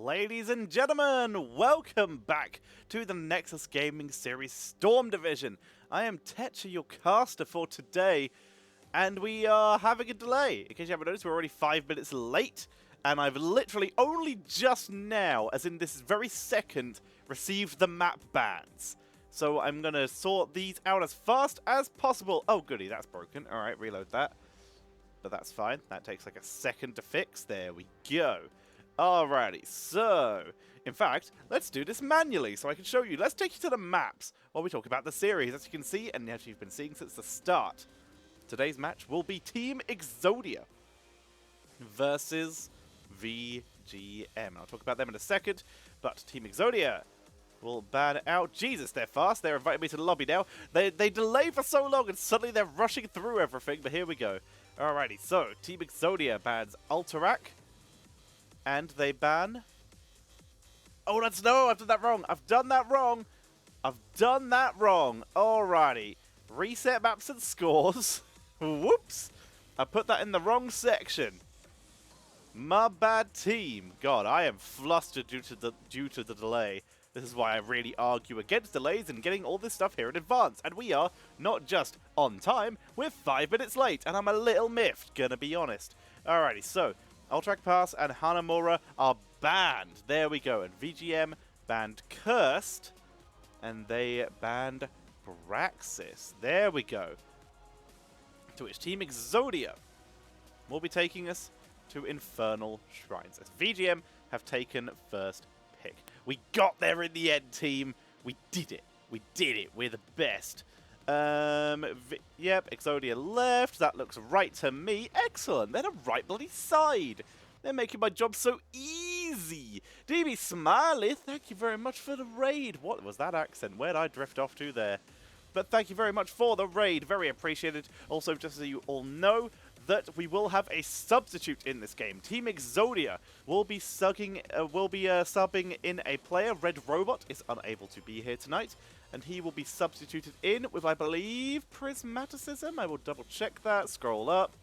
Ladies and gentlemen, welcome back to the Nexus Gaming Series Storm Division. I am Tetcher, your caster for today, and we are having a delay. In case you haven't noticed, we're already 5 minutes late, and I've literally only just now, as in this very second, received the map bans. So I'm going to sort these out as fast as possible. Oh goody, that's broken. Alright, reload that. But that's fine. That takes like a second to fix. There we go. Alrighty, so, in fact, let's do this manually so I can show you. Let's take you to the maps while we talk about the series. As you can see, and as you've been seeing since the start, today's match will be Team Exodia versus VGM. I'll talk about them in a second, but Team Exodia will ban out. Jesus, they're fast. They're inviting me to the lobby now. They delay for so long and suddenly they're rushing through everything, but here we go. Alrighty, so Team Exodia bans Alterac. And they ban... Oh, no, I've done that wrong. I've done that wrong. Alrighty. Reset maps and scores. Whoops. I put that in the wrong section. My bad, team. God, I am flustered due to the delay. This is why I really argue against delays and getting all this stuff here in advance. And we are not just on time, we're 5 minutes late. And I'm a little miffed, gonna be honest. Alrighty, so... Ultrac Pass and Hanamura are banned. There we go. And VGM banned Cursed. And they banned Braxis. There we go. To which Team Exodia will be taking us to Infernal Shrines. As VGM have taken first pick. We got there in the end, team. We did it. We did it. We're the best. Yep, Exodia left. That looks right to me. Excellent. They're the right bloody side. They're making my job so easy. DB Smiley, thank you very much for the raid. What was that accent? Where'd I drift off to there? But thank you very much for the raid. Very appreciated. Also, just so you all know, that we will have a substitute in this game. Team Exodia will be subbing in a player. Red Robot is unable to be here tonight, and he will be substituted in with, I believe, Prismaticism. I will double check that. Scroll up.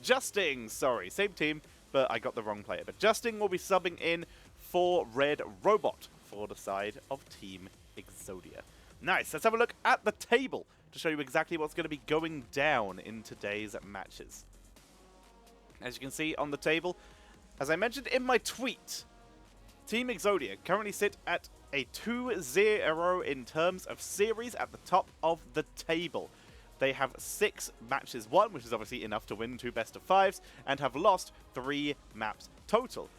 Justing, sorry, same team, but I got the wrong player. But Justing will be subbing in for Red Robot for the side of Team Exodia. Nice. Let's have a look at the table to show you exactly what's going to be going down in today's matches. As you can see on the table, as I mentioned in my tweet, Team Exodia currently sit at a 2-0 in terms of series at the top of the table. They have 6 matches won, which is obviously enough to win 2 best-of-5s, and have lost 3 maps total.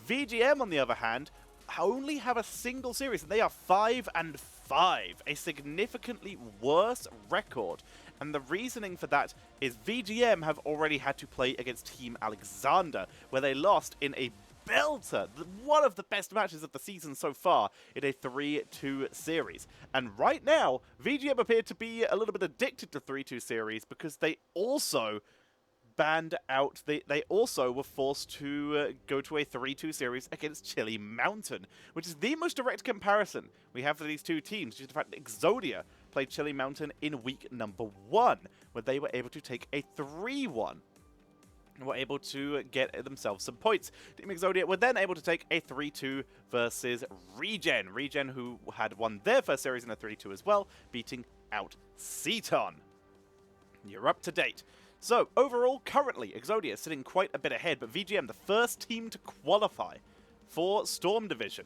VGM, on the other hand, only have a single series, and they are 5-5, a significantly worse record. And the reasoning for that is VGM have already had to play against Team Alexander, where they lost in a belter, one of the best matches of the season so far, in a 3-2 series. And right now, VGM appear to be a little bit addicted to 3-2 series because they also banned out, they also were forced to go to a 3-2 series against Chili Mountain, which is the most direct comparison we have for these two teams, due to the fact that Exodia played Chili Mountain in week number 1, where they were able to take a 3-1. And were able to get themselves some points. Team Exodia were then able to take a 3-2 versus Regen. Regen, who had won their first series in a 3-2 as well, beating out Ceton. You're up to date. So, overall, currently, Exodia is sitting quite a bit ahead, but VGM, the first team to qualify for Storm Division,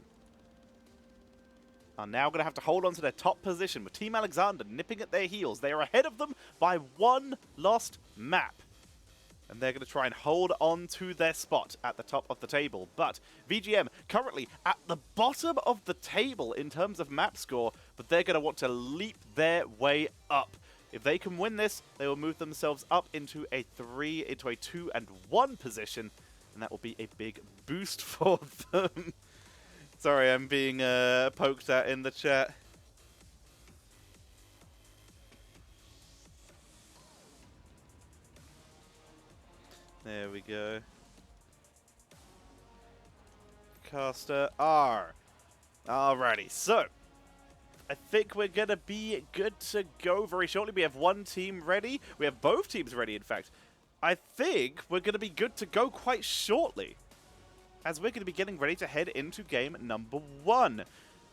are now going to have to hold on to their top position, with Team Alexander nipping at their heels. They are ahead of them by 1 lost map. And they're going to try and hold on to their spot at the top of the table. But VGM currently at the bottom of the table in terms of map score, but they're going to want to leap their way up. If they can win this, they will move themselves up into a 2-1 position, and that will be a big boost for them. Sorry, I'm being poked at in the chat. There we go. Caster R. Alrighty, so I think we're going to be good to go very shortly. We have one team ready. We have both teams ready, in fact. I think we're going to be good to go quite shortly. as we're going to be getting ready to head into game number 1.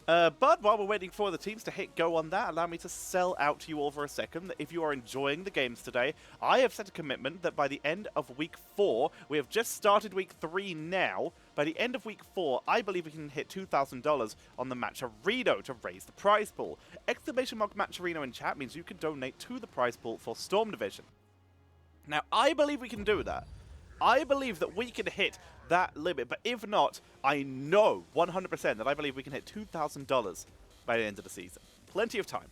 But while we're waiting for the teams to hit go on that, allow me to sell out to you all for a second that if you are enjoying the games today, I have set a commitment that by the end of week 4, we have just started week 3 now, by the end of week 4, I believe we can hit $2,000 on the Matcherino to raise the prize pool. Exclamation mark Matcherino in chat means you can donate to the prize pool for Storm Division. Now, I believe we can do that. I believe that we can hit that limit, but if not, I know 100% that I believe we can hit $2,000 by the end of the season. Plenty of time.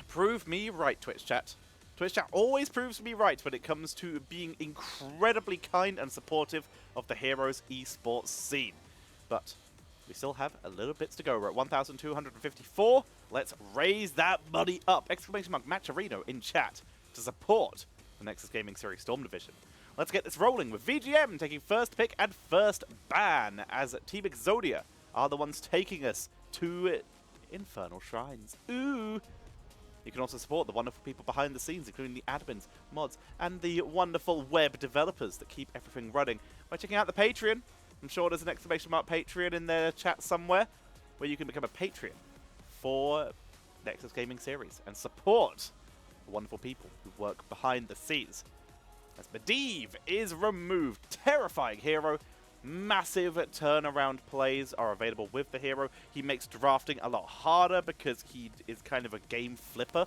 Prove me right, Twitch chat. Twitch chat always proves me right when it comes to being incredibly kind and supportive of the Heroes esports scene. But we still have a little bits to go. We're at 1,254. Let's raise that money up. Exclamation mark Matcherino in chat to support the Nexus Gaming Series Storm Division. Let's get this rolling with VGM taking first pick and first ban as Team Exodia are the ones taking us to Infernal Shrines. Ooh! You can also support the wonderful people behind the scenes, including the admins, mods, and the wonderful web developers that keep everything running by checking out the Patreon. I'm sure there's an exclamation mark Patreon in their chat somewhere where you can become a Patreon for Nexus Gaming Series and support wonderful people who work behind the scenes. As Medivh is removed, terrifying hero. Massive turnaround plays are available with the hero. He makes drafting a lot harder because he is kind of a game flipper.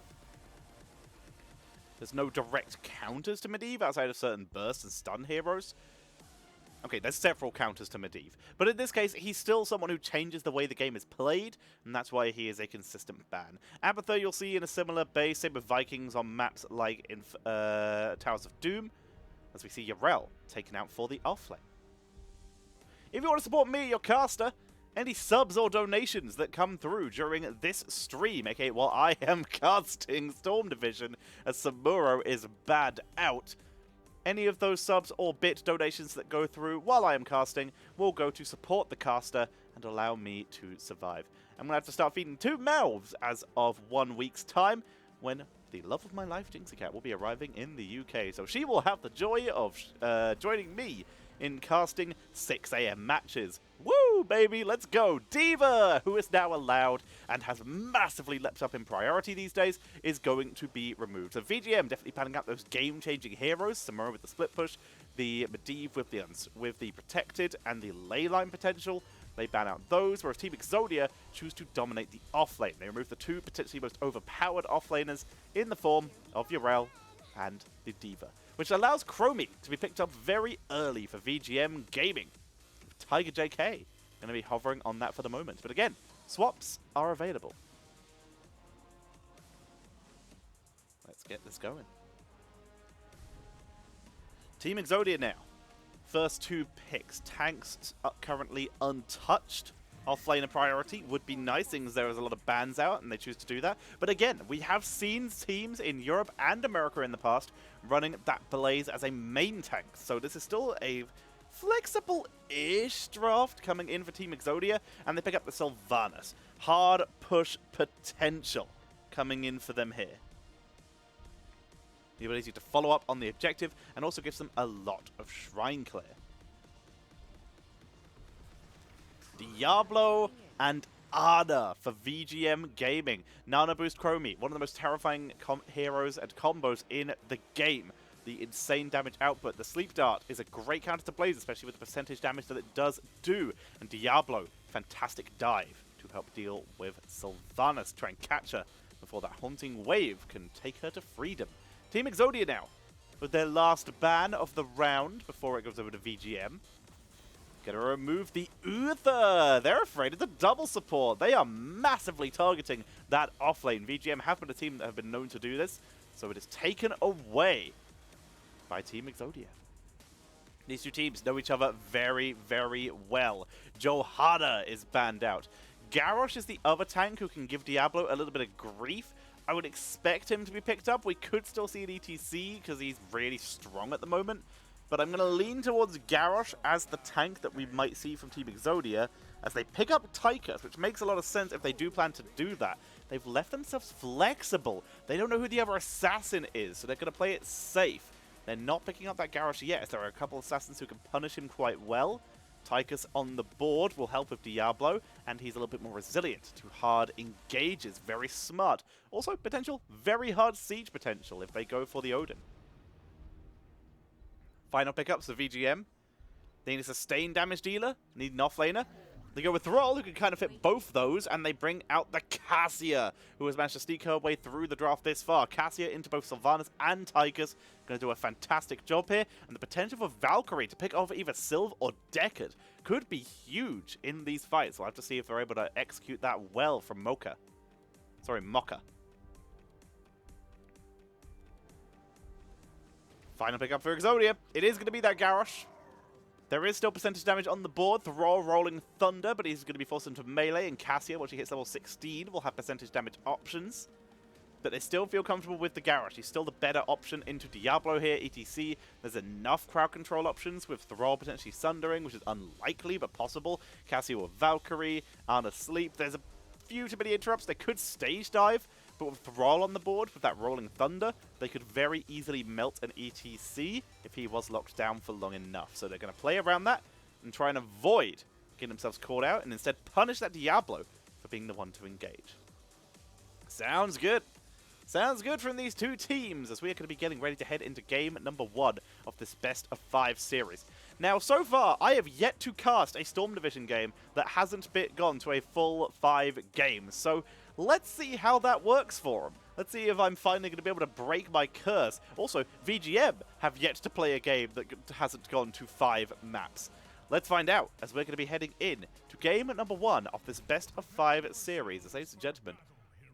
There's no direct counters to Medivh outside of certain burst and stun heroes. Okay, there's several counters to Medivh, but in this case, he's still someone who changes the way the game is played, and that's why he is a consistent ban. Abathur you'll see in a similar base, same with Vikings on maps like in Towers of Doom, as we see Yarel taken out for the offlane. If you want to support me, your caster, any subs or donations that come through during this stream, aka while I am casting Storm Division as Samuro is bad out, any of those subs or bit donations that go through while I am casting will go to support the caster and allow me to survive. I'm going to have to start feeding 2 mouths as of 1 week's time when the love of my life, Jinxie Cat, will be arriving in the UK. So she will have the joy of joining me in casting 6 AM matches. Woo, baby, let's go. D.Va, who is now allowed and has massively leapt up in priority these days, is going to be removed. So VGM definitely panning out those game-changing heroes. Samura with the split push, the Medivh with the protected and the leyline potential. They ban out those, whereas Team Exodia choose to dominate the offlane. They remove the 2 potentially most overpowered offlaners in the form of Yarel and the D.Va, which allows Chromie to be picked up very early for VGM Gaming. Tiger JK going to be hovering on that for the moment. But again, swaps are available. Let's get this going. Team Exodia now. First 2 picks. Tanks are currently untouched. Offlaner priority would be nice, things there is a lot of bans out and they choose to do that. But again, we have seen teams in Europe and America in the past running that Blaze as a main tank. So this is still a flexible-ish draft coming in for Team Exodia, and they pick up the Sylvanas. Hard push potential coming in for them here. The ability to follow up on the objective and also gives them a lot of Shrine Clear. Diablo and Ada for VGM Gaming. Nano Boost Chromie, one of the most terrifying heroes and combos in the game. The insane damage output. The Sleep Dart is a great counter to Blaze, especially with the percentage damage that it does do. And Diablo, fantastic dive to help deal with Sylvanas. Try and catch her before that haunting wave can take her to freedom. Team Exodia now, with their last ban of the round before it goes over to VGM. Gonna remove the Uther. They're afraid of the double support. They are massively targeting that offlane. VGM have been a team that have been known to do this, so it is taken away by Team Exodia. These 2 teams know each other very, very well. Johada is banned out. Garrosh is the other tank who can give Diablo a little bit of grief. I would expect him to be picked up. We could still see an ETC because he's really strong at the moment. But I'm going to lean towards Garrosh as the tank that we might see from Team Exodia as they pick up Tychus, which makes a lot of sense if they do plan to do that. They've left themselves flexible. They don't know who the other assassin is, so they're going to play it safe. They're not picking up that Garrosh yet, as there are a couple of assassins who can punish him quite well. Tychus on the board will help with Diablo, and he's a little bit more resilient to hard engages. Very smart. Also, potential, very hard siege potential if they go for the Odin. Final pickups of VGM. They need a sustained damage dealer, need an offlaner. They go with Thrall, who can kind of fit both those, and they bring out the Cassia, who has managed to sneak her way through the draft this far. Cassia into both Sylvanas and Tychus, going to do a fantastic job here, and the potential for Valkyrie to pick over either Sylv or Deckard could be huge in these fights. We'll have to see if they're able to execute that well from Mocha. Sorry, Mocha. Final pickup for Exodia. It is going to be that Garrosh. There is still percentage damage on the board. Thrall rolling Thunder, but he's going to be forced into melee, and Cassia, once she hits level 16, will have percentage damage options. But they still feel comfortable with the Garrosh. He's still the better option into Diablo here, etc. There's enough crowd control options with Thrall potentially Sundering, which is unlikely, but possible. Cassia or Valkyrie, Ana Sleep. There's a few too many interrupts. They could stage dive, but with Thrall on the board, with that rolling Thunder, they could very easily melt an ETC if he was locked down for long enough. So they're going to play around that and try and avoid getting themselves caught out, and instead punish that Diablo for being the one to engage. Sounds good. Sounds good from these two teams, as we are going to be getting ready to head into game number 1 of this best of 5 series. Now, so far, I have yet to cast a Storm Division game that hasn't gone to a full 5 games. So let's see how that works for them. Let's see if I'm finally going to be able to break my curse. Also, VGM have yet to play a game that hasn't gone to 5 maps. Let's find out, as we're going to be heading in to game number 1 of this best of 5 series. Ladies and gentlemen,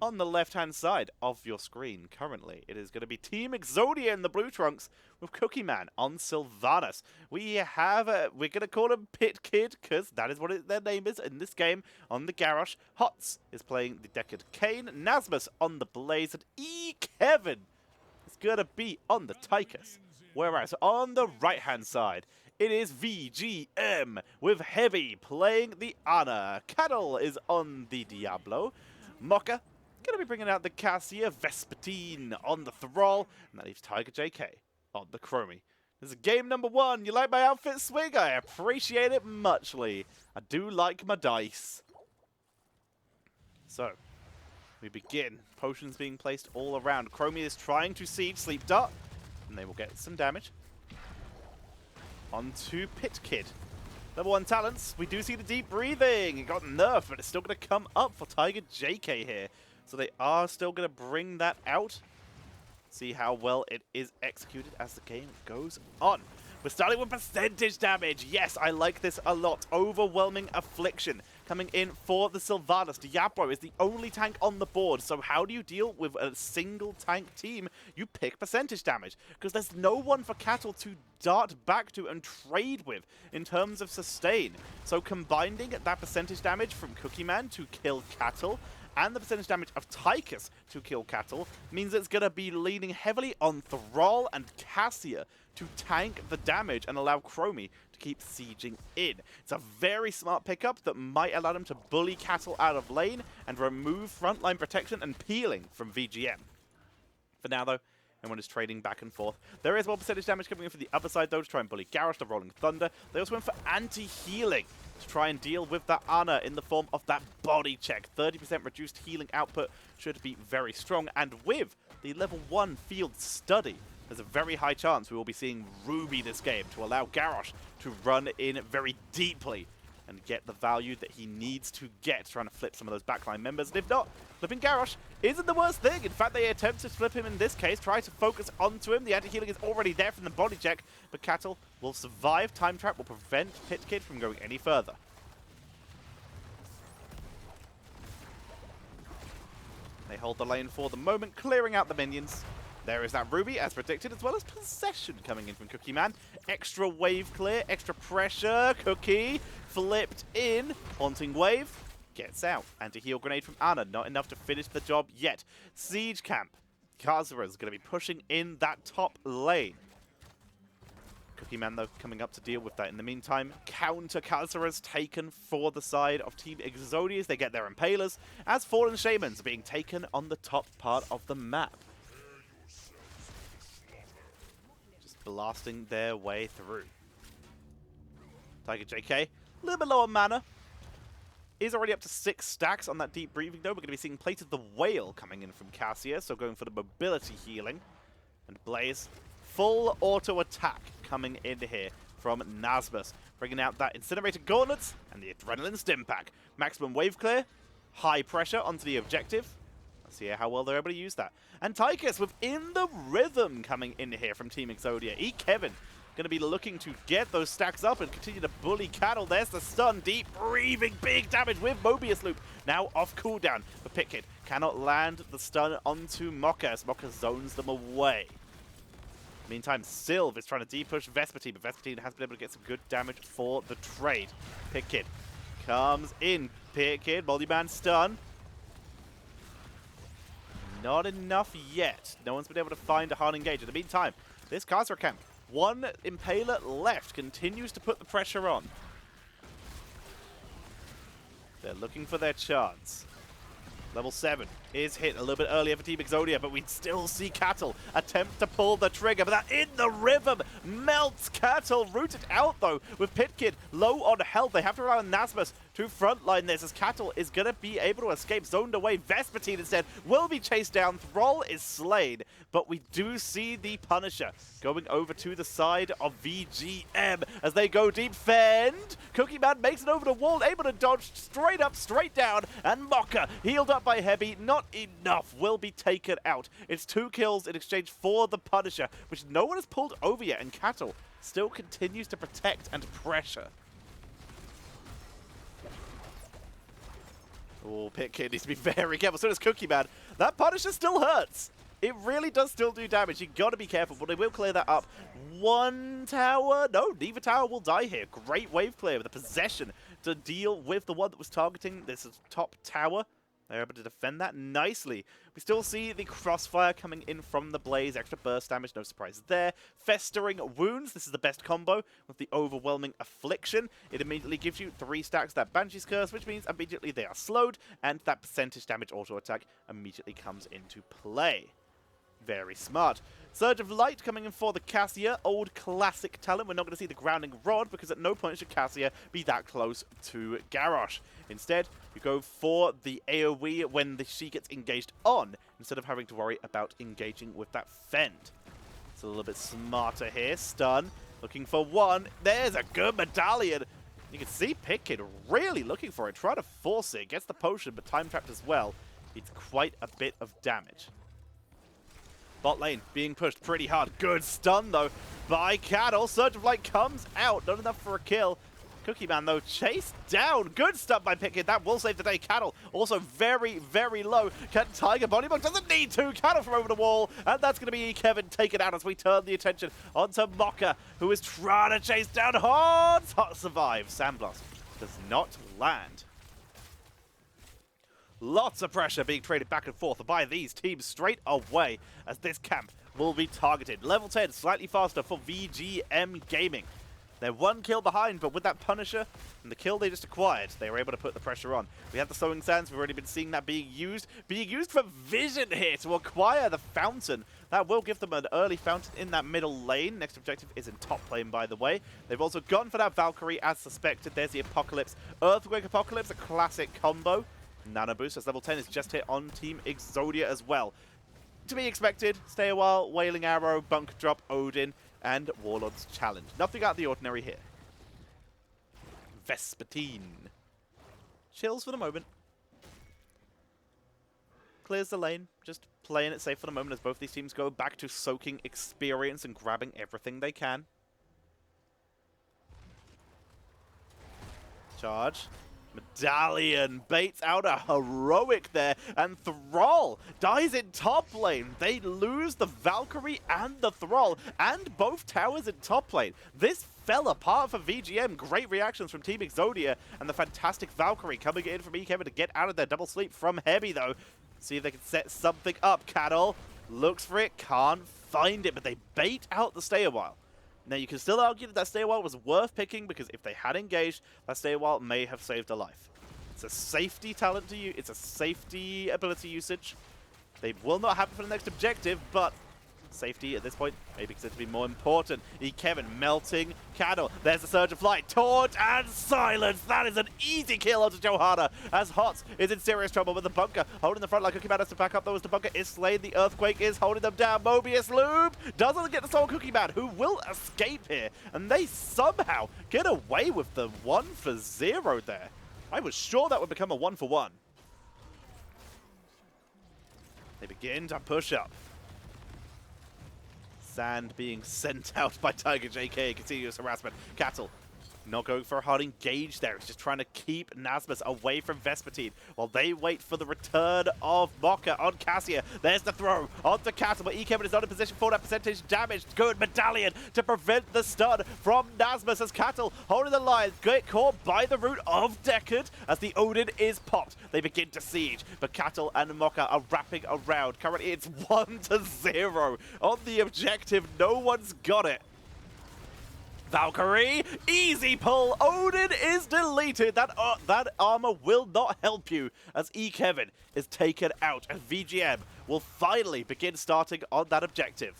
on the left-hand side of your screen currently, it is going to be Team Exodia in the blue trunks with Cookie Man on Sylvanas. We have, we're going to call him Pit Kid, because that is what their name is in this game. On the Garrosh, Hots is playing the Deckard Cain, Nasmus on the Blaze, and Kevin is going to be on the Tychus. Whereas on the right-hand side, it is VGM with Heavy playing the Ana. Cattle is on the Diablo. Mocha going to be bringing out the Cassia, Vespertine on the Thrall, and that leaves Tiger JK on the Chromie. This is game number 1. You like my outfit swing? I appreciate it muchly. I do like my dice. So, we begin. Potions being placed all around. Chromie is trying to siege Sleep Dart, and they will get some damage. On to Pit Kid. Level 1 talents. We do see the deep breathing. It got nerfed, but it's still going to come up for Tiger JK here. So they are still going to bring that out. See how well it is executed as the game goes on. We're starting with percentage damage. Yes, I like this a lot. Overwhelming Affliction coming in for the Sylvanas. Diablo is the only tank on the board. So how do you deal with a single tank team? You pick percentage damage, because there's no one for Cattle to dart back to and trade with in terms of sustain. So combining that percentage damage from Cookie Man to kill Cattle and the percentage damage of Tychus to kill Cattle means it's going to be leaning heavily on Thrall and Cassia to tank the damage and allow Chromie to keep sieging in. It's a very smart pickup that might allow them to bully Cattle out of lane and remove frontline protection and peeling from VGM. For now, though, everyone is trading back and forth. There is more percentage damage coming in from the other side, though, to try and bully Garrosh, the Rolling Thunder. They also went for anti-healing to try and deal with that Ana in the form of that body check. 30% reduced healing output should be very strong. And with the level 1 field study, there's a very high chance we will be seeing Ruby this game to allow Garrosh to run in very deeply and get the value that he needs to get, trying to flip some of those backline members. And if not, flipping Garrosh isn't the worst thing. In fact, they attempt to flip him in this case, try to focus onto him. The anti-healing is already there from the body check, but Cattle will survive. Time Trap will prevent Pit Kid from going any further. They hold the lane for the moment, clearing out the minions. There is that Ruby, as predicted, as well as Possession coming in from Cookie Man. Extra wave clear, extra pressure. Cookie flipped in. Haunting Wave gets out. Anti-heal grenade from Ana, not enough to finish the job yet. Siege Camp. Kazura is going to be pushing in that top lane. Cookie Man, though, coming up to deal with that. In the meantime, counter Kazura's taken for the side of Team Exodia as they get their Impalers, as Fallen Shamans are being taken on the top part of the map. blasting their way through. Tiger JK, a little bit lower mana. Is already up to 6 stacks on that deep breathing though. We're going to be seeing Plate of the Whale coming in from Cassia, so going for the mobility healing. And Blaze, full auto attack coming in here from Nazmus, bringing out that Incinerated Gauntlets and the Adrenaline Stim Pack. Maximum wave clear, high pressure onto the objective. Let's see how well they're able to use that. And Tychus within the rhythm coming in here from Team Exodia. Kevin going to be looking to get those stacks up and continue to bully Cattle. There's the stun, deep breathing, big damage with Mobius Loop. Now off cooldown for Pitkid. Cannot land the stun onto Mocha as Mocha zones them away. Meantime, Sylv is trying to de-push Vespertine, but Vespertine has been able to get some good damage for the trade. Pitkid comes in. Pitkid, Multi-Man stun. Not enough yet. No one's been able to find a hard engage. In the meantime, this Khazra camp, one Impaler left, continues to put the pressure on. They're looking for their chance. Level 7 is hit a little bit earlier for Team Exodia, but we still see Cattle attempt to pull the trigger, but that in the rhythm melts Cattle. Rooted out though with Pitkid low on health. They have to rely on Nazmus to frontline this as Cattle is going to be able to escape. Zoned away. Vespertine instead will be chased down. Thrall is slain, but we do see the Punisher going over to the side of VGM as they go deep. Fend. Cookie Man makes it over the wall, able to dodge straight up, straight down, and Mocha healed up by Heavy. Not enough, will be taken out. It's 2 kills in exchange for the Punisher, which no one has pulled over yet, and Cattle still continues to protect and pressure. Oh, Pitkid needs to be very careful. So does Cookie Man. That Punisher still hurts. It really does still do damage. You got to be careful, but they will clear that up. One tower. No, neither tower will die here. Great wave clear with the possession to deal with the one that was targeting this top tower. They're able to defend that nicely. We still see the crossfire coming in from the Blaze. Extra burst damage, no surprise there. Festering Wounds. This is the best combo with the Overwhelming Affliction. It immediately gives you 3 stacks that Banshee's Curse, which means immediately they are slowed, and that percentage damage auto attack immediately comes into play. Very smart. Surge of Light coming in for the Cassia, old classic talent. We're not going to see the Grounding Rod because at no point should Cassia be that close to Garrosh. Instead, you go for the AoE when she gets engaged on, instead of having to worry about engaging with that Fend. It's a little bit smarter here. Stun, looking for one. There's a good medallion. You can see Pitkid really looking for it, trying to force it. Gets the potion, but time trapped as well. It's quite a bit of damage. Bot lane being pushed pretty hard. Good stun, though, by Cattle. Surge of Light comes out. Not enough for a kill. Cookie Man, though, chased down. Good stun by Pitkid. That will save the day. Cattle also very, very low. Can Tiger Bodybug doesn't need to. Cattle from over the wall. And that's going to be Kevin taken out as we turn the attention onto Mocha, who is trying to chase down Horns. Survive. Sandblast does not land. Lots of pressure being traded back and forth by these teams straight away as this camp will be targeted. Level 10, slightly faster for VGM Gaming. They're 1 kill behind, but with that Punisher and the kill they just acquired, they were able to put the pressure on. We have the Sowing Sands. We've already been seeing that being used for vision here to acquire the Fountain. That will give them an early Fountain in that middle lane. Next objective is in top lane, by the way. They've also gone for that Valkyrie as suspected. There's the Apocalypse. Earthquake Apocalypse, a classic combo. Nano Boost as level 10 is just hit on Team Exodia as well. To be expected, Stay a While, Wailing Arrow, Bunk Drop, Odin, and Warlord's Challenge. Nothing out of the ordinary here. Vespertine. Chills for the moment. Clears the lane, just playing it safe for the moment as both these teams go back to soaking experience and grabbing everything they can. Charge. Medallion baits out a heroic there, and Thrall dies in top lane. They lose the Valkyrie and the Thrall, and both towers in top lane. This fell apart for VGM. Great reactions from Team Exodia, and the fantastic Valkyrie coming in from Kevin to get out of their double sleep from Heavy, though. See if they can set something up. Cattle looks for it, can't find it, but they bait out the Stay a While. Now, you can still argue that that Stay a While was worth picking because if they had engaged, that Stay a While may have saved a life. It's a safety talent to you. It's a safety ability usage. They will not happen for the next objective, but Safety at this point, maybe considered to be more important. Kevin melting Cattle. There's the Surge of Flight. Torch and Silence. That is an easy kill onto Johanna, as Hots is in serious trouble with the bunker. Holding the front like Cookie Man has to back up, though, as the bunker is slain. The Earthquake is holding them down. Mobius Loop doesn't get the Soul Cookie Man, who will escape here. And they somehow get away with the 1-for-0 there. I was sure that would become a 1-for-1. They begin to push up. Sand being sent out by Tiger JK. Continuous harassment. Cattle not going for a hard engage there. He's just trying to keep Nasmus away from Vespertine while they wait for the return of Mocha on Cassia. There's the throw onto Cattle, but Kevin is not in position for that percentage damage. Good Medallion to prevent the stun from Nasmus as Cattle holding the line. Get caught by the root of Deckard as the Odin is popped. They begin to siege, but Cattle and Mocha are wrapping around. Currently it's 1-0 on the objective. No one's got it. Valkyrie, easy pull. Odin is deleted. That armor will not help you as Kevin is taken out, and VGM will finally begin starting on that objective.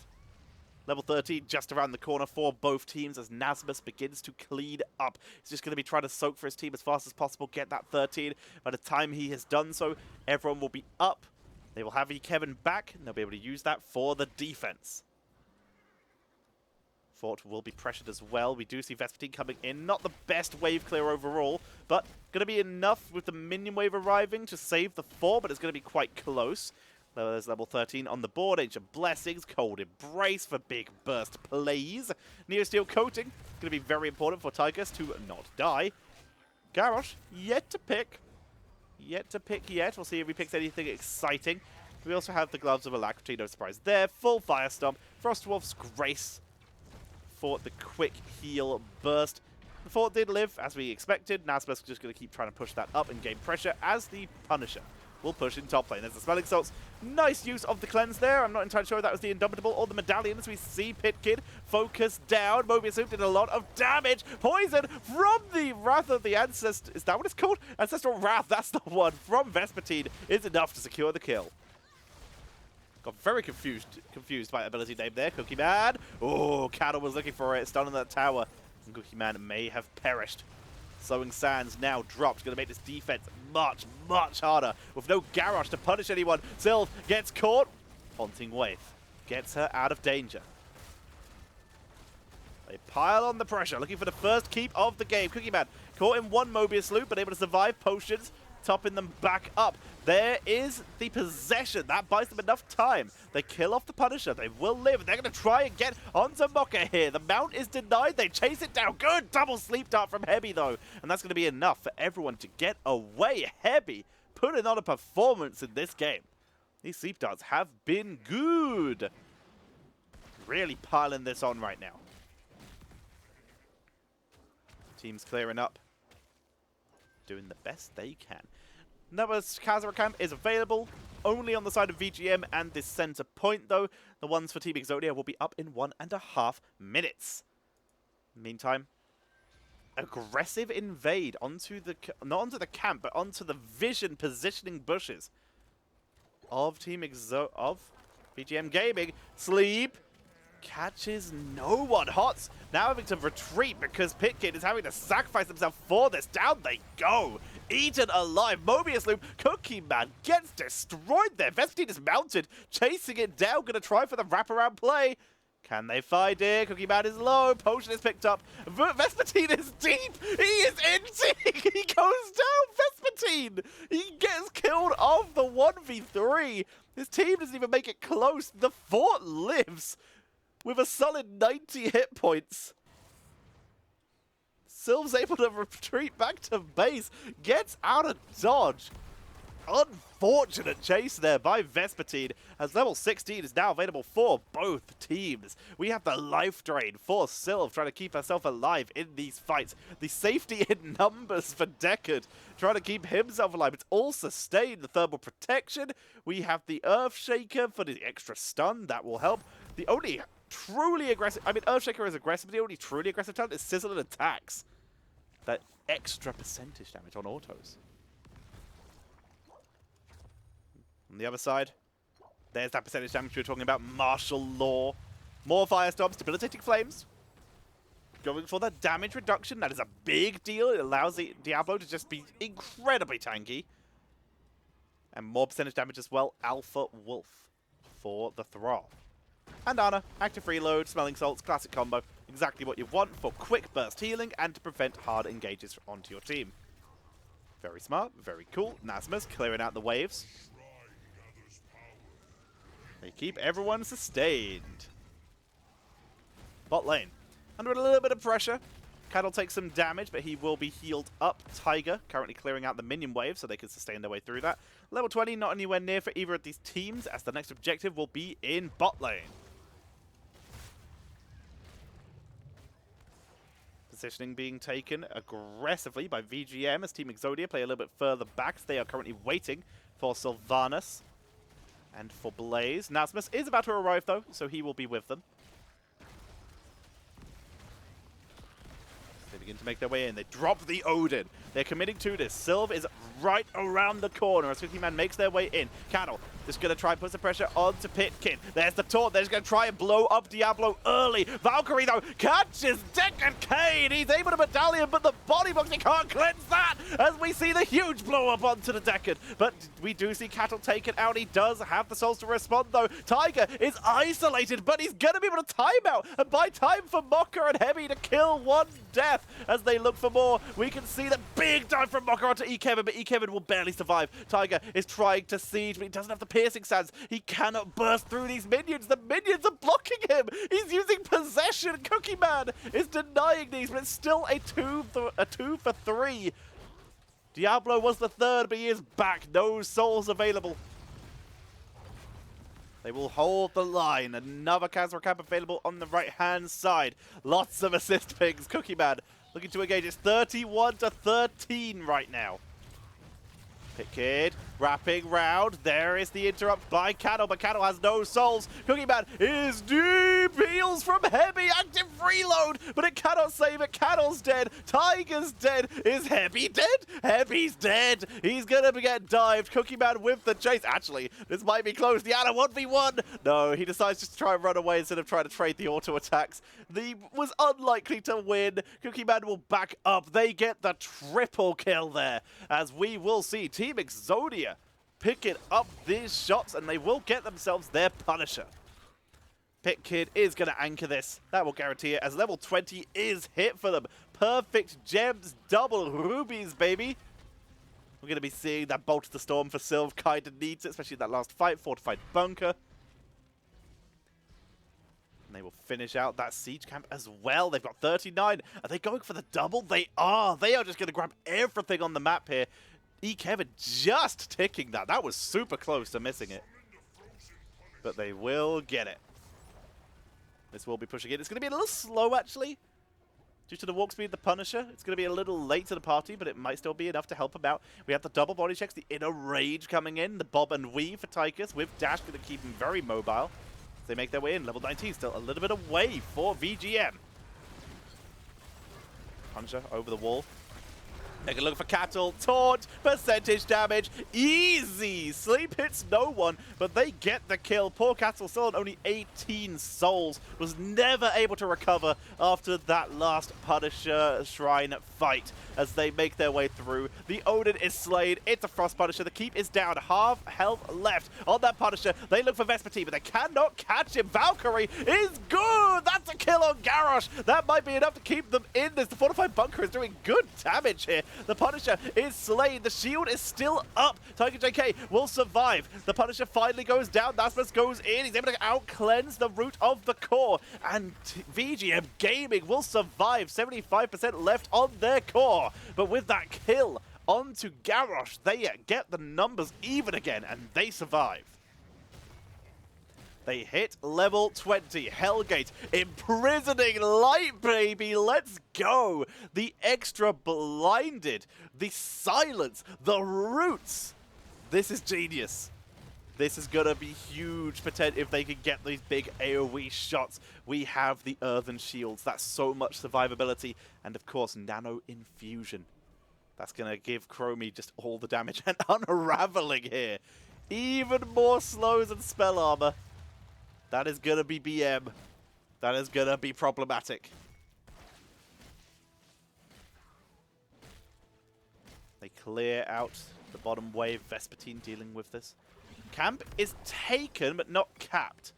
Level 13 just around the corner for both teams as Nasmus begins to clean up. He's just going to be trying to soak for his team as fast as possible, get that 13. By the time he has done so, everyone will be up. They will have Kevin back, and they'll be able to use that for the defense. Fort will be pressured as well. We do see Vespertine coming in. Not the best wave clear overall, but going to be enough with the minion wave arriving to save the 4, but it's going to be quite close. There's level 13 on the board. Ancient Blessings, Cold Embrace for big burst plays. Neosteel Coating, going to be very important for Tychus to not die. Garrosh, yet to pick. Yet to pick yet. We'll see if he picks anything exciting. We also have the Gloves of Alacrity, no surprise there. Full Fire Stomp, Frostwolf's Grace for the quick heal burst. The Fort did live, as we expected. Nasmus just going to keep trying to push that up and gain pressure as the Punisher will push in top lane. There's the Smelling Salts. Nice use of the cleanse there. I'm not entirely sure if that was the Indomitable or the Medallion as we see Pitkid focus down. Mobius Loop did a lot of damage. Poison from the Wrath of the Ancestor. Is that what it's called? Ancestral Wrath, that's the one. From Vespertine is enough to secure the kill. Got very confused by ability name there. Cookie Man. Oh, Cattle was looking for it. Stun on that tower. And Cookie Man may have perished. Slowing Sands now dropped. Going to make this defense much, much harder. With no Garrosh to punish anyone. Sylve gets caught. Haunting Wave gets her out of danger. They pile on the pressure. Looking for the first keep of the game. Cookie Man caught in one Mobius loop, but able to survive potions. Topping them back up. There is the possession. That buys them enough time. They kill off the Punisher. They will live. They're going to try and get onto Mocha here. The mount is denied. They chase it down. Good double sleep dart from Hebby, though. And that's going to be enough for everyone to get away. Hebby putting on a performance in this game. These sleep darts have been good. Really piling this on right now. Team's clearing up. Doing the best they can. Another Khazra camp is available only on the side of VGM and this center point, though. The ones for Team Exodia will be up in 1.5 minutes. Meantime, aggressive invade onto the, not onto the camp, but onto the vision positioning bushes of VGM Gaming. Sleep catches no one. Hots now having to retreat because Pitkid is having to sacrifice himself for this. Down they go. Eaten alive. Mobius Loop. Cookie Man gets destroyed there. Vespertine is mounted. Chasing it down. Going to try for the wraparound play. Can they find it? Cookie Man is low. Potion is picked up. Vespertine is deep. He is in deep. He goes down. Vespertine. He gets killed off the 1v3. His team doesn't even make it close. The fort lives with a solid 90 hit points. Sylve's able to retreat back to base. Gets out of dodge. Unfortunate chase there by Vespertine, as level 16 is now available for both teams. We have the life drain for Sylve, trying to keep herself alive in these fights. The safety in numbers for Deckard, trying to keep himself alive. It's all sustained. The thermal protection. We have the Earthshaker for the extra stun. That will help. The only truly aggressive, I mean, Earthshaker is aggressive, but the only truly aggressive talent is Sizzle and Attacks. That extra percentage damage on autos. On the other side, There's that percentage damage we were talking about. Martial law. More firestorms, debilitating flames. Going for that damage reduction. That is a big deal. It allows the Diablo to just be incredibly tanky. And more percentage damage as well. Alpha Wolf for the Thrall. And Ana, active reload, smelling salts, classic combo. Exactly what you want for quick burst healing and to prevent hard engages onto your team. Very smart, very cool. Nasmus clearing out the waves. They keep everyone sustained. Bot lane. Under a little bit of pressure. Cattle takes some damage, but he will be healed up. Tiger currently clearing out the minion wave so they can sustain their way through that. Level 20, not anywhere near for either of these teams, as the next objective will be in bot lane. Positioning being taken aggressively by VGM as Team Exodia play a little bit further back. They are currently waiting for Sylvanas and for Blaze. Nasmus is about to arrive though, so he will be with them. They begin to make their way in. They drop the Odin. They're committing to this. Sylv is right around the corner as 50 Man makes their way in. Cattle just going to try and put some pressure onto Pitkin. There's the taunt. They're just going to try and blow up Diablo early. Valkyrie, though, catches Deccan Cade. He's able to medallion, but the body box, he can't cleanse that as we see the huge blow up onto the Deccan. But we do see Cattle taken out. He does have the souls to respond, though. Tiger is isolated, but he's going to be able to time out and buy time for Mocker and Heavy to kill one death as they look for more. We can see the big dive from Mocker onto E-Kevin, but E-Kevin will barely survive. Tiger is trying to siege, but he doesn't have the piercing sands. He cannot burst through these minions. The minions are blocking him. He's using possession. Cookie Man is denying these, but it's still a two for three. Diablo was the third, but he is back. No souls available. They will hold the line. Another Kazra Camp available on the right-hand side. Lots of assist pings. Cookie Man looking to engage. It's 31 to 13 right now. Pit Kid wrapping round. There is the interrupt by Cattle, but Cattle has no souls. Cookie Man is deep. Heals from Heavy. Active reload, but it cannot save it. Cattle's dead. Tiger's dead. Is Heavy dead? Heavy's dead. He's going to get dived. Cookie Man with the chase. Actually, this might be close. The Ana 1v1. No, he decides just to try and run away instead of trying to trade the auto attacks. He was unlikely to win. Cookie Man will back up. They get the triple kill there, as we will see Team Exodia picking up these shots, and they will get themselves their Punisher. Pit Kid is going to anchor this. That will guarantee it, as level 20 is hit for them. Perfect gems, double rubies, baby. We're going to be seeing that Bolt of the Storm for Sylv. Kind of needs it, especially that last fight. Fortified bunker. And they will finish out that siege camp as well. They've got 39. Are they going for the double? They are. They are just going to grab everything on the map here. E-Kevin just ticking that. That was super close to missing it. But they will get it. This will be pushing it. It's going to be a little slow, actually. Due to the walk speed of the Punisher, it's going to be a little late to the party, but it might still be enough to help him out. We have the double body checks, the inner rage coming in, the bob and weave for Tychus, with Dash going to keep him very mobile. They make their way in. Level 19 still a little bit away for VGM. Punisher over the wall. Take a look for Cattle. Taunt. Percentage damage. Easy. Sleep hits no one, but they get the kill. Poor Cattle still on only 18 souls. Was never able to recover after that last Punisher Shrine fight as they make their way through. The Odin is slain. It's a Frost Punisher. The keep is down. Half health left on that Punisher. They look for Vespertine, but they cannot catch him. Valkyrie is good. That's a kill on Garrosh. That might be enough to keep them in this. The Fortified Bunker is doing good damage here. The Punisher is slain. The shield is still up. Tiger JK will survive. The Punisher finally goes down. Nasmus goes in. He's able to out-cleanse the root of the core. And VGM Gaming will survive. 75% left on their core. But with that kill onto Garrosh, they get the numbers even again, and they survive. They hit level 20. Hellgate imprisoning light, baby. Let's go. The extra blinded. The silence. The roots. This is genius. This is going to be huge potential if they can get these big AoE shots. We have the earthen shields. That's so much survivability. And of course, nano infusion. That's going to give Chromie just all the damage and unraveling here. Even more slows and spell armor. That is gonna be BM. That is gonna be problematic. They clear out the bottom wave. Vespertine dealing with this. Camp is taken, but not capped.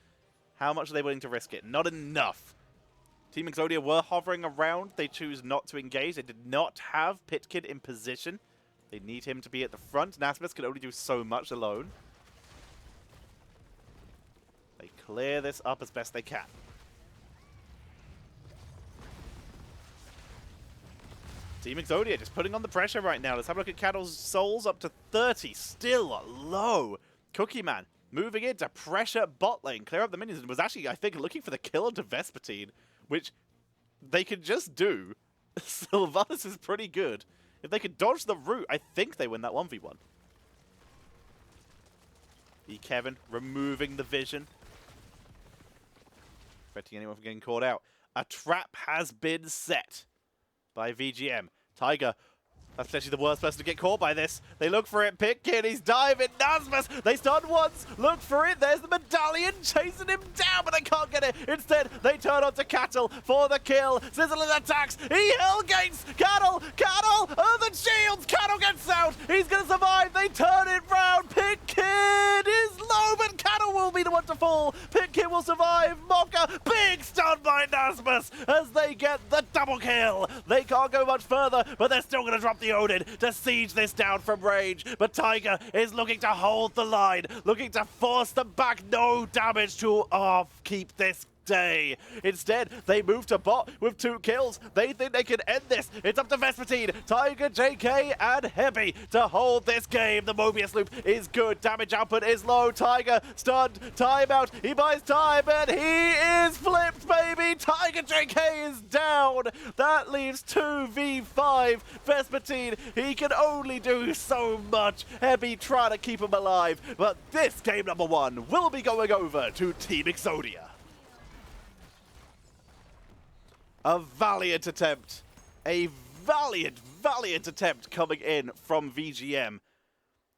How much are they willing to risk it? Not enough. Team Exodia were hovering around. They choose not to engage. They did not have Pitkid in position. They need him to be at the front. Nasmus can only do so much alone. They clear this up as best they can. Team Exodia just putting on the pressure right now. Let's have a look at Cattle's souls up to 30. Still low. Cookie Man moving in to pressure bot lane. Clear up the minions and was actually, I think, looking for the kill onto Vespertine, which they can just do. Sylvanas is pretty good. If they could dodge the route, I think they win that 1v1. Kevin removing the vision. Preventing anyone from getting caught out. A trap has been set by VGM. Tiger, that's actually the worst person to get caught by this. They look for it. Pitkid, he's diving. Nasmus, they stun once. Look for it. There's the medallion chasing him down, but they can't get it. Instead, they turn onto Cattle for the kill. Sizzling attacks. He hellgates. Cattle, oh, the shields. Cattle gets out. He's going to survive. They turn it round. Pitkid is low, but Cattle will be the one to fall. Pitkid will survive. Mocha, big stun by Nasmus as they get the double kill. They can't go much further, but they're still going to drop the Odin to siege this down from range. But Tiger is looking to hold the line, looking to force them back. No damage to keep this day. Instead, they move to bot with 2 kills. They think they can end this. It's up to Vespertine, Tiger, JK, and Heavy to hold this game. The Mobius loop is good. Damage output is low. Tiger stunned. Timeout. He buys time, and he is flipped, baby. Tiger JK is down. That leaves 2v5. Vespertine, he can only do so much. Heavy trying to keep him alive, but this game number 1 will be going over to Team Exodia. A valiant attempt. A valiant attempt coming in from VGM.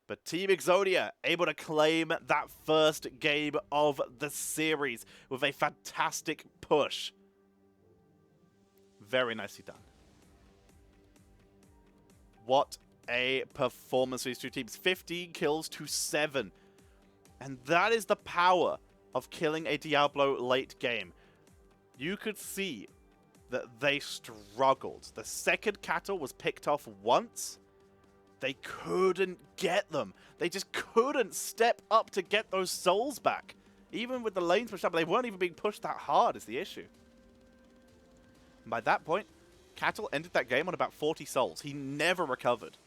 But Team Exodia able to claim that first game of the series with a fantastic push. Very nicely done. What a performance for these two teams. 15 kills to 7. And that is the power of killing a Diablo late game. You could see that they struggled. The second Cattle was picked off once. They couldn't get them. They just couldn't step up to get those souls back. Even with the lanes pushed up, they weren't even being pushed that hard is the issue. And by that point, Cattle ended that game on about 40 souls. He never recovered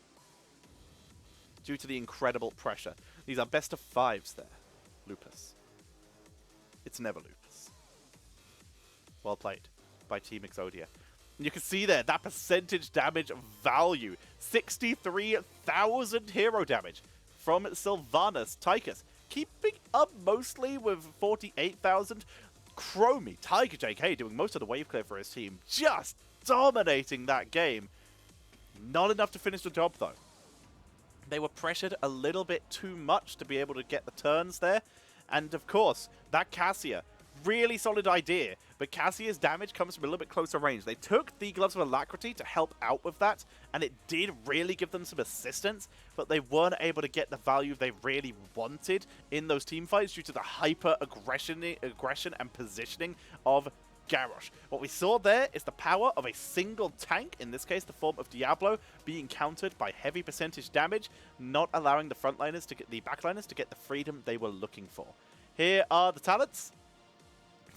due to the incredible pressure. These are best of 5s there. Lupus. It's never Lupus. Well played by Team Exodia. And you can see there, that percentage damage value. 63,000 hero damage from Sylvanas. Tychus keeping up mostly with 48,000. Chromie, Tiger JK doing most of the wave clear for his team. Just dominating that game. Not enough to finish the job though. They were pressured a little bit too much to be able to get the turns there. And of course, that Cassia, really solid idea, but Cassia's damage comes from a little bit closer range. They took the Gloves of Alacrity to help out with that, and it did really give them some assistance, but they weren't able to get the value they really wanted in those team fights due to the hyper-aggression and positioning of Garrosh. What we saw there is the power of a single tank, in this case the form of Diablo, being countered by heavy percentage damage, not allowing the frontliners to get the backliners to get the freedom they were looking for. Here are the talents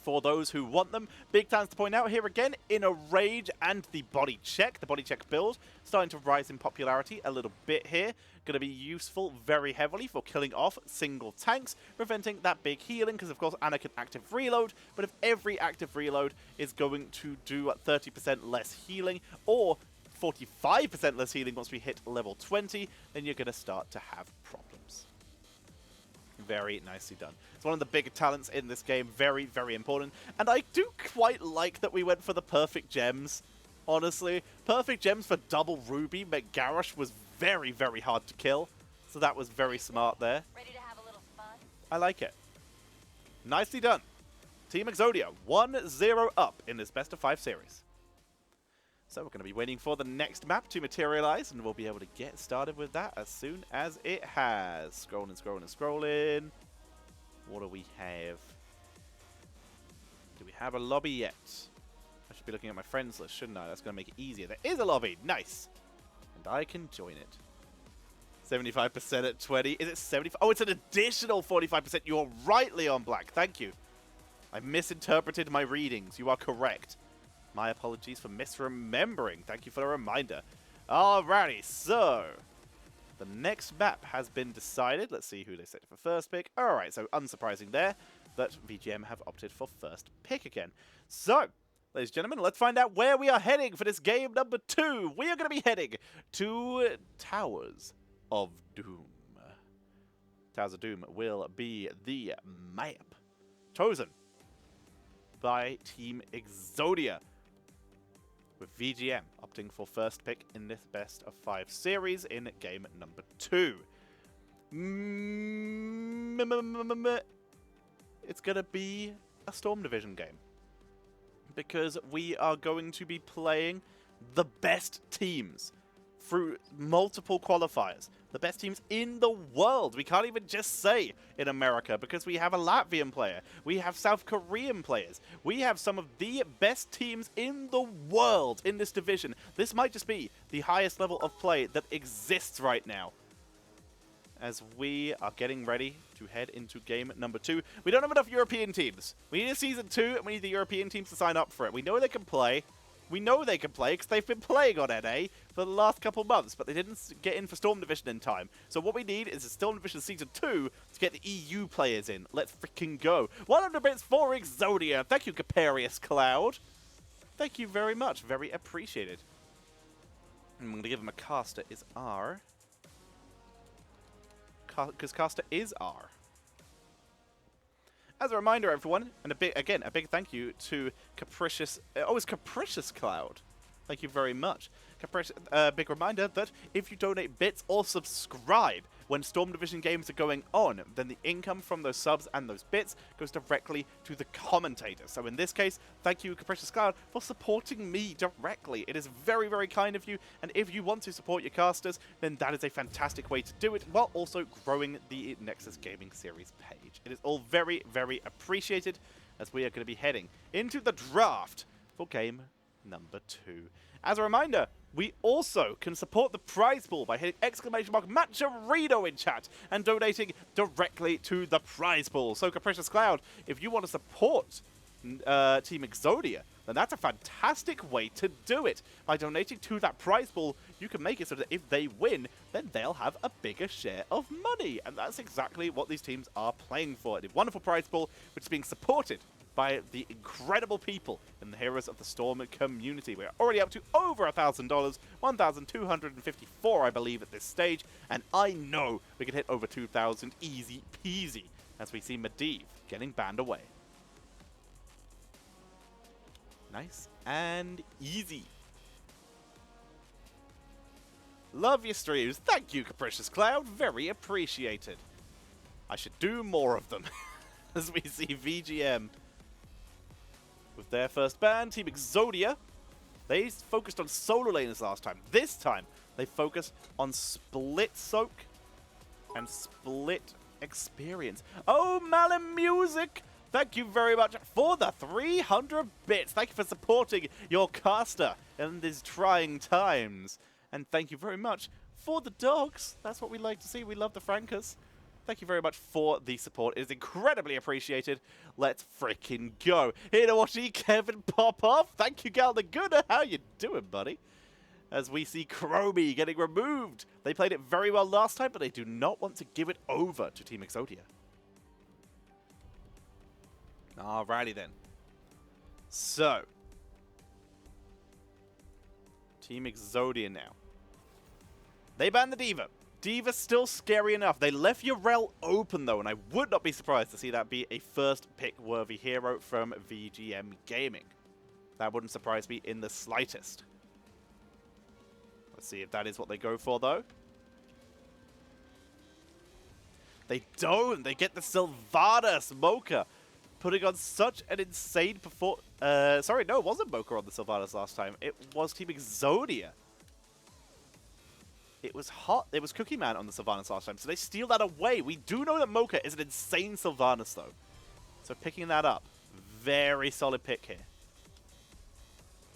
for those who want them. Big talents to point out here again, Inner Rage and the Body Check. The Body Check build starting to rise in popularity a little bit here. Going to be useful very heavily for killing off single tanks, preventing that big healing, because of course Anna can active reload, but if every active reload is going to do 30% less healing, or 45% less healing once we hit level 20, then you're going to start to have problems. Very nicely done. It's one of the bigger talents in this game. Very, very important. And I do quite like that we went for the perfect gems, honestly. Perfect gems for double Ruby meant Garrosh was very, very hard to kill. So that was very smart there. Ready to have a I like it. Nicely done. Team Exodia, 1-0 up in this best of 5 series. So we're going to be waiting for the next map to materialize, and we'll be able to get started with that as soon as it has. Scrolling, scrolling, scrolling. What do we have? Do we have a lobby yet? I should be looking at my friends list, shouldn't I? That's going to make it easier. There is a lobby. Nice. And I can join it. 75% at 20. Is it 75? Oh, it's an additional 45%. You're right, Leon Black. Thank you. I misinterpreted my readings. You are correct. My apologies for misremembering. Thank you for the reminder. Alrighty, so the next map has been decided. Let's see who they set for first pick. Alright, so unsurprising there that VGM have opted for first pick again. So, ladies and gentlemen, let's find out where we are heading for this game number 2. We are going to be heading to Towers of Doom. Towers of Doom will be the map chosen by Team Exodia, with VGM opting for first pick in this best of 5 series in game number 2. It's going to be a Storm Division game, because we are going to be playing the best teams through multiple qualifiers. The best teams in the world. We can't even just say in America, because we have a Latvian player. We have South Korean players. We have some of the best teams in the world in this division. This might just be the highest level of play that exists right now, as we are getting ready to head into game number 2. We don't have enough European teams. We need a Season 2, and we need the European teams to sign up for it. We know they can play. We know they can play because they've been playing on NA for the last couple months, but they didn't get in for Storm Division in time. So what we need is a Storm Division Season 2 to get the EU players in. Let's freaking go. 100 bits for Exodia. Thank you, Caparius Cloud. Thank you very much. Very appreciated. I'm going to give him a caster is R. Because caster is R. As a reminder, everyone, and a big thank you to Capricious. It's Capricious Cloud. Thank you very much. Big reminder that if you donate bits or subscribe when Storm Division games are going on, then the income from those subs and those bits goes directly to the commentator. So in this case, thank you, Capricious Cloud, for supporting me directly. It is very, very kind of you, and if you want to support your casters, then that is a fantastic way to do it, while also growing the Nexus Gaming Series page. It is all very, very appreciated, as we are going to be heading into the draft for game number 2. As a reminder, we also can support the prize pool by hitting !Matcherino in chat and donating directly to the prize pool. So, Capricious Cloud, if you want to support Team Exodia, then that's a fantastic way to do it. By donating to that prize pool, you can make it so that if they win, then they'll have a bigger share of money. And that's exactly what these teams are playing for. A wonderful prize pool, which is being supported by the incredible people in the Heroes of the Storm community. We're already up to over $1,000, 1,254, I believe, at this stage, and I know we can hit over 2,000 easy peasy as we see Medivh getting banned away. Nice and easy. Love your streams. Thank you, Capricious Cloud. Very appreciated. I should do more of them as we see VGM with their first ban. Team Exodia, they focused on solo laners last time. This time, they focus on split soak and split experience. Oh, Malin Music, thank you very much for the 300 bits. Thank you for supporting your caster in these trying times. And thank you very much for the dogs. That's what we like to see. We love the Frankers. Thank you very much for the support. It is incredibly appreciated. Let's freaking go. Here to watch Kevin pop off. Thank you, Gal the Gooder. How you doing, buddy? As we see Chromie getting removed. They played it very well last time, but they do not want to give it over to Team Exodia. Alrighty then. So, Team Exodia now. They banned the D.Va. D.Va's still scary enough. They left Urel open, though, and I would not be surprised to see that be a first-pick-worthy hero from VGM Gaming. That wouldn't surprise me in the slightest. Let's see if that is what they go for, though. They don't. They get the Sylvanas. Mocha putting on such an insane performance. Sorry, no, it wasn't Mocha on the Sylvanas last time. It was Team Exodia. It was hot. It was Cookie Man on the Sylvanas last time, so they steal that away. We do know that Mocha is an insane Sylvanas, though. So picking that up. Very solid pick here.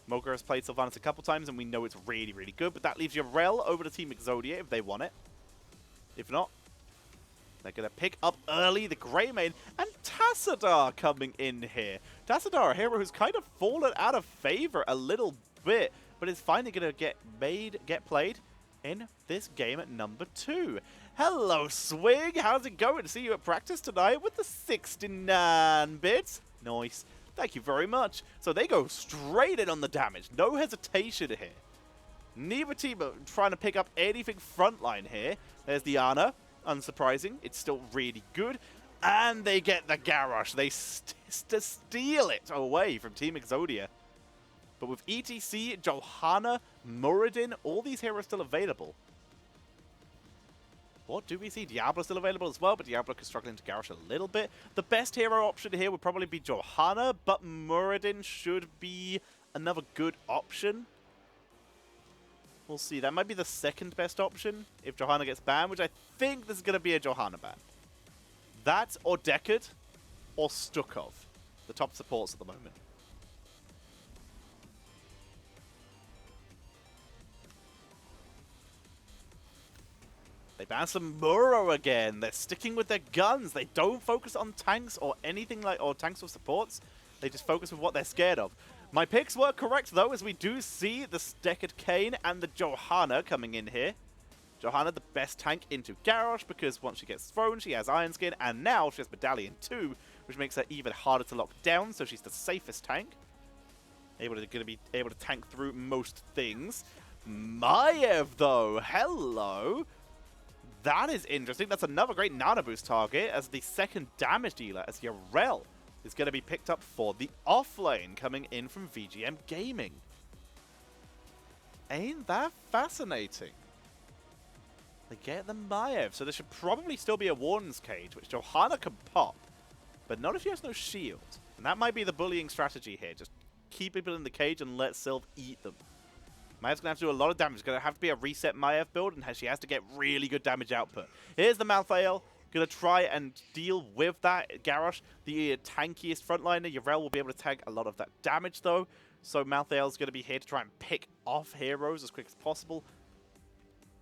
Mocha has played Sylvanas a couple times, and we know it's really, really good. But that leaves Yarel over to Team Exodia if they want it. If not, they're going to pick up early the Greymane. And Tassadar coming in here. Tassadar, a hero who's kind of fallen out of favor a little bit, but is finally going to get played in this game at number 2. Hello, Swing. How's it going? See you at practice tonight with the 69 bits. Nice. Thank you very much. So they go straight in on the damage. No hesitation here. Neither team are trying to pick up anything frontline here. There's the Ana. Unsurprising. It's still really good. And they get the Garrosh. They steal it away from Team Exodia. But with ETC, Johanna, Muradin, all these heroes still available. What do we see? Diablo still available as well, but Diablo is struggling to Garrosh a little bit. The best hero option here would probably be Johanna, but Muradin should be another good option. We'll see. That might be the second best option if Johanna gets banned, which I think this is going to be a Johanna ban. That or Deckard or Stukov, the top supports at the moment. They ban some Muro again. They're sticking with their guns. They don't focus on tanks or anything like, or tanks or supports. They just focus with what they're scared of. My picks were correct though, as we do see the Deckard Cain and the Johanna coming in here. Johanna, the best tank into Garrosh, because once she gets thrown, she has Iron Skin, and now she has Medallion 2, which makes her even harder to lock down, so she's the safest tank. Going to be able to tank through most things. Maiev though, hello. That is interesting. That's another great Nana boost target as the second damage dealer, as Yarel is going to be picked up for the offlane coming in from VGM Gaming. Ain't that fascinating? They get the Maiev, so there should probably still be a Warden's Cage, which Johanna can pop, but not if she has no shield. And that might be the bullying strategy here. Just keep people in the cage and let Sylv eat them. Maev's going to have to do a lot of damage. It's going to have to be a reset Maiev build, and she has to get really good damage output. Here's the Malthael. Going to try and deal with that. Garrosh, the tankiest frontliner. Yarel will be able to tank a lot of that damage, though. So Malthael's going to be here to try and pick off heroes as quick as possible.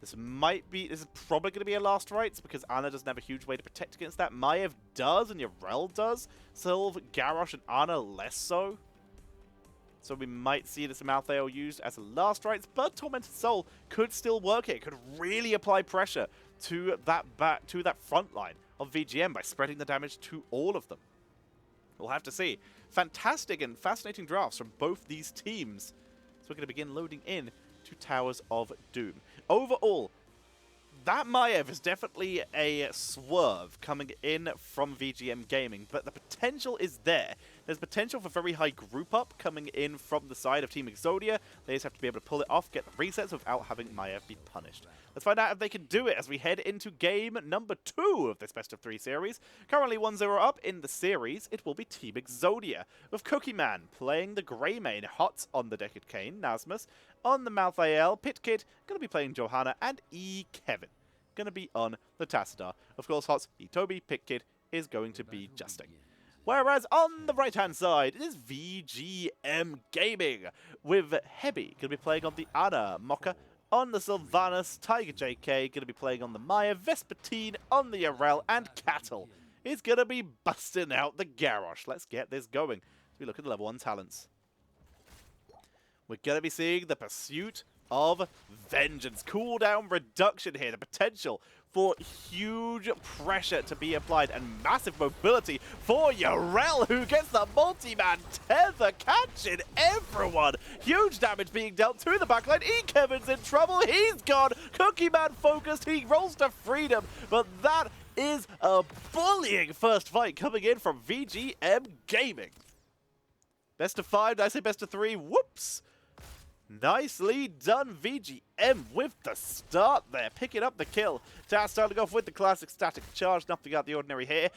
This is probably going to be a last rites, because Ana doesn't have a huge way to protect against that. Maiev does, and Yarel does. Sylv, Garrosh, and Ana less so. So we might see this Malthael used as a last rites, but Tormented Soul could still work here. It could really apply pressure to that front line of VGM by spreading the damage to all of them. We'll have to see. Fantastic and fascinating drafts from both these teams. So we're going to begin loading in to Towers of Doom. Overall, that Maiev is definitely a swerve coming in from VGM Gaming, but the potential is there. There's potential for very high group up coming in from the side of Team Exodia. They just have to be able to pull it off, get the resets without having Maiev be punished. Let's find out if they can do it as we head into game number 2 of this best of 3 series. Currently 1-0 up in the series. It will be Team Exodia, with Cookie Man playing the Greymane, Hot on the Deckard Cain, Nasmus on the Malthael, Pitkid going to be playing Johanna, and Kevin going to be on the Tassadar. Of course, Hot's Toby, Pitkid is going to be Justing. Whereas on the right-hand side, it is VGM Gaming, with Hebi going to be playing on the Ana, Mocha on the Sylvanas, Tiger JK going to be playing on the Maya, Vespertine on the Yarel, and Cattle is going to be busting out the Garrosh. Let's get this going. As we look at the level 1 talents. We're going to be seeing the Pursuit of Vengeance. Cooldown reduction here. The potential for huge pressure to be applied and massive mobility for Yarel, who gets the multi-man tether, catching everyone. Huge damage being dealt to the backline. Kevin's in trouble. He's gone. Cookie Man focused. He rolls to freedom. But that is a bullying first fight coming in from VGM Gaming. Best of 5. Did I say best of 3? Whoops. Nicely done, VGM, with the start there, picking up the kill. Taz starting off with the classic static charge, nothing out of the ordinary here.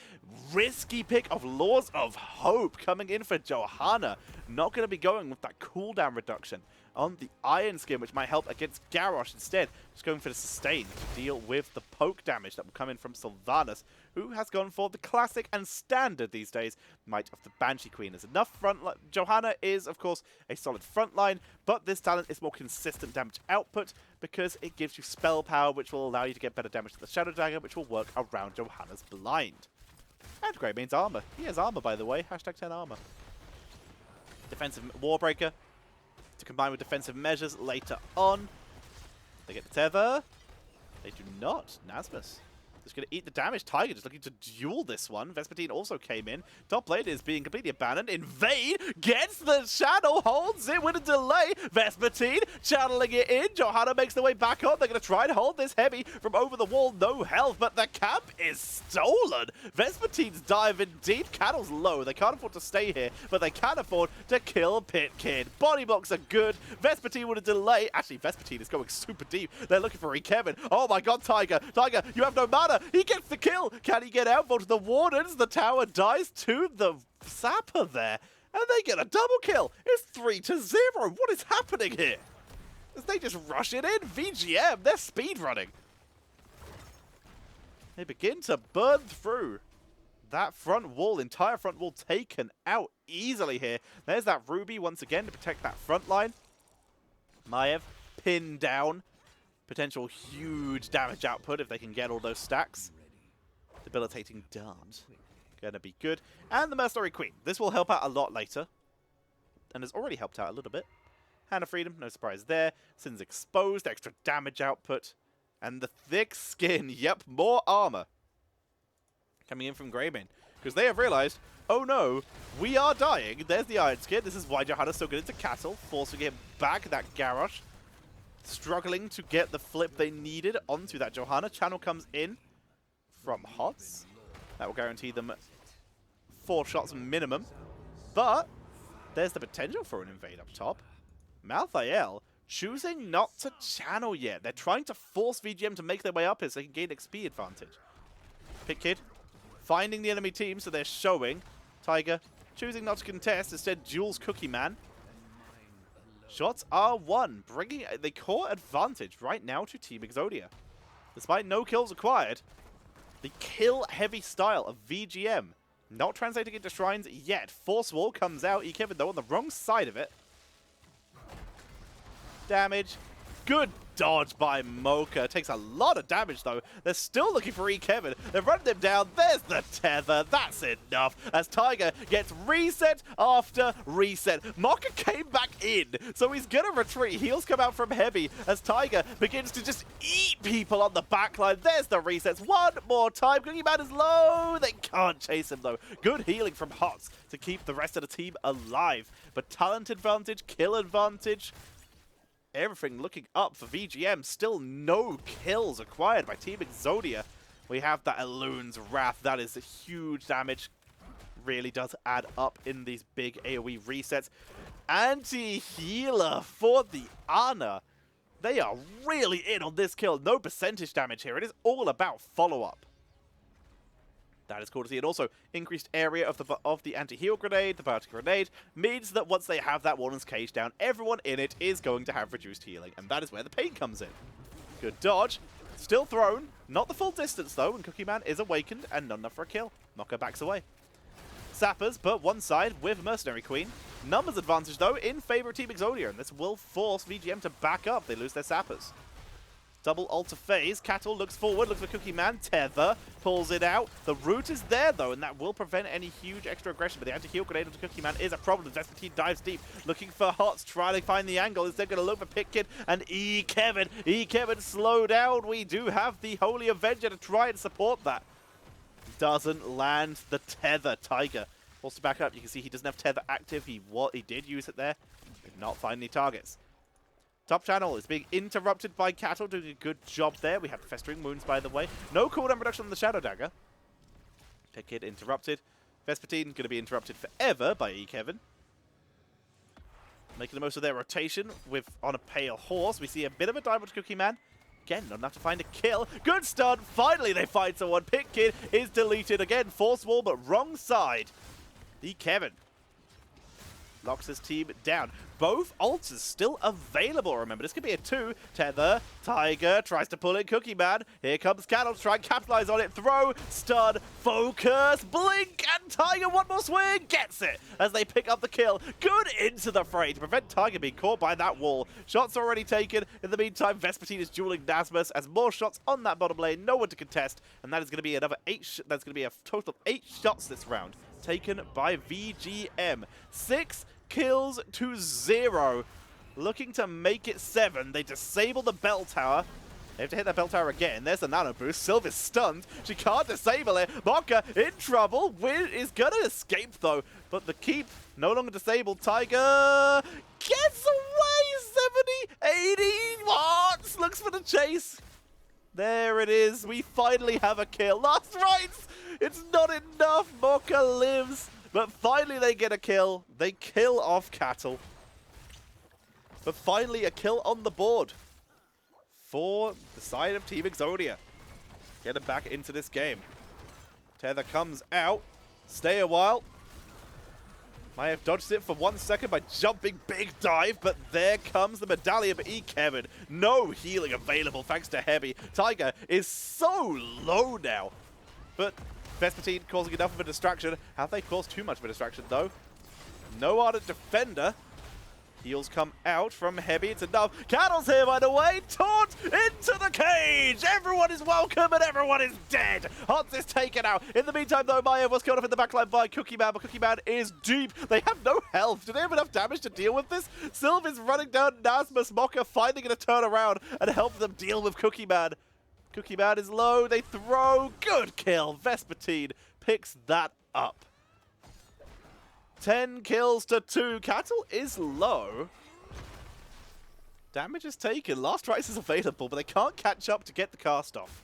Risky pick of Laws of Hope coming in for Johanna. Not going to be going with that cooldown reduction on the Iron Skin, which might help against Garrosh instead. Just going for the sustain to deal with the poke damage that will come in from Sylvanas, who has gone for the classic and standard these days Might of the Banshee Queen. There's enough front line. Johanna is, of course, a solid front line, but this talent is more consistent damage output because it gives you spell power, which will allow you to get better damage to the Shadow Dagger, which will work around Johanna's blind. And Greymaine's armor. He has armor, by the way. Hashtag 10 armor. Defensive Warbreaker to combine with defensive measures later on. They get the tether. They do not. Nasmus just going to eat the damage. Tiger just looking to duel this one. Vespertine also came in. Top lane is being completely abandoned. Invade gets the shadow, holds it with a delay. Vespertine channeling it in. Johanna makes the way back up. They're going to try and hold this heavy from over the wall. No health, but the camp is stolen. Vespertine's diving deep. Cattle's low. They can't afford to stay here, but they can afford to kill Pit Kid. Body blocks are good. Vespertine with a delay. Actually, Vespertine is going super deep. They're looking for Kevin. Oh my god, Tiger. Tiger, you have no mana. He gets the kill. Can he get out? Vote the Wardens. The tower dies to the Zapper there. And they get a double kill. It's 3-0. What is happening here? As they just rush it in. VGM, they're speedrunning. They begin to burn through that front wall. Entire front wall taken out easily here. There's that Ruby once again to protect that front line. Maiev pinned down. Potential huge damage output if they can get all those stacks. Debilitating dart. Gonna be good. And the Mercenary Queen. This will help out a lot later. And has already helped out a little bit. Hand of Freedom, no surprise there. Sin's exposed, extra damage output. And the thick skin. Yep, more armor. Coming in from Greymane. Because they have realized, oh no, we are dying. There's the Iron Skin. This is why Johanna's so good into Cattle. Forcing him back, that Garrosh. Struggling to get the flip they needed onto that Johanna. Channel comes in from Hots. That will guarantee them 4 shots minimum. But there's the potential for an invade up top. Malthael choosing not to channel yet. They're trying to force VGM to make their way up here so they can gain XP advantage. Pit Kid finding the enemy team, so they're showing. Tiger choosing not to contest, instead duels Cookie Man. Shots are won, bringing the core advantage right now to Team Exodia. Despite no kills acquired, the kill-heavy style of VGM not translating into shrines yet. Force Wall comes out, Kevin though on the wrong side of it. Damage. Good dodge by Mocha. Takes a lot of damage, though. They're still looking for Kevin. They're running them down. There's the tether. That's enough. As Tiger gets reset after reset. Mocha came back in, so he's going to retreat. Heals come out from Heavy as Tiger begins to just eat people on the backline. There's the resets. One more time. Cookie Man is low. They can't chase him, though. Good healing from Hots to keep the rest of the team alive. But talent advantage, kill advantage, everything looking up for VGM. Still no kills acquired by Team Exodia. We have that Elun's Wrath. That is a huge damage. Really does add up in these big AoE resets. Anti-healer for the Ana. They are really in on this kill. No percentage damage here. It is all about follow-up. That is cool to see. And also, increased area of the anti-heal grenade, the Biotic grenade, means that once they have that Warden's Cage down, everyone in it is going to have reduced healing. And that is where the pain comes in. Good dodge. Still thrown. Not the full distance, though, and Cookie Man is awakened and not enough for a kill. Mocha backs away. Sappers put one side with Mercenary Queen. Numbers advantage, though, in favor of Team Exodia, and this will force VGM to back up. They lose their Sappers. Double alter phase. Cattle looks forward, looks for Cookie Man. Tether pulls it out. The root is there, though, and that will prevent any huge extra aggression. But the anti-heal grenade onto Cookie Man is a problem. Vespertine dives deep, looking for Hots, trying to find the angle. Instead, going to look for Pit Kid and Kevin. Kevin, slow down. We do have the Holy Avenger to try and support that. Doesn't land the tether. Tiger wants to back up. You can see he doesn't have tether active. He did use it there. Did not find any targets. Top channel is being interrupted by Cattle, doing a good job there. We have the Festering Wounds, by the way. No cooldown reduction on the Shadow Dagger. Pit Kid interrupted. Vespertine going to be interrupted forever by Kevin. Making the most of their rotation with on a pale horse. We see a bit of a dive to Cookie Man. Again, not enough to find a kill. Good stun. Finally, they find someone. Pitkid is deleted again. Force wall, but wrong side. Kevin locks his team down. Both ults still available, remember. This could be a 2. Tether, Tiger tries to pull in Cookie Man. Here comes Cattle to try and capitalize on it. Throw, stun, focus, blink, and Tiger, one more swing, gets it as they pick up the kill. Good into the fray to prevent Tiger being caught by that wall. Shots already taken. In the meantime, Vespertine is dueling Nasmus as more shots on that bottom lane. No one to contest, and that is going to be another 8. That's going to be a total of 8 shots this round taken by VGM. 6 kills to 0. Looking to make it 7. They disable the bell tower. They have to hit that bell tower again. There's the nano boost. Sylva's stunned. She can't disable it. Mocha in trouble. Win is gonna escape though. But the keep no longer disabled. Tiger gets away. 70, 80 watts. Looks for the chase. There it is. We finally have a kill. Last rights. It's not enough. Mocha lives. But finally they get a kill. They kill off Cattle. But finally a kill on the board for the side of Team Exodia. Get them back into this game. Tether comes out. Stay a while. Might have dodged it for 1 second by jumping big dive, but there comes the medallion for Kevin. No healing available thanks to Heavy. Tiger is so low now. But Vespertine causing enough of a distraction. Have they caused too much of a distraction though? No ardent defender. Heals come out from Heavy. It's enough. Cattle's here, by the way. Taunt into the cage. Everyone is welcome and everyone is dead. Hans is taken out. In the meantime, though, Maya was killed off in the backline by Cookie Man, but Cookie Man is deep. They have no health. Do they have enough damage to deal with this? Sylv is running down Nasmus. Mocha finally going to turn around and help them deal with Cookie Man. Cookie Man is low. They throw. Good kill. Vespertine picks that up. 10 kills to 2. Cattle is low. Damage is taken. Last rights is available, but they can't catch up to get the cast off.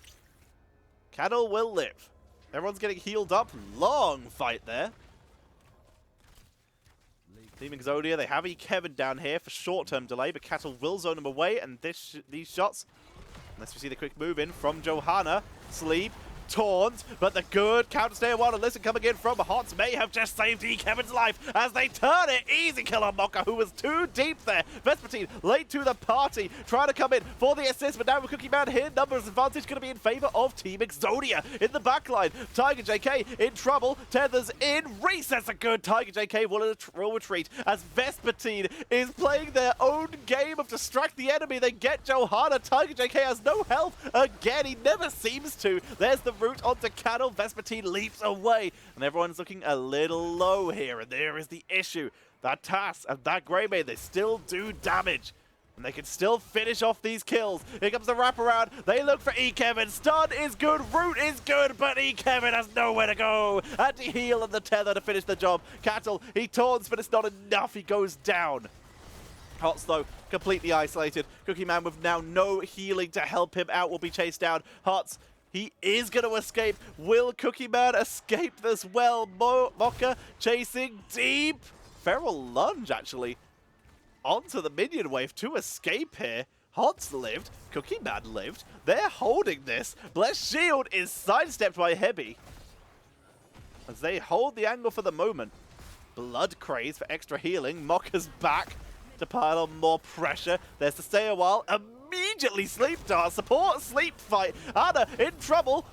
Cattle will live. Everyone's getting healed up. Long fight there. Team Exodia, they have Kevin down here for short-term delay, but Cattle will zone him away, and these shots, unless we see the quick move in from Johanna, sleep, taunt, but the good counter stay a while and listen coming in from Hots may have just saved Kevin's life as they turn it. Easy kill on Mocha, who was too deep there. Vespertine late to the party, trying to come in for the assist, but now with Cookie Man here, numbers advantage going to be in favor of Team Exodia. In the backline, Tiger JK in trouble, Tethers in, resets a good. Tiger JK will retreat as Vespertine is playing their own game of distract the enemy. They get Johanna. Tiger JK has no health again. He never seems to. There's the route onto Cattle. Vespertine leaps away, and everyone's looking a little low here, and there is the issue. That Tass and that Greymane, they still do damage, and they can still finish off these kills. Here comes the wraparound. They look for Kevin. Stun is good, root is good, but Kevin has nowhere to go. Anti-heal and the tether to finish the job. Cattle, he taunts, but it's not enough. He goes down. Hots, though, completely isolated. Cookie Man with now no healing to help him out will be chased down. Hots, he is going to escape. Will Cookie Man escape as well? Mocha chasing deep. Feral lunge, actually, onto the minion wave to escape here. Hots lived. Cookie Man lived. They're holding this. Blessed Shield is sidestepped by Heavy as they hold the angle for the moment. Blood Craze for extra healing. Mocha's back to pile on more pressure. There's to stay a while. Immediately sleep dart. Support sleep fight. Anna in trouble.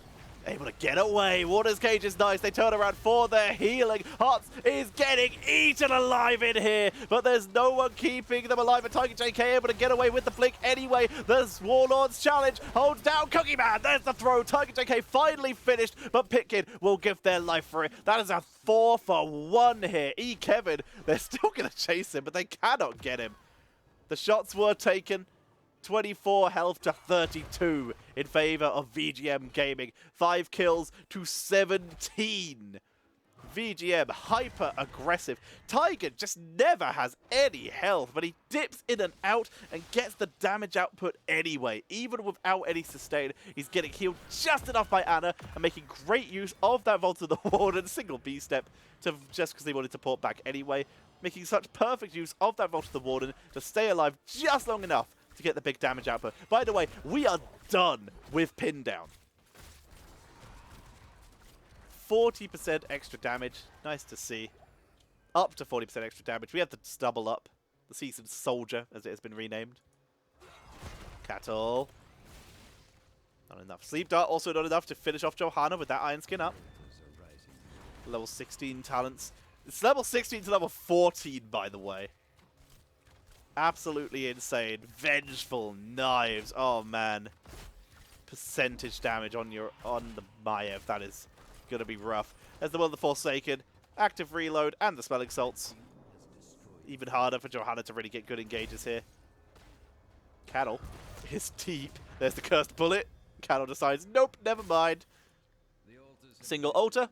Able to get away. Water's cage is nice. They turn around for their healing. Hots is getting eaten alive in here, but there's no one keeping them alive. And Tiger JK able to get away with the flick anyway. The Warlord's challenge holds down Cookie Man. There's the throw. Tiger JK finally finished, but Pitkid will give their life for it. That is a 4-for-1 here. Kevin, they're still going to chase him, but they cannot get him. The shots were taken. 24 health to 32 in favor of VGM Gaming. 5 kills to 17. VGM hyper aggressive. Tiger just never has any health, but he dips in and out and gets the damage output anyway. Even without any sustain, he's getting healed just enough by Anna and making great use of that Vault of the Warden single B-step to just because they wanted to port back anyway. making such perfect use of that Vault of the Warden to stay alive just long enough to get the big damage output. By the way, we are done with pin down. 40% extra damage. Nice to see. Up to 40% extra damage. We have the double up. The Seasoned Soldier, as it has been renamed. Cattle. Not enough. Sleep Dart also not enough to finish off Johanna with that Iron Skin up. Level 16 talents. It's level 16 to level 14, by the way. Absolutely insane. Vengeful Knives. Oh, man. Percentage damage on the Maiev. That is going to be rough. There's the Will of the Forsaken. Active Reload and the Smelling Salts. Even harder for Johanna to really get good engages here. Cattle is deep. There's the Cursed Bullet. Cattle decides, nope, never mind. Single altar.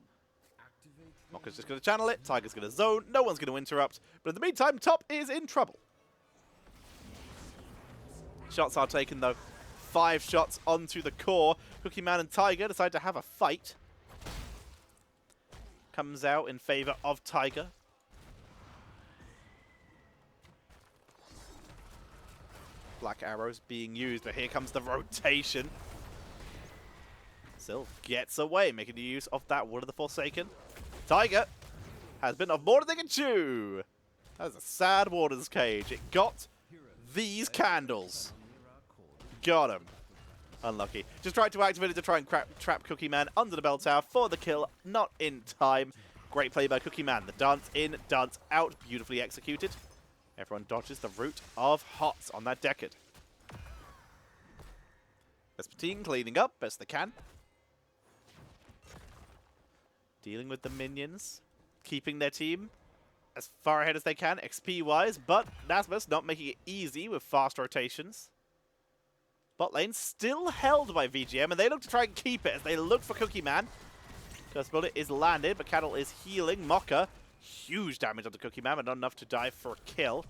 Mokka's just going to channel it. Tiger's going to zone. No one's going to interrupt. But in the meantime, top is in trouble. Shots are taken, though. 5 shots onto the core. Cookie Man and Tiger decide to have a fight. Comes out in favor of Tiger. Black arrows being used, but here comes the rotation. Sylph gets away, making the use of that Wood of the Forsaken. Tiger has bitten off more than they can chew. That was a sad Warden's Cage. It got these candles. Got him. Unlucky. Just tried to activate it to try and trap Cookie Man under the bell tower for the kill. Not in time. Great play by Cookie Man. The dance in, dance out. Beautifully executed. Everyone dodges the root of Hots on that Decade. Vespertine cleaning up best they can. Dealing with the minions. Keeping their team as far ahead as they can, XP-wise. But Nasmus not making it easy with fast rotations. Bot lane still held by VGM, and they look to try and keep it as they look for Cookie Man. Curse Bullet is landed, but Cattle is healing. Mokka, huge damage on the Cookie Man, but not enough to die for a kill.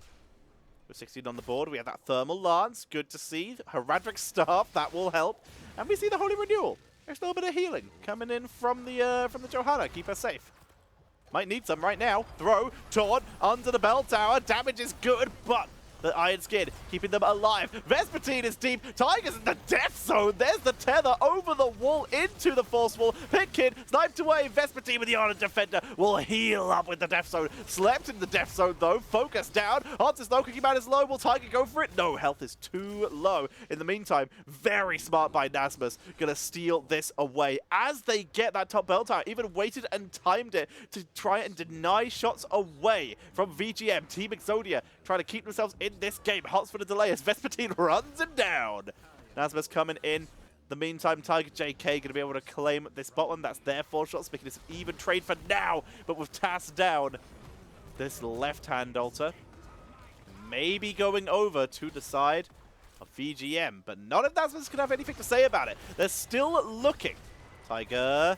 With 16 on the board, we have that Thermal Lance. Good to see. Heraldric Staff, that will help. And we see the Holy Renewal. There's a little bit of healing coming in from the Johanna. Keep her safe. Might need some right now. Throw, taunt, under the bell tower. Damage is good, but the Iron Skin keeping them alive. Vespertine is deep. Tiger's in the death zone. There's the tether over the wall into the force wall. Pit Kid sniped away. Vespertine with the Honor Defender will heal up with the death zone. Slept in the death zone though. Focus down. Odds is low. Cookie Man is low. Will Tiger go for it? No, health is too low. In the meantime, very smart by Nasmus. Gonna steal this away. As they get that top bell tower, even waited and timed it to try and deny shots away from VGM. Team Exodia trying to keep themselves in this game. Hots for the delay as Vespertine runs him down. Nasmus coming in. The meantime, Tiger JK going to be able to claim this bottom. That's their 4 shots, making this an even trade for now. But with Tass down, this left-hand altar maybe going over to the side of VGM. But not if Nasmus can have anything to say about it. They're still looking. Tiger...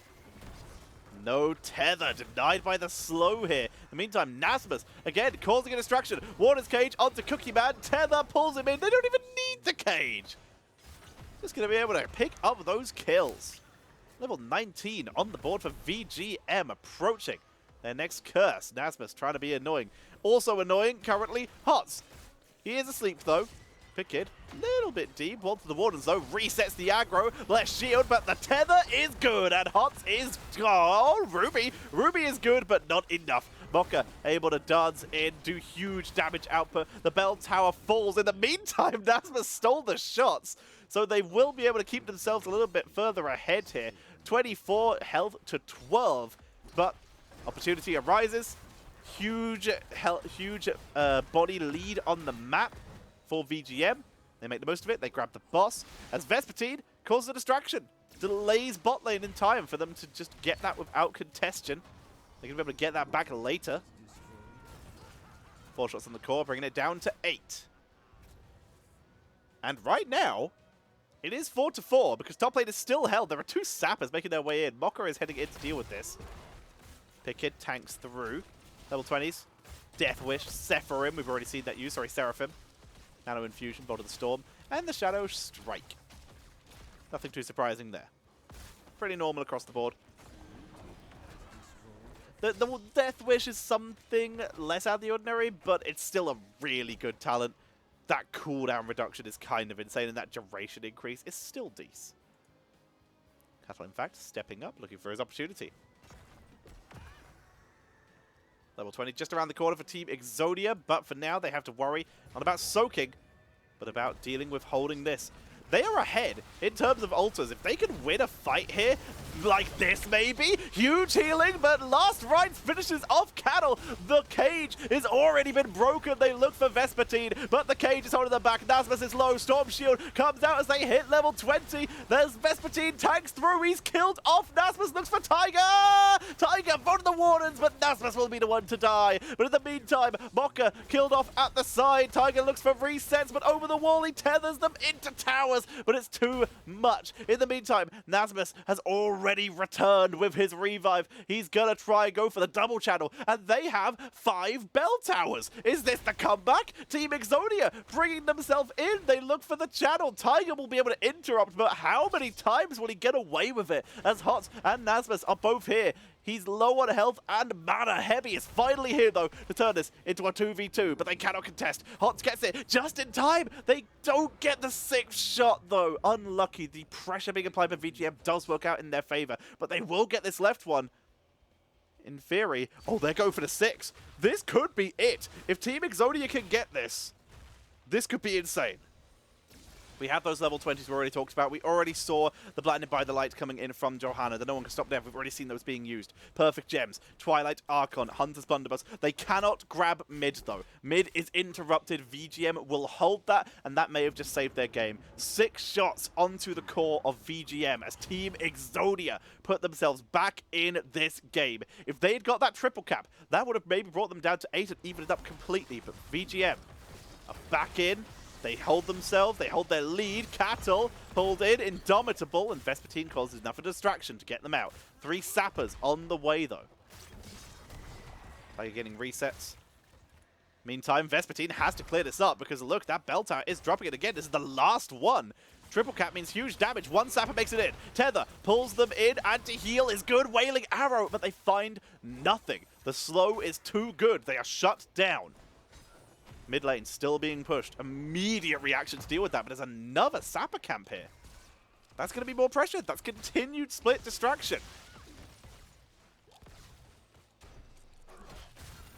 no tether, denied by the slow here. In the meantime, Nasmus, again, causing a distraction. Warden's Cage onto Cookie Man. Tether pulls him in. They don't even need the cage. Just going to be able to pick up those kills. Level 19 on the board for VGM, approaching their next curse. Nasmus trying to be annoying. Also annoying, currently, Hots. He is asleep, though. Pick Kid, little bit deep. Well, to the Wardens, though, resets the aggro. Less shield, but the tether is good. And Hots is... oh, Ruby. Ruby is good, but not enough. Mokka able to dance in, do huge damage output. The bell tower falls. In the meantime, Nasmus stole the shots. So they will be able to keep themselves a little bit further ahead here. 24 health to 12. But opportunity arises. Huge body lead on the map for VGM. They make the most of it. They grab the boss as Vespertine causes a distraction. Delays bot lane in time for them to just get that without contention. They're going to be able to get that back later. 4 shots on the core, bringing it down to 8. And right now, it is 4-4 because top lane is still held. There are 2 sappers making their way in. Mokka is heading in to deal with this. Pickett tanks through. Level 20s. Death Wish, Sephirim. We've already seen that use. Sorry, Seraphim. Nano Infusion, Bolt of the Storm, and the Shadow Strike. Nothing too surprising there. Pretty normal across the board. The Death Wish is something less out of the ordinary, but it's still a really good talent. That cooldown reduction is kind of insane, and that duration increase is still decent. Cattle, in fact, stepping up, looking for his opportunity. Level 20 just around the corner for Team Exodia, but for now they have to worry not about soaking, but about dealing with holding this. They are ahead in terms of ultras. If they can win a fight here, like this maybe, huge healing, but Last Rites finishes off Cattle. The cage has already been broken. They look for Vespertine, but the cage is holding them back. Nasmus is low. Storm Shield comes out as they hit level 20. There's Vespertine, tanks through. He's killed off. Nasmus looks for Tiger. Tiger voted the Wardens, but Nasmus will be the one to die. But in the meantime, Mocha killed off at the side. Tiger looks for resets, but over the wall he tethers them into towers. But it's too much. In the meantime, Nasmus has already returned with his revive. He's gonna try and go for the double channel, and they have 5 bell towers. Is this the comeback? Team Exodia bringing themselves in. They look for the channel. Tiger will be able to interrupt, but how many times will he get away with it? As Hots and Nasmus are both here. He's low on health and mana. Heavy is finally here, though, to turn this into a 2v2, but they cannot contest. Hots gets it just in time. They don't get the 6th shot, though. Unlucky. The pressure being applied by VGM does work out in their favor, but they will get this left one. In theory, oh, they're going for the 6. This could be it. If Team Exodia can get this, this could be insane. We have those level 20s we already talked about. We already saw the Blinded by the Light coming in from Johanna. That no one can stop there. We've already seen those being used. Perfect Gems, Twilight Archon, Hunter's Blunderbuss. They cannot grab mid, though. Mid is interrupted. VGM will hold that, and that may have just saved their game. 6 shots onto the core of VGM as Team Exodia put themselves back in this game. If they had got that triple cap, that would have maybe brought them down to 8 and evened it up completely. But VGM are back in. They hold themselves, they hold their lead. Cattle pulled in, Indomitable, and Vespertine causes enough of a distraction to get them out. 3 sappers on the way, though. Are you getting resets? Meantime, Vespertine has to clear this up because, look, that bell tower is dropping it again. This is the last one. Triple cap means huge damage. 1 sapper makes it in. Tether pulls them in. Anti-heal is good. Wailing Arrow, but they find nothing. The slow is too good. They are shut down. Mid lane still being pushed. Immediate reaction to deal with that, but there's another sapper camp here. That's going to be more pressure. That's continued split distraction.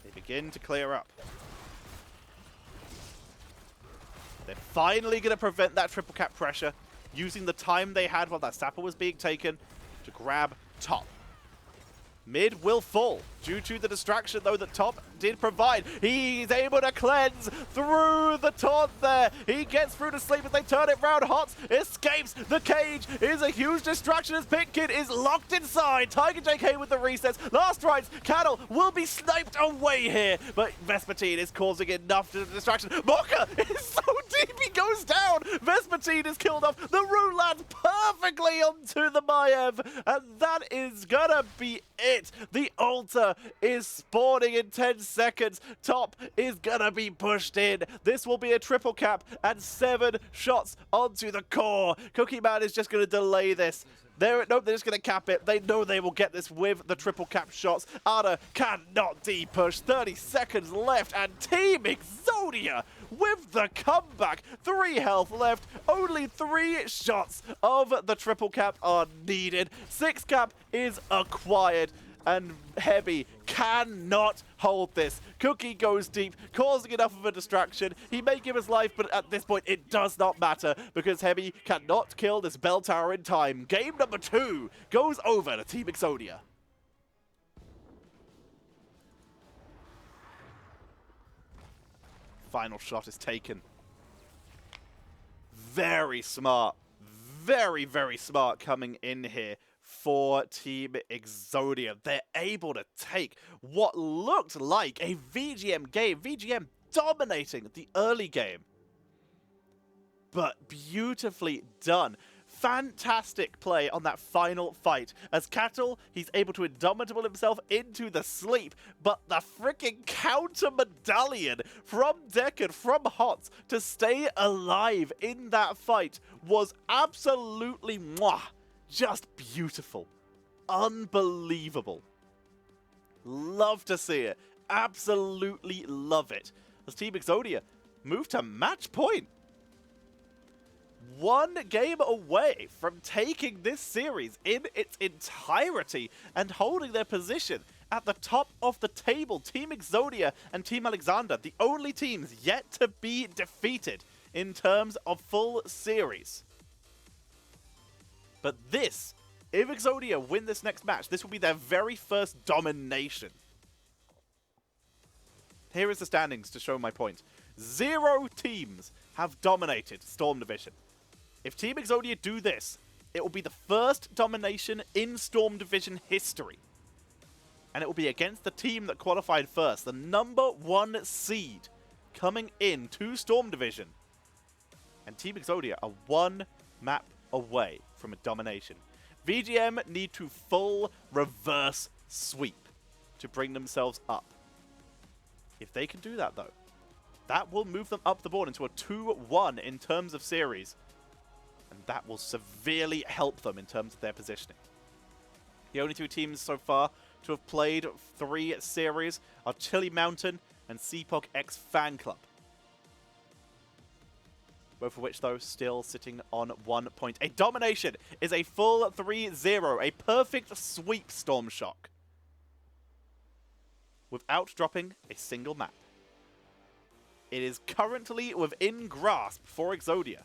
They begin to clear up. They're finally going to prevent that triple cap pressure, using the time they had while that sapper was being taken to grab top. Mid will fall due to the distraction, though, that top did provide. He's able to cleanse through the taunt there. He gets through to sleep as they turn it round. Hots escapes. The cage is a huge distraction as Pitkid is locked inside. Tiger JK with the resets. Last Rites, Cattle will be sniped away here, but Vespertine is causing enough distraction. Mocha is so deep, he goes down. Vespertine is killed off. The Rune lands perfectly onto the Maiev, and that is gonna be it. The altar is spawning in 10 seconds. Top is gonna be pushed in. This will be a triple cap and 7 shots onto the core. Cookie Man is just gonna delay this. Nope, they're just going to cap it. They know they will get this with the triple cap shots. Ada cannot de-push. 30 seconds left, and Team Exodia with the comeback. 3 health left. Only 3 shots of the triple cap are needed. 6 cap is acquired, and Heavy cannot hold this. Cookie goes deep, causing enough of a distraction. He may give his life, but at this point it does not matter because Heavy cannot kill this bell tower in time. Game number 2 goes over to Team Exodia. Final shot is taken. Very smart. Very, very smart coming in here for Team Exodia. They're able to take what looked like a VGM game. VGM dominating the early game. But beautifully done. Fantastic play on that final fight. As Cattle, he's able to Indomitable himself into the sleep, but the freaking counter medallion from Deckard, from Hots, to stay alive in that fight was absolutely mwah. Just beautiful. Unbelievable. Love to see it. Absolutely love it. As Team Exodia move to match point. One game away from taking this series in its entirety and holding their position at the top of the table. Team Exodia and Team Alexander, the only teams yet to be defeated in terms of full series. But this, if Exodia win this next match, this will be their very first domination. Here is the standings to show my point. 0 teams have dominated Storm Division. If Team Exodia do this, it will be the first domination in Storm Division history. And it will be against the team that qualified first, the #1 seed coming in to Storm Division. And Team Exodia are 1 map away from a domination. VGM need to full reverse sweep to bring themselves up. If they can do that, though, that will move them up the board into a 2-1 in terms of series. And that will severely help them in terms of their positioning. The only 2 teams so far to have played 3 series are Chili Mountain and CPOG X Fan Club. Both of which, though, still sitting on 1 point. A domination is a full 3-0, a perfect sweep Storm Shock, without dropping a single map. It is currently within grasp for Exodia.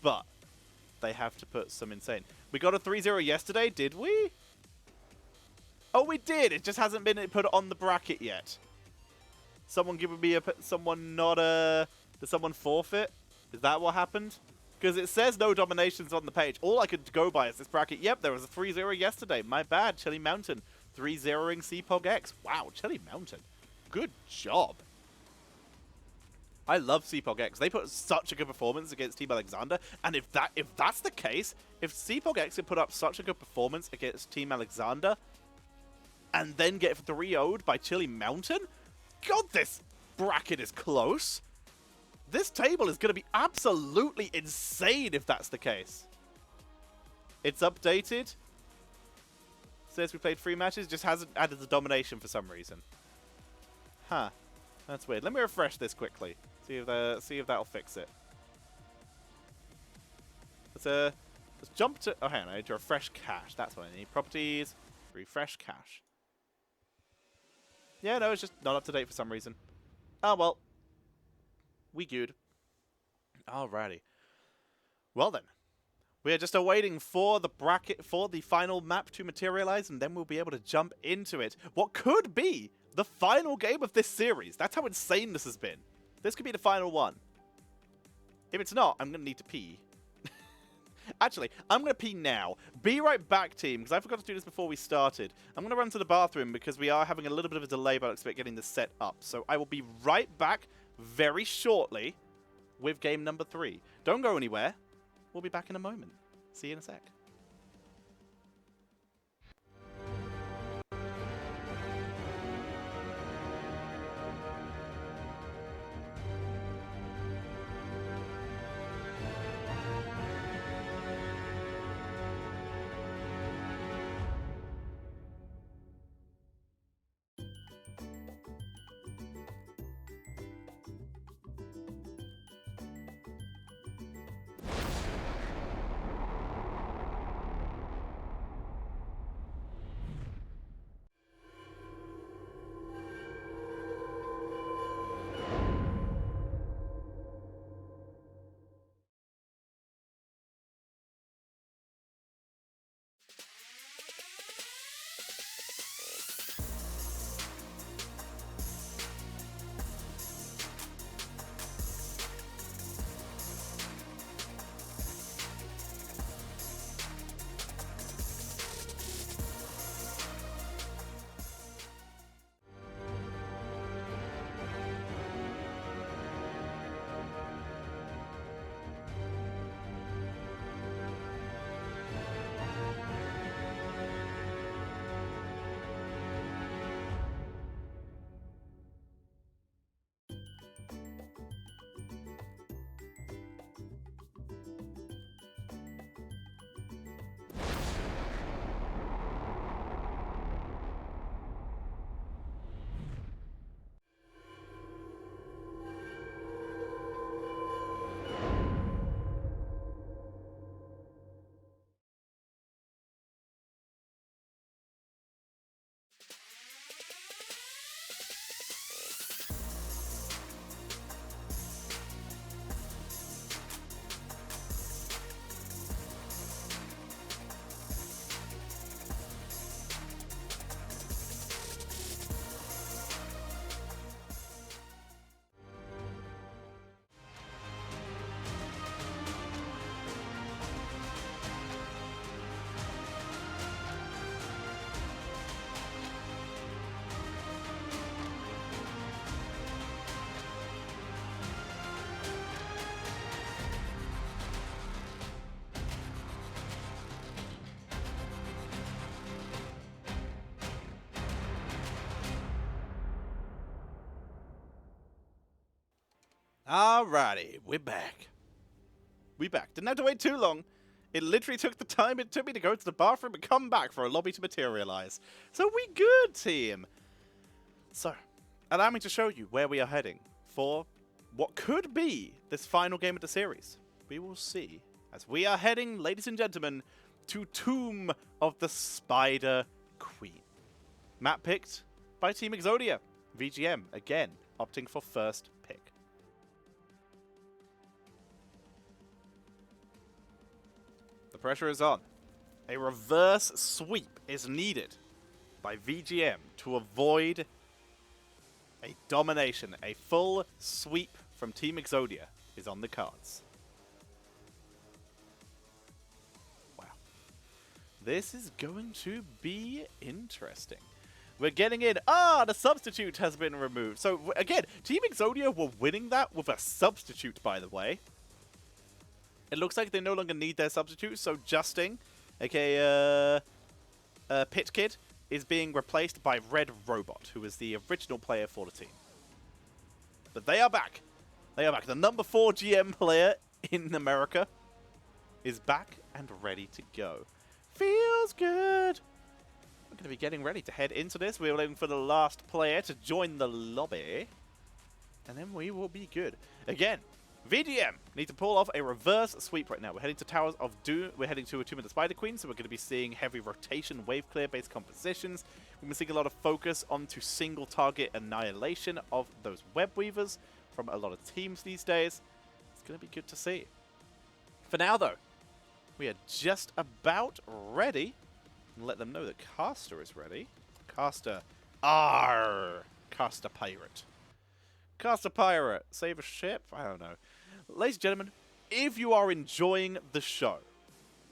But they have to put some insane. We got a 3-0 yesterday, did we? Oh, we did. It just hasn't been put on the bracket yet. Someone giving me someone not a... Did someone forfeit? Is that what happened? Because it says no dominations on the page. All I could go by is this bracket. Yep, there was a 3-0 yesterday. My bad. Chili Mountain 3-0ing CPOG X. Wow, Chili Mountain. Good job. I love CPOG X. They put such a good performance against Team Alexander. And if that's the case, if CPOG X can put up such a good performance against Team Alexander and then get 3-0'd by Chili Mountain, God, this bracket is close. This table is going to be absolutely insane if that's the case. It's updated. Says we played 3 matches, just hasn't added the domination for some reason. Huh. That's weird. Let me refresh this quickly. See if that'll fix it. Let's jump to... Oh, hang on. I need to refresh cache. That's what I need. Properties. Refresh cache. Yeah, no, it's just not up to date for some reason. Oh, well. We good. Alrighty. Well, then. We are just awaiting for the bracket, for the final map to materialize, and then we'll be able to jump into it. What could be the final game of this series. That's how insane this has been. This could be the final one. If it's not, I'm going to need to pee. Actually, I'm going to pee now. Be right back, team, because I forgot to do this before we started. I'm going to run to the bathroom because we are having a little bit of a delay, but I expect getting this set up. So I will be right back very shortly with game number 3. Don't go anywhere. We'll be back in a moment. See you in a sec. Alrighty, we're back. We back. Didn't have to wait too long. It literally took the time it took me to go to the bathroom and come back for a lobby to materialize. So we good, team. So, allow me to show you where we are heading for what could be this final game of the series. We will see as we are heading, ladies and gentlemen, to Tomb of the Spider Queen. Map picked by Team Exodia. VGM, again, opting for first pick. The pressure is on. A reverse sweep is needed by VGM to avoid a domination. A full sweep from Team Exodia is on the cards. Wow. This is going to be interesting. We're getting in. The substitute has been removed. So, again, Team Exodia were winning that with a substitute, by the way. It looks like they no longer need their substitute, so Justing, aka Pit Kid, is being replaced by Red Robot, who is the original player for the team. But they are back. They are back. The number 4 GM player in America is back and ready to go. Feels good. We're going to be getting ready to head into this. We're waiting for the last player to join the lobby. And then we will be good. Again, VGM need to pull off a reverse sweep right now. We're heading to Towers of Doom. We're heading to a Tomb of the Spider Queen, so we're going to be seeing heavy rotation, wave clear based compositions. We've been seeing a lot of focus onto single target annihilation of those web weavers from a lot of teams these days. It's going to be good to see. For now, though, we are just about ready. Let them know that Caster is ready. Caster. Caster Pirate. Caster Pirate. Save a ship? I don't know. Ladies and gentlemen, if you are enjoying the show,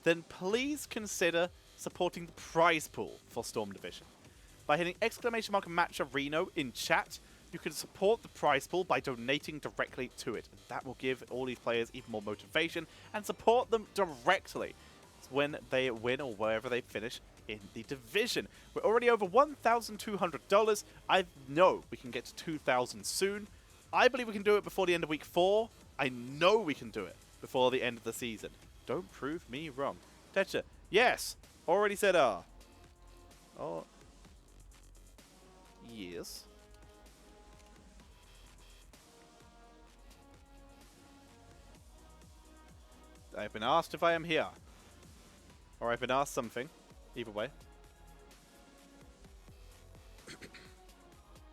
then please consider supporting the prize pool for Storm Division. By hitting !Matcherino in chat, you can support the prize pool by donating directly to it. That will give all these players even more motivation and support them directly when they win or wherever they finish in the division. We're already over $1,200. I know we can get to 2,000 soon. I believe we can do it before the end of week 4. I know we can do it before the end of the season. Don't prove me wrong. Tetcher, yes. Already said Oh. Yes. I've been asked if I am here. Or I've been asked something. Either way.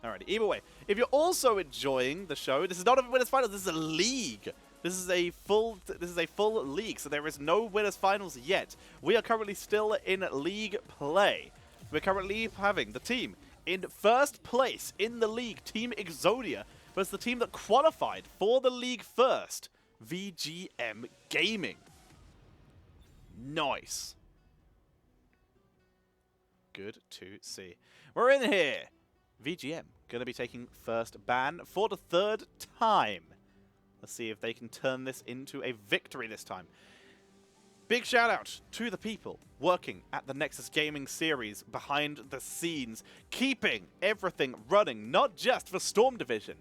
Alrighty, either way. If you're also enjoying the show, this is not a winners finals, this is a league. This is a full league, so there is no winners finals yet. We are currently still in league play. We're currently having the team in first place in the league, Team Exodia, versus the team that qualified for the league first, VGM Gaming. Nice. Good to see. We're in here. VGM going to be taking first ban for the 3rd time. Let's see if they can turn this into a victory this time. Big shout out to the people working at the Nexus Gaming series behind the scenes, keeping everything running, not just for Storm Division,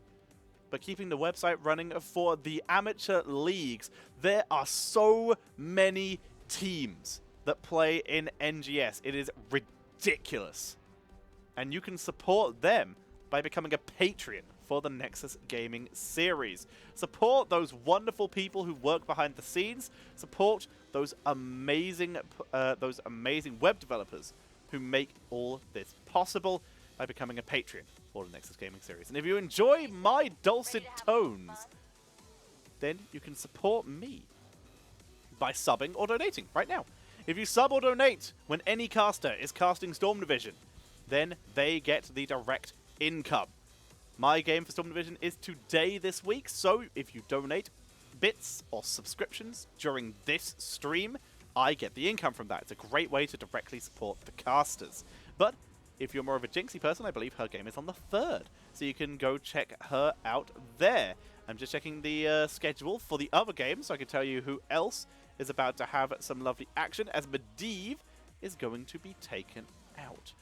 but keeping the website running for the amateur leagues. There are so many teams that play in NGS. It is ridiculous. And you can support them by becoming a Patreon for the Nexus Gaming series. Support those wonderful people who work behind the scenes. Support those amazing web developers who make all this possible by becoming a Patreon for the Nexus Gaming series. And if you enjoy my dulcet tones, then you can support me by subbing or donating right now. If you sub or donate when any caster is casting Storm Division, then they get the direct income. My game for Storm Division is today this week, so if you donate bits or subscriptions during this stream, I get the income from that. It's a great way to directly support the casters. But if you're more of a Jinxie person, I believe her game is on the 3rd, so you can go check her out there. I'm just checking the schedule for the other games, so I can tell you who else is about to have some lovely action, as Medivh is going to be taken out.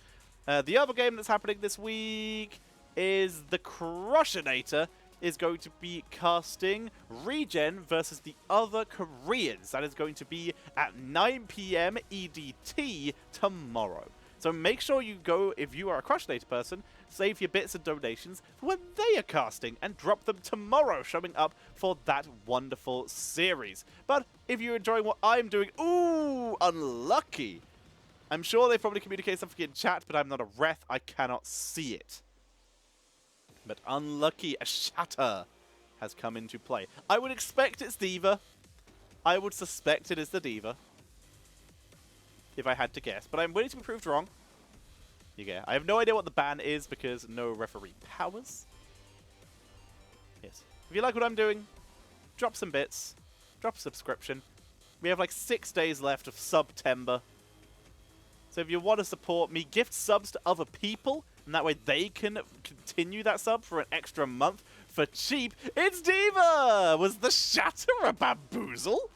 The other game that's happening this week is the Crushinator is going to be casting Regen versus the other Koreans. That is going to be at 9 PM EDT tomorrow. So make sure you go, if you are a Crush Later person, save your bits and donations for when they are casting and drop them tomorrow, showing up for that wonderful series. But if you're enjoying what I'm doing, ooh, unlucky. I'm sure they probably communicate something in chat, but I'm not a ref. I cannot see it. But unlucky, a shatter has come into play. I would expect it's D.Va. I would suspect it is the D.Va, if I had to guess. But I'm willing to be proved wrong. I have no idea what the ban is because no referee powers. Yes. If you like what I'm doing, drop some bits. Drop a subscription. We have like 6 days left of September. So if you want to support me, gift subs to other people, and that way they can continue that sub for an extra month for cheap. It's D.Va! Was the shatter a bamboozle?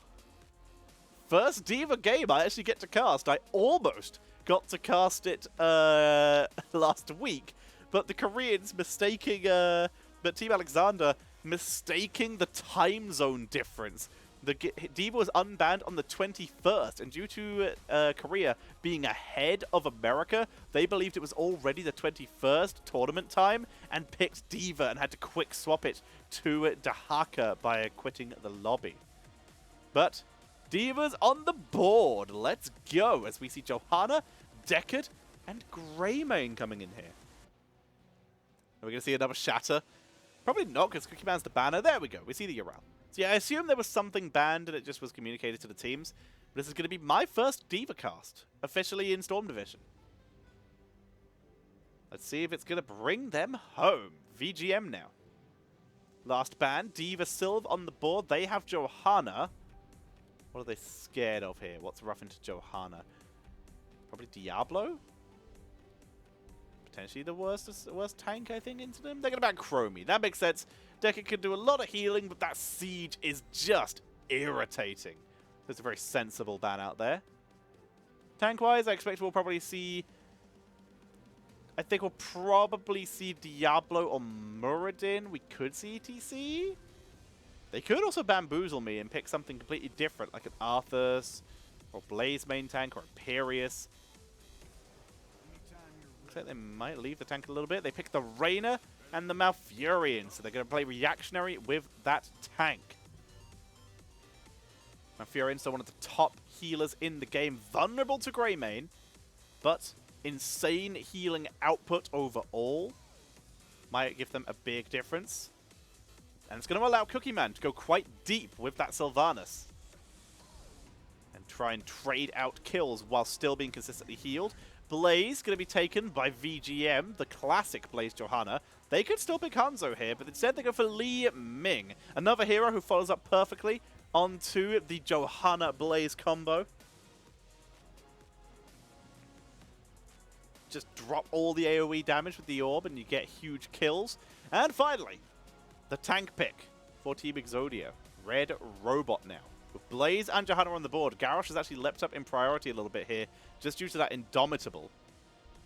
First D.Va game I actually get to cast. I almost got to cast it last week, but the Koreans mistaking, but Team Alexander mistaking the time zone difference. The D.Va was unbanned on the 21st, and due to Korea being ahead of America, they believed it was already the 21st tournament time and picked D.Va and had to quick swap it to Dahaka by quitting the lobby. But D.Va's on the board. Let's go as we see Johanna, Deckard, and Greymane coming in here. Are we going to see another shatter? Probably not, because Cookie Man's the banner. There we go. We see the Ural. So yeah, I assume there was something banned and it just was communicated to the teams. But this is going to be my first D.Va cast, officially in Storm Division. Let's see if it's going to bring them home. VGM now. Last ban, D.Va Sylve on the board. They have Johanna. What are they scared of here? What's rough into Johanna? Probably Diablo? Potentially the worst tank, I think, into them. They're going to ban Chromie. That makes sense. Deckard can do a lot of healing, but that siege is just irritating. There's a very sensible ban out there. Tank-wise, I expect we'll probably see... I think we'll probably see Diablo or Muradin. We could see ETC. They could also bamboozle me and pick something completely different, like an Arthas, or Blaze main tank, or Imperius. Looks like they might leave the tank a little bit. They pick the Reyna and the Malfurion, so they're going to play reactionary with that tank. Malfurion's still one of the top healers in the game, vulnerable to Greymane, but insane healing output overall. Might give them a big difference. And it's going to allow Cookie Man to go quite deep with that Sylvanas. And try and trade out kills while still being consistently healed. Blaze going to be taken by VGM, the classic Blaze Johanna. They could still pick Hanzo here, but instead they go for Li Ming. Another hero who follows up perfectly onto the Johanna Blaze combo. Just drop all the AoE damage with the orb and you get huge kills. And finally, the tank pick for Team Exodia. Red Robot now. With Blaze and Johanna on the board, Garrosh has actually leapt up in priority a little bit here, just due to that Indomitable,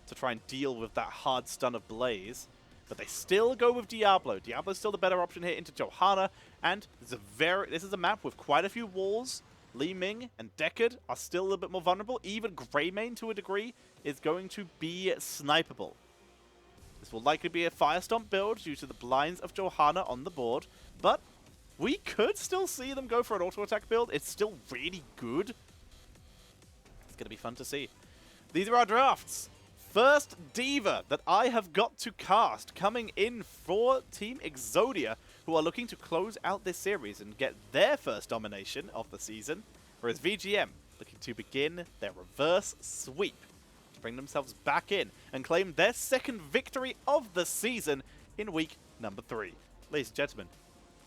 to try and deal with that hard stun of Blaze. But they still go with Diablo. Diablo's still the better option here into Johanna, and this is a map with quite a few walls. Li Ming and Deckard are still a little bit more vulnerable. Even Greymane, to a degree, is going to be snipeable. This will likely be a Firestomp build due to the blinds of Johanna on the board, but we could still see them go for an auto-attack build. It's still really good. It's going to be fun to see. These are our drafts. First D.Va that I have got to cast coming in for Team Exodia, who are looking to close out this series and get their first domination of the season, whereas VGM looking to begin their reverse sweep to bring themselves back in and claim their second victory of the season in week number 3. Ladies and gentlemen,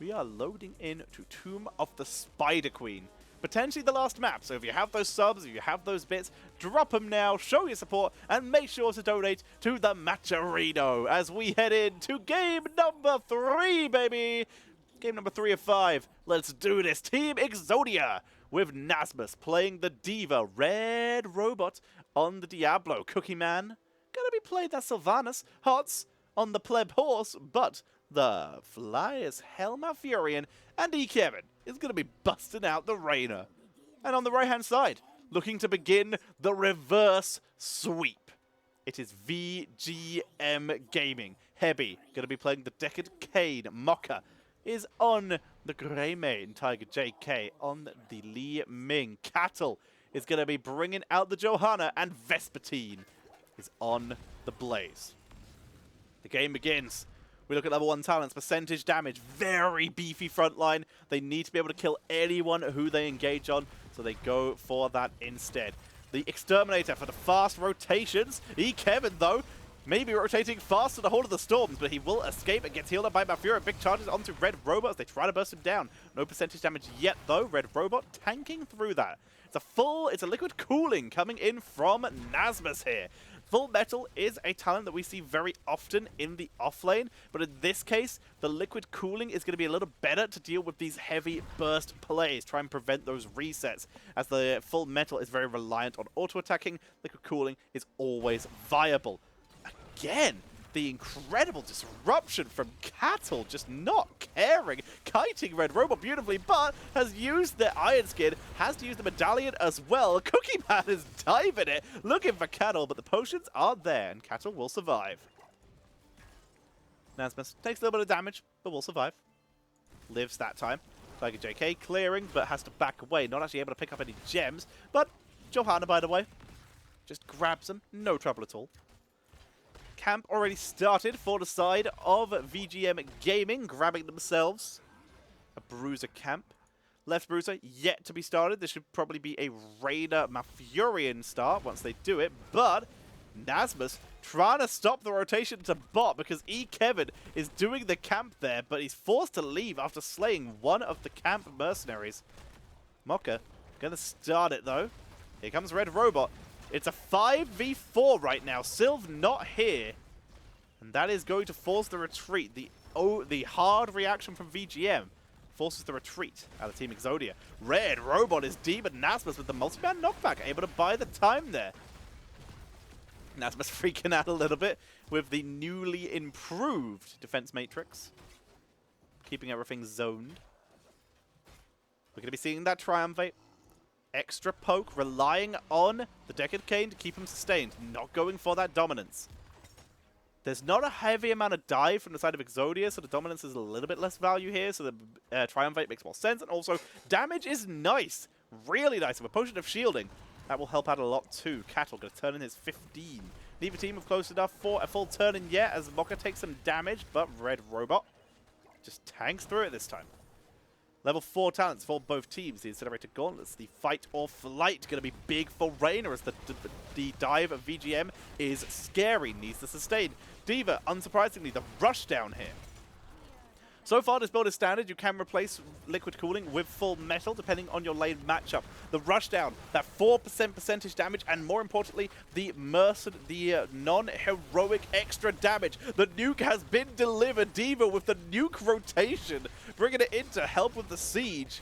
we are loading in to Tomb of the Spider Queen. Potentially the last map, so if you have those subs, if you have those bits, drop them now, show your support, and make sure to donate to the Matcherino as we head into game number 3, baby! Game number 3 of 5. Let's do this. Team Exodia with Nasmus playing the D.Va Red Robot on the Diablo. Cookie Man gonna be playing that Sylvanas. Hots on the pleb horse, but the fly is hell Malfurion, and Kevin is going to be busting out the Rainer. And on the right-hand side, looking to begin the reverse sweep. It is VGM Gaming. Heavy, going to be playing the Decade Kane. Mocha is on the Grey Main. Tiger JK on the Li Ming. Cattle is going to be bringing out the Johanna, and Vespertine is on the Blaze. The game begins. We look at level 1 talents, percentage damage, very beefy frontline. They need to be able to kill anyone who they engage on, so they go for that instead. The Exterminator for the fast rotations. Kevin, though, may be rotating faster to hold of the storms, but he will escape and gets healed up by Malfurion. Big charges onto Red Robot as they try to burst him down. No percentage damage yet, though. Red Robot tanking through that. It's a liquid cooling coming in from Nasmus here. Full Metal is a talent that we see very often in the offlane, but in this case, the liquid cooling is going to be a little better to deal with these heavy burst plays, try and prevent those resets. As the Full Metal is very reliant on auto-attacking, liquid cooling is always viable. Again, the incredible disruption from Cattle, just not caring, kiting Red Robot beautifully, but has used the Iron Skin, has to use the Medallion as well. Cookie Man is diving it, looking for Cattle, but the potions are there, and Cattle will survive. Nasmus takes a little bit of damage, but will survive. Lives that time. Tiger JK clearing, but has to back away, not actually able to pick up any gems, but Johanna, by the way, just grabs them, no trouble at all. Camp already started for the side of VGM Gaming, grabbing themselves a Bruiser camp. Left Bruiser yet to be started. This should probably be a Raider Malfurion start once they do it, but Nasmus trying to stop the rotation to bot because Kevin is doing the camp there, but he's forced to leave after slaying one of the camp mercenaries. Mocha gonna start it though. Here comes Red Robot. It's a 5v4 right now. Sylv not here. And that is going to force the retreat. The hard reaction from VGM forces the retreat out of Team Exodia. Red Robot is Demon Nasmus with the multi-man knockback, able to buy the time there. Nasmus freaking out a little bit with the newly improved defense matrix. Keeping everything zoned. We're going to be seeing that Triumphate. Extra poke, relying on the Decade Kane to keep him sustained. Not going for that dominance. There's not a heavy amount of dive from the side of Exodia, so the dominance is a little bit less value here, so the Triumphate makes more sense. And also, damage is nice. Really nice. With a potion of shielding, that will help out a lot too. Cattle going to turn in his 15. Neither team have close enough for a full turn in yet, as Mocha takes some damage, but Red Robot just tanks through it this time. Level 4 talents for both teams. The Incinerator Gauntlets, the Fight or Flight, going to be big for Rainer as the dive of VGM is scary, needs to sustain. Diva, unsurprisingly, the rush down here. So far, this build is standard. You can replace liquid cooling with full metal, depending on your lane matchup. The rushdown, that 4% percentage damage, and more importantly, the non-heroic extra damage. The nuke has been delivered. Diva with the nuke rotation, bringing it in to help with the siege.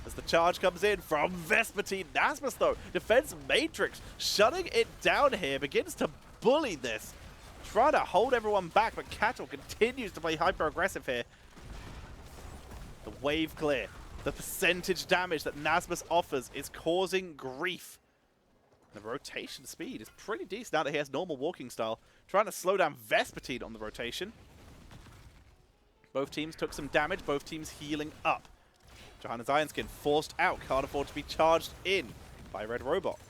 As the charge comes in from Vespertine. Nasmus, though, defense matrix, shutting it down here, begins to bully this. Trying to hold everyone back, but Cattle continues to play hyper-aggressive here. The wave clear, the percentage damage that Nasmus offers is causing grief. The rotation speed is pretty decent now that he has normal walking style. Trying to slow down Vespertine on the rotation. Both teams took some damage, both teams healing up. Johanna's Iron Skin forced out, can't afford to be charged in by Red Robot.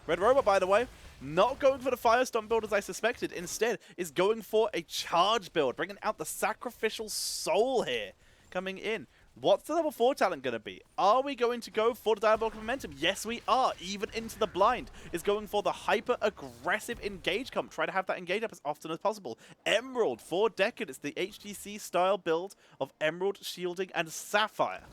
Red Robot, by the way, not going for the Firestorm build as I suspected. Instead, is going for a charge build, bringing out the Sacrificial Soul here, coming in. What's the level 4 talent going to be? Are we going to go for the Diabolical Momentum? Yes, we are. Even Into the Blind is going for the hyper-aggressive engage comp. Try to have that engage up as often as possible. Emerald for Decade. It's the HGC style build of Emerald, Shielding, and Sapphire.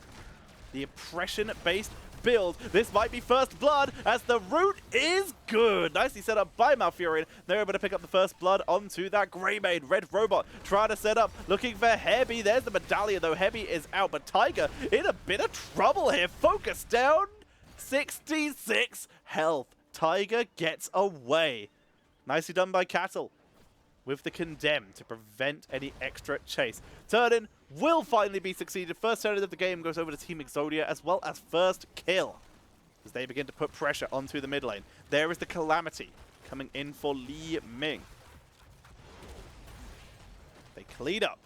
The oppression-based build. This might be first blood as the root is good. Nicely set up by Malfurion. They're able to pick up the first blood onto that Greymane. Red Robot trying to set up, looking for Heavy. There's the Medallion, though Heavy is out, but Tiger in a bit of trouble here. Focus down. 66 health. Tiger gets away. Nicely done by Cattle. with the Condemn to prevent any extra chase. Turn-in will finally be succeeded. First turn-in of the game goes over to Team Exodia, as well as first kill, as they begin to put pressure onto the mid lane. There is the Calamity coming in for Li Ming. They clean up.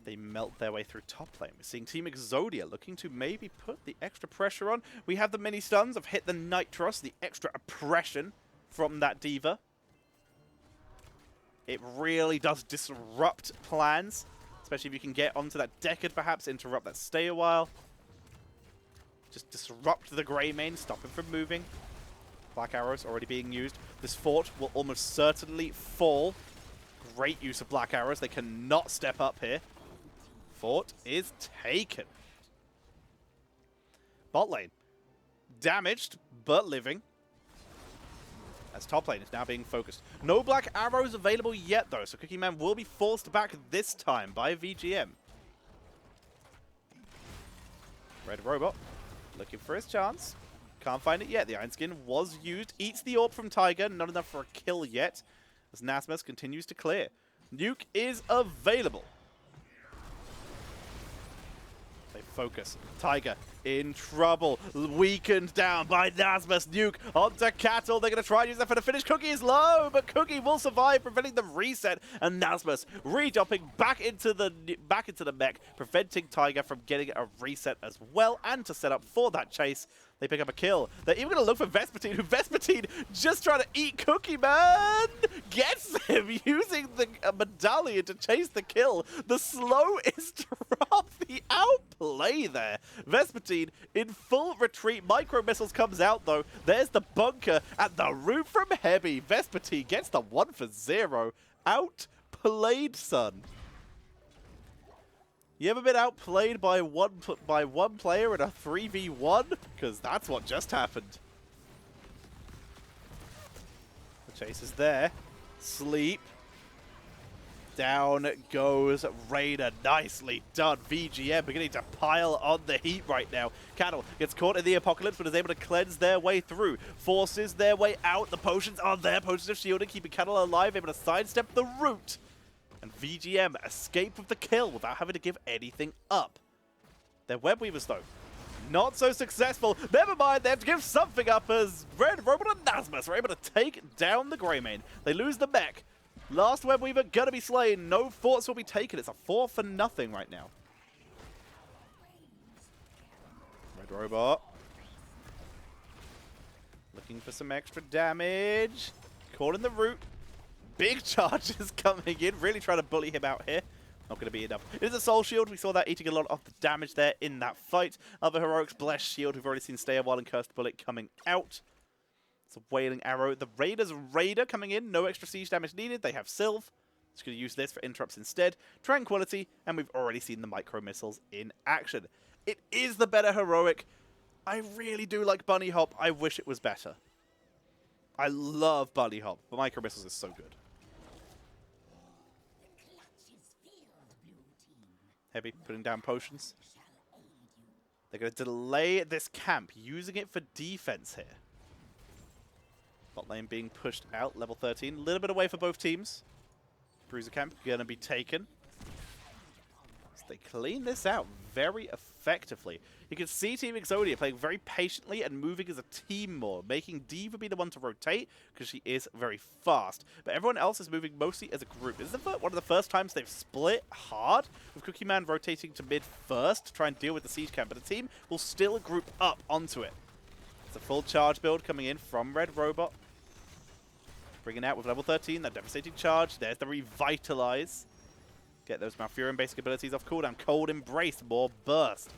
They melt their way through top lane. We're seeing Team Exodia looking to maybe put the extra pressure on. We have the mini stuns. I've hit the Nitros, the extra oppression from that Diva. It really does disrupt plans, especially if you can get onto that Decade perhaps, interrupt that stay a while. Just disrupt the Grey Mane, stop him from moving. Black arrows already being used. This fort will almost certainly fall. Great use of black arrows. They cannot step up here. Fort is taken. Bot lane. Damaged, but living. As top lane is now being focused. No black arrows available yet, though, so Cookie Man will be forced back this time by VGM. Red Robot looking for his chance. Can't find it yet. The Iron Skin was used. Eats the orb from Tiger. Not enough for a kill yet, as Nasmus continues to clear. Nuke is available. They focus. Tiger in trouble. Weakened down by Nasmus. Nuke onto Cattle. They're going to try and use that for the finish. Cookie is low, but Cookie will survive, preventing the reset. And Nasmus re-jumping back into the mech, preventing Tiger from getting a reset as well, and to set up for that chase. They pick up a kill. They're even going to look for Vespertine, who Vespertine just trying to eat Cookie Man. Gets him using the medallion to chase the kill. The slow is dropped. The outplay there. Vespertine in full retreat. Micro Missiles comes out though. There's the bunker and the root from Heavy. Vespertine gets the 1 for 0. Outplayed, son. You ever been outplayed by one player in a 3v1? Because that's what just happened. The chase is there. Sleep. Down goes Raider. Nicely done. VGM beginning to pile on the heat right now. Cattle gets caught in the apocalypse, but is able to cleanse their way through. Forces their way out. The potions are there. Potions of shielding, keeping Cattle alive, able to sidestep the root. And VGM escape with the kill without having to give anything up. Their Web Weavers, though, not so successful. Never mind, they have to give something up as Red Robot and Nasmus are able to take down the Greymane. They lose the mech. Last Web Weaver gonna be slain. No forts will be taken. It's a 4 for nothing right now. Red Robot looking for some extra damage. Caught in the root. Big charges coming in, really trying to bully him out here. Not going to be enough. It is a Soul Shield. We saw that eating a lot of the damage there in that fight. Other heroics, Blessed Shield. We've already seen Stay a While and Cursed Bullet coming out. It's a Wailing Arrow. The Raiders Raider coming in. No extra siege damage needed. They have Sylve. Just going to use this for interrupts instead. Tranquility. And we've already seen the Micro Missiles in action. It is the better heroic. I really do like Bunny Hop. I wish it was better. I love Bunny Hop, but Micro Missiles is so good. Heavy putting down potions. They're going to delay this camp, using it for defense here. Bot lane being pushed out, level 13. A little bit away for both teams. Bruiser camp going to be taken. So they clean this out very effectively. You can see Team Exodia playing very patiently and moving as a team more, making Diva be the one to rotate because she is very fast. But everyone else is moving mostly as a group. This is one of the first times they've split hard, with Cookie Man rotating to mid first to try and deal with the siege camp, but the team will still group up onto it. It's a full charge build coming in from Red Robot. Bringing out with level 13, that devastating charge. There's the Revitalize. Get those Malfurion basic abilities off cooldown. Cold Embrace, more burst.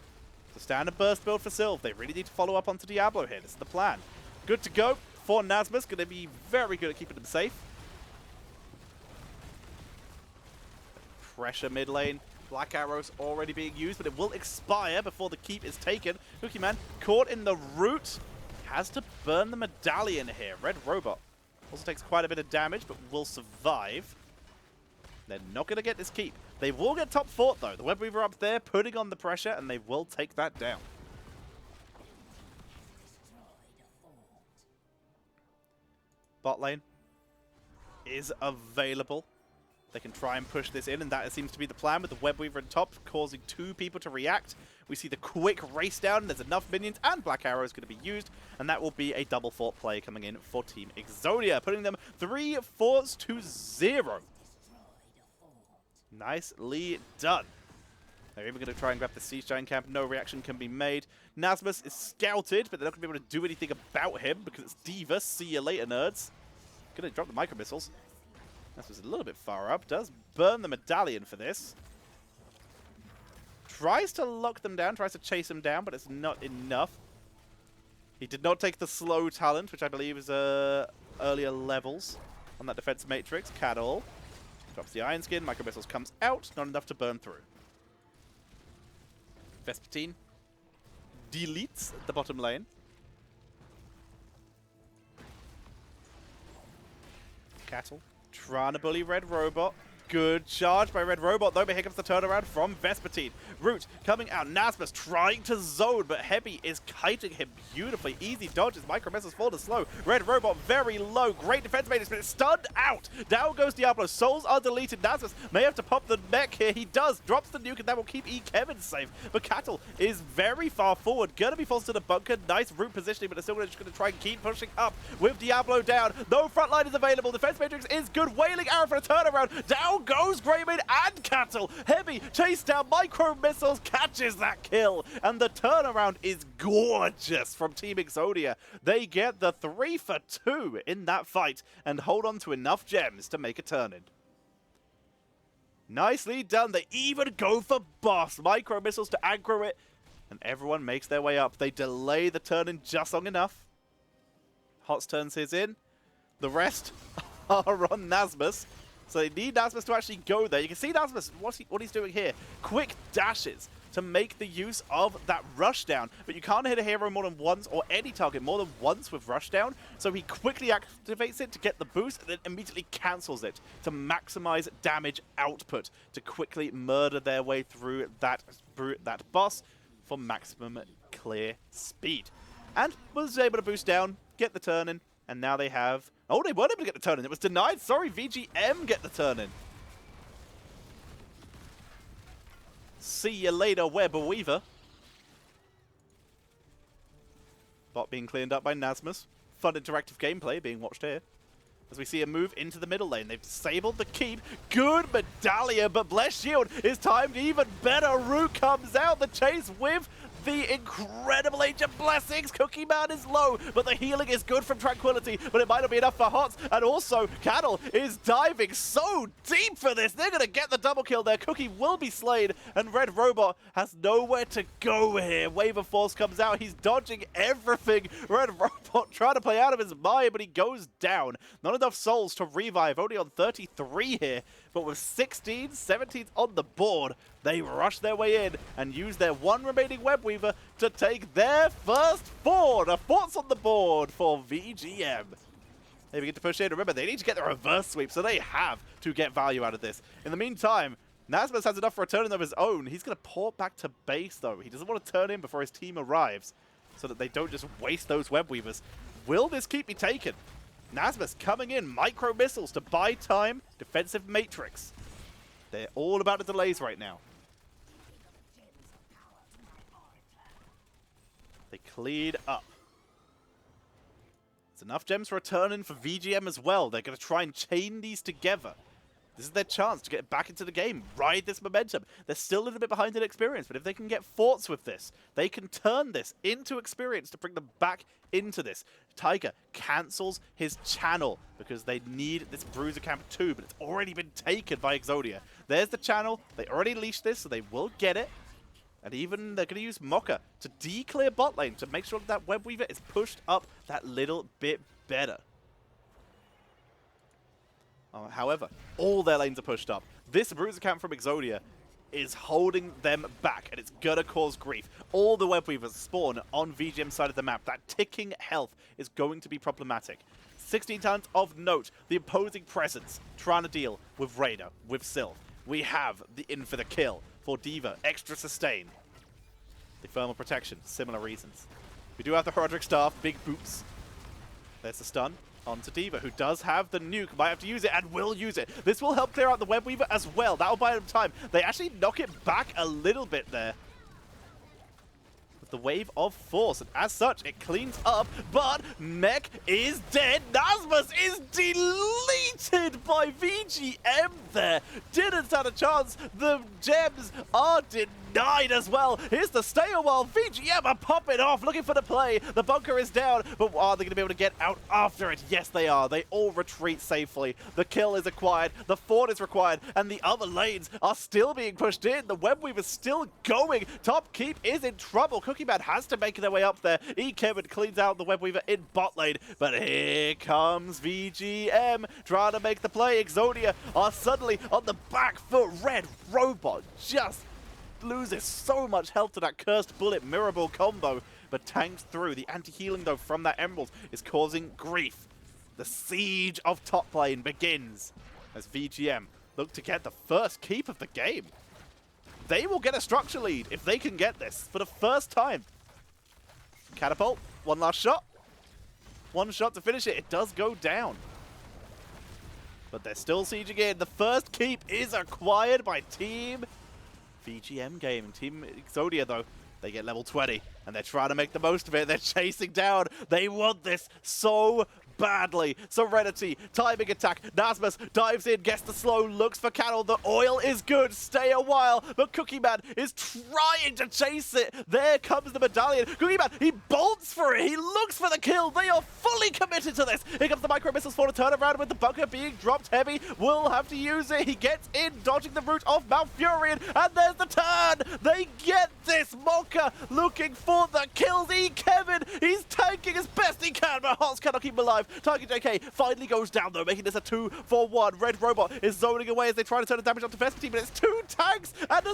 So standard burst build for Sylve. They really need to follow up onto Diablo here. This is the plan. Good to go for Nasmus. Going to be very good at keeping them safe. Pressure mid lane. Black arrows already being used, but it will expire before the keep is taken. Cookie Man caught in the root. Has to burn the medallion here. Red Robot also takes quite a bit of damage, but will survive. They're not going to get this keep. They will get top fort, though. The Web Weaver up there putting on the pressure, and they will take that down. Bot lane is available. They can try and push this in, and that seems to be the plan with the Web Weaver on top, causing 2 people to react. We see the quick race down. There's enough minions, and Black Arrow is going to be used, and that will be a double fort play coming in for Team Exodia, putting them 3 forts to 0. Nicely done. They're even going to try and grab the Siege Giant camp. No reaction can be made. Nasmus is scouted, but they're not going to be able to do anything about him because it's Diva. See you later, nerds. Going to drop the micro missiles. Nasmus a little bit far up. Does burn the medallion for this. Tries to lock them down. Tries to chase them down, but it's not enough. He did not take the slow talent, which I believe is earlier levels on that defense matrix. Cattle drops the Iron Skin. Micro missiles comes out. Not enough to burn through. Vespertine deletes the bottom lane. Cattle trying to bully Red Robot. Good charge by Red Robot, though, but here comes the turnaround from Vespertine. Root coming out. Nasmus trying to zone, but Heavy is kiting him beautifully. Easy dodges. Micro missiles fall to slow. Red Robot very low. Great defense matrix, but it's stunned out. Down goes Diablo. Souls are deleted. Nasmus may have to pop the mech here. He does. Drops the nuke, and that will keep E. Kevin safe. But Cattle is very far forward. Gonna be forced to the bunker. Nice root positioning, but they're still just going to try and keep pushing up with Diablo down. No front line is available. Defense matrix is good. Wailing Arrow for a turnaround. Down goes Greymane and Cattle. Heavy chase down. Micro missiles catches that kill. And the turnaround is gorgeous from Team Exodia. They get the 3 for 2 in that fight and hold on to enough gems to make a turn-in. Nicely done. They even go for boss. Micro missiles to aggro it. And everyone makes their way up. They delay the turn-in just long enough. Hots turns his in. The rest are on Nasmus. So they need Nasmus to actually go there. You can see Nasmus, what he's doing here. Quick dashes to make the use of that rushdown. But you can't hit a hero more than once, or any target more than once with rushdown. So he quickly activates it to get the boost, and then immediately cancels it to maximize damage output, to quickly murder their way through that boss for maximum clear speed. And was able to boost down, get the turn in, and now they have... Oh, they weren't able to get the turn in. It was denied. Sorry, VGM get the turn in. See you later, Web Weaver. Bot being cleaned up by Nasmus. Fun interactive gameplay being watched here. As we see a move into the middle lane. They've disabled the keep. Good medallion, but Blessed Shield is timed even better. Root comes out. The chase with the incredible Ancient Blessings. Cookie Man is low, but the healing is good from Tranquility, but it might not be enough for Hots. And also, Cattle is diving so deep for this. They're going to get the double kill there. Cookie will be slain, and Red Robot has nowhere to go here. Wave of Force comes out. He's dodging everything. Red Robot trying to play out of his mind, but he goes down. Not enough souls to revive. Only on 33 here, but with 16, 17 on the board, they rush their way in and use their one remaining Web Weaver to take their first fort. A fort's on the board for VGM. They begin to push in. Remember, they need to get the reverse sweep, so they have to get value out of this. In the meantime, Nasmus has enough for a turn-in of his own. He's going to port back to base, though. He doesn't want to turn in before his team arrives so that they don't just waste those Web Weavers. Will this keep me taken? Nasmus coming in. Micro missiles to buy time. Defensive matrix. They're all about the delays right now. They cleared up. It's enough gems for a turn-in for VGM as well. They're going to try and chain these together. This is their chance to get back into the game, ride this momentum. They're still a little bit behind in experience, but if they can get forts with this, they can turn this into experience to bring them back into this. Tiger cancels his channel because they need this Bruiser Camp too, but it's already been taken by Exodia. There's the channel. They already leashed this, so they will get it. And even they're going to use Mocha to declear bot lane to make sure that Web Weaver is pushed up that little bit better. However, all their lanes are pushed up. This Bruiser Camp from Exodia is holding them back, and it's going to cause grief. All the Web Weavers spawn on VGM's side of the map. That ticking health is going to be problematic. 16 talents of note. The opposing presence trying to deal with Raider, with Sylph. We have the in for the kill for Diva. Extra sustain. The thermal protection. Similar reasons. We do have the Roderick Staff. Big boots. There's the stun. Onto D.Va, who does have the nuke, might have to use it, and will use it. This will help clear out the Web Weaver as well. That'll buy them time. They actually knock it back a little bit there. With the wave of force, and as such, it cleans up, but Mech is dead. Nasmus is deleted by VGM there. Didn't stand a chance. The gems are denied as well. Here's the stay a while. VGM are popping off, looking for the play. The bunker is down, but are they going to be able to get out after it? Yes, they are. They all retreat safely. The kill is acquired. The fort is required, and the other lanes are still being pushed in. The Web Weaver is still going. Top Keep is in trouble. Cookie Man has to make their way up there. Kevin cleans out the Web Weaver in bot lane, but here comes VGM trying to make the play. Exodia are suddenly on the back foot. Red Robot just loses so much health to that Cursed Bullet Mirror Ball combo, but tanks through. The anti-healing, though, from that Emerald is causing grief. The siege of top lane begins as VGM look to get the first keep of the game. They will get a structure lead if they can get this for the first time. Catapult, one last shot. One shot to finish it. It does go down. But they're still sieging in. The first keep is acquired by Team VGM Gaming. Team Exodia, though, they get level 20, and they're trying to make the most of it. They're chasing down. They want this so badly. Serenity, timing attack. Nasmus dives in, gets the slow, looks for Cattle. The oil is good. Stay a while, but Cookie Man is trying to chase it. There comes the medallion. Cookie Man, he bolts for it. He looks for the kill. They are fully committed to this. Here comes the micro missiles for the turnaround with the bunker being dropped heavy. Will have to use it. He gets in, dodging the route of Malfurion, and there's the turn. They get this. Mocha looking for the kills. Kevin, he's tanking as best he can, but Hots cannot keep him alive. Target JK finally goes down, though, making this a 2-for-1. Red Robot is zoning away as they try to turn the damage up to Vespertine, but it's two tanks and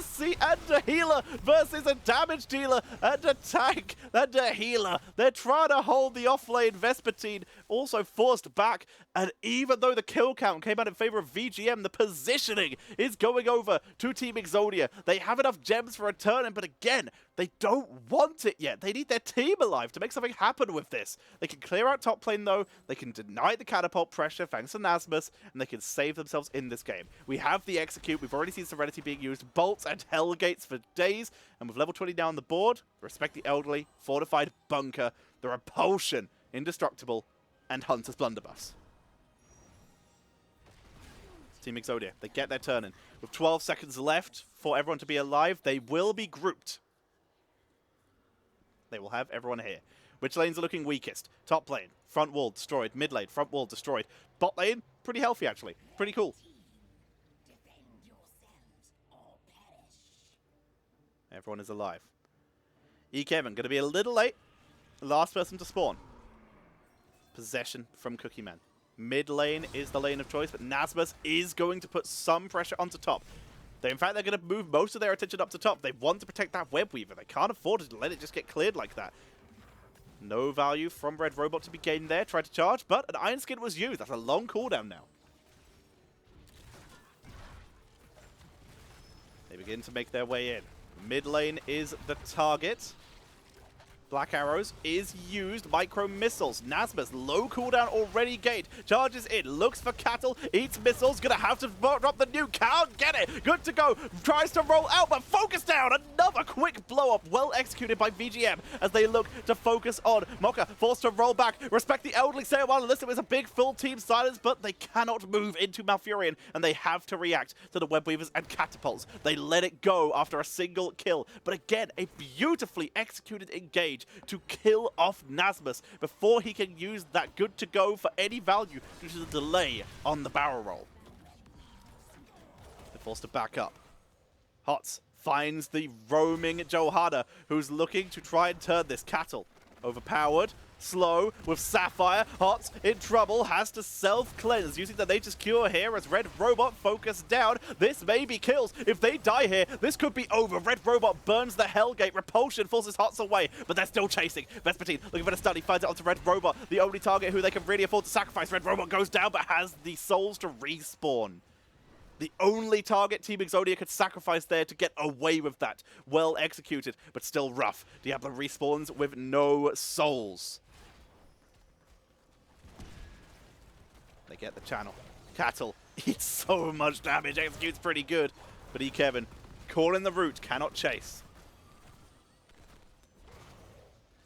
a healer versus a damage dealer and a tank and a healer. They're trying to hold the off-lane. Vespertine also forced back, and even though the kill count came out in favor of VGM, the positioning is going over to Team Exodia. They have enough gems for a turn, but again, they don't want it yet. They need their team alive to make something happen with this. They can clear out top lane, though. They can deny the catapult pressure thanks to Nasmus, and they can save themselves in this game. We have the execute. We've already seen Serenity being used. Bolts and Hellgates for days. And with level 20 down the board, Respect the Elderly, Fortified Bunker, the Repulsion, Indestructible, and Hunter's Blunderbuss. Team Exodia, they get their turn in. With 12 seconds left for everyone to be alive, they will be grouped. They will have everyone here. Which lanes are looking weakest? Top lane, front wall destroyed. Mid lane, front wall destroyed. Bot lane, pretty healthy actually. Pretty cool. Everyone is alive. Kevin, going to be a little late. Last person to spawn. Possession from Cookie Man. Mid lane is the lane of choice, but Nasmus is going to put some pressure onto top. In fact, they're going to move most of their attention up to top. They want to protect that Web Weaver. They can't afford to let it just get cleared like that. No value from Red Robot to be gained there. Tried to charge, but an Iron Skin was used. That's a long cooldown now. They begin to make their way in. Mid lane is the target. Black Arrows is used. Micro Missiles. Nasmus, low cooldown already gained. Charges in. Looks for Cattle. Eats missiles. Gonna have to drop the nuke. Can't get it. Good to go. Tries to roll out, but focus down. Another quick blow up. Well executed by VGM as they look to focus on Mocha. Forced to roll back. Respect the Elderly. Say a while. Listen, it was a big full team silence, but they cannot move into Malfurion, and they have to react to the Web Weavers and Catapults. They let it go after a single kill. But again, a beautifully executed engage to kill off Nasmus before he can use that good to go for any value due to the delay on the barrel roll. They're forced to back up. Hots finds the roaming Johada, who's looking to try and turn this Cattle. Overpowered, slow, with Sapphire. Hots in trouble, has to self-cleanse, using the Nature's Cure here as Red Robot focused down. This may be kills. If they die here, this could be over. Red Robot burns the Hellgate. Repulsion forces Hots away, but they're still chasing. Vespertine looking for the stun. He finds it onto Red Robot, the only target who they can really afford to sacrifice. Red Robot goes down, but has the souls to respawn. The only target Team Exodia could sacrifice there to get away with that. Well executed, but still rough. Diablo respawns with no souls. get the channel. Cattle eats so much damage, executes pretty good. But Kevin, calling the route, cannot chase.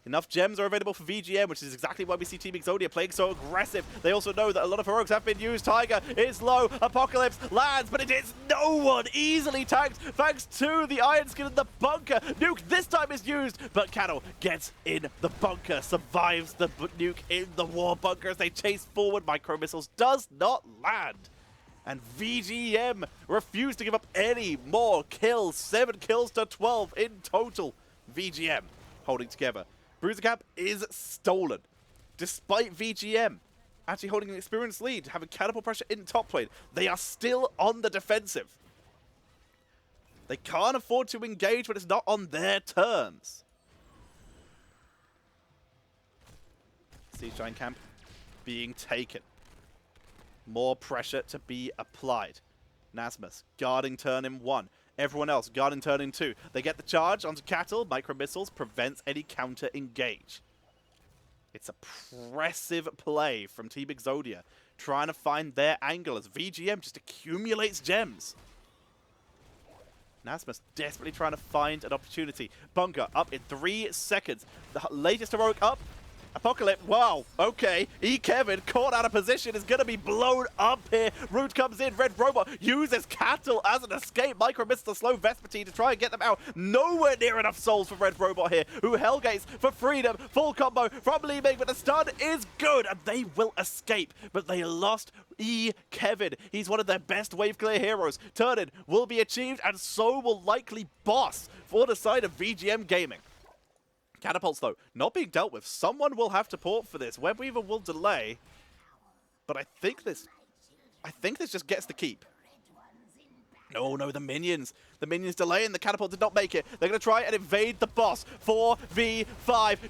Enough gems are available for VGM, which is exactly why we see Team Exodia playing so aggressive. They also know that a lot of heroics have been used. Tiger is low. Apocalypse lands, but it is no one. Easily tagged thanks to the Iron Skin in the bunker. Nuke this time is used, but Cattle gets in the bunker. Survives the nuke in the war bunker as they chase forward. Micro missiles does not land. And VGM refuse to give up any more kills. 7 kills to 12 in total. VGM holding together. Bruiser Cap is stolen, despite VGM actually holding an experienced lead, having catapult pressure in top lane. They are still on the defensive. They can't afford to engage when it's not on their terms. Siege Giant Camp being taken. More pressure to be applied. Nasmus guarding turn in 1. Everyone else guarding turn in 2. They get the charge onto Cattle. Micro missiles prevents any counter engage. It's a impressive play from Team Exodia, trying to find their angle as VGM just accumulates gems. Nasmus desperately trying to find an opportunity. Bunker up in 3 seconds. The latest heroic up. Apocalypse, wow, okay. Kevin caught out of position, is going to be blown up here. Root comes in, Red Robot uses Cattle as an escape. Micro misses the slow Vespertine to try and get them out. Nowhere near enough souls for Red Robot here, who Hellgates for freedom. Full combo from Li Ming, but the stun is good, and they will escape. But they lost Kevin. He's one of their best wave clear heroes. Turn-in will be achieved, and so will likely Boss for the side of VGM Gaming. Catapults, though, not being dealt with. Someone will have to port for this. Webweaver will delay. But I think this just gets the keep. No, the minions. The minions delay and the catapult did not make it. They're going to try and invade the boss. 4v5.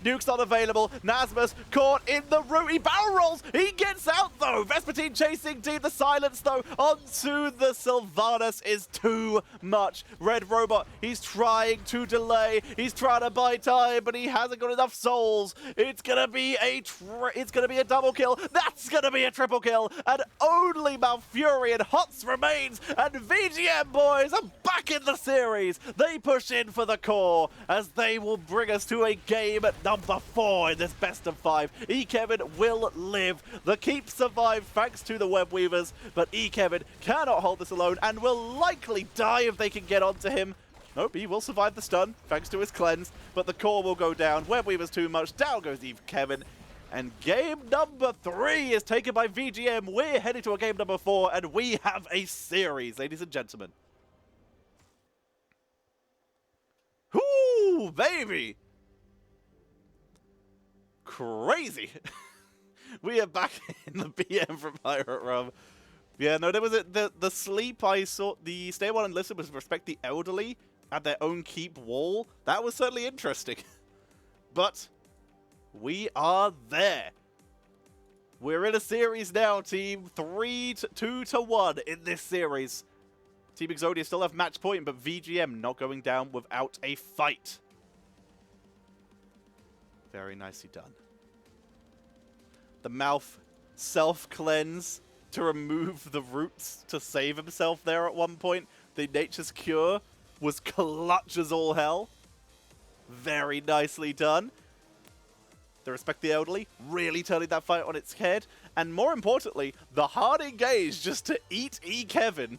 Nuke's not available. Nasmus caught in the root. He barrel rolls. He gets out, though. Vespertine chasing Team. The silence, though, onto the Sylvanas is too much. Red Robot, he's trying to delay. He's trying to buy time, but he hasn't got enough souls. It's going to be a double kill. That's going to be a triple kill. And only Malfurion Hots remains. And VGM boys are back in the series. They push in for the core as they will bring us to a game at number 4 in this best of 5. Kevin will live. The keep survive thanks to the web weavers, but Kevin cannot hold this alone and will likely die if they can get onto him. Nope, he will survive the stun thanks to his cleanse, but the core will go down. Web weavers too much. Down goes Kevin. And game number 3 is taken by VGM. We're heading to a game number 4, and we have a series, ladies and gentlemen. Ooh, baby! Crazy! We are back in the BM from Pirate Rum. Yeah, no, there was the sleep I saw, the stay one and listen was respect the elderly at their own keep wall. That was certainly interesting. But we are there. We're in a series now, team. 2-1 in this series. Team Exodia still have match point, but VGM not going down without a fight. Very nicely done. The mouth self-cleanse to remove the roots to save himself there at one point. The Nature's Cure was clutch as all hell. Very nicely done. The respect the elderly, really turning that fight on its head. And more importantly, the hard engage just to eat Kevin,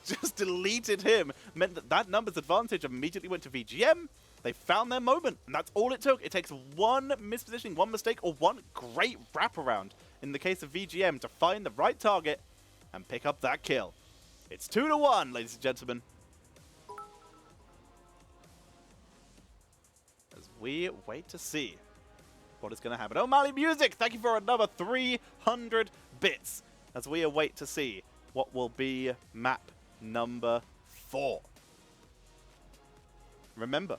just deleted him, meant that numbers advantage immediately went to VGM. They found their moment, and that's all it took. It takes one mispositioning, one mistake, or one great wraparound, in the case of VGM, to find the right target and pick up that kill. It's 2-1, ladies and gentlemen. As we wait to see what is going to happen. O'Malley Music, thank you for another 300 bits as we await to see what will be map number 4. Remember,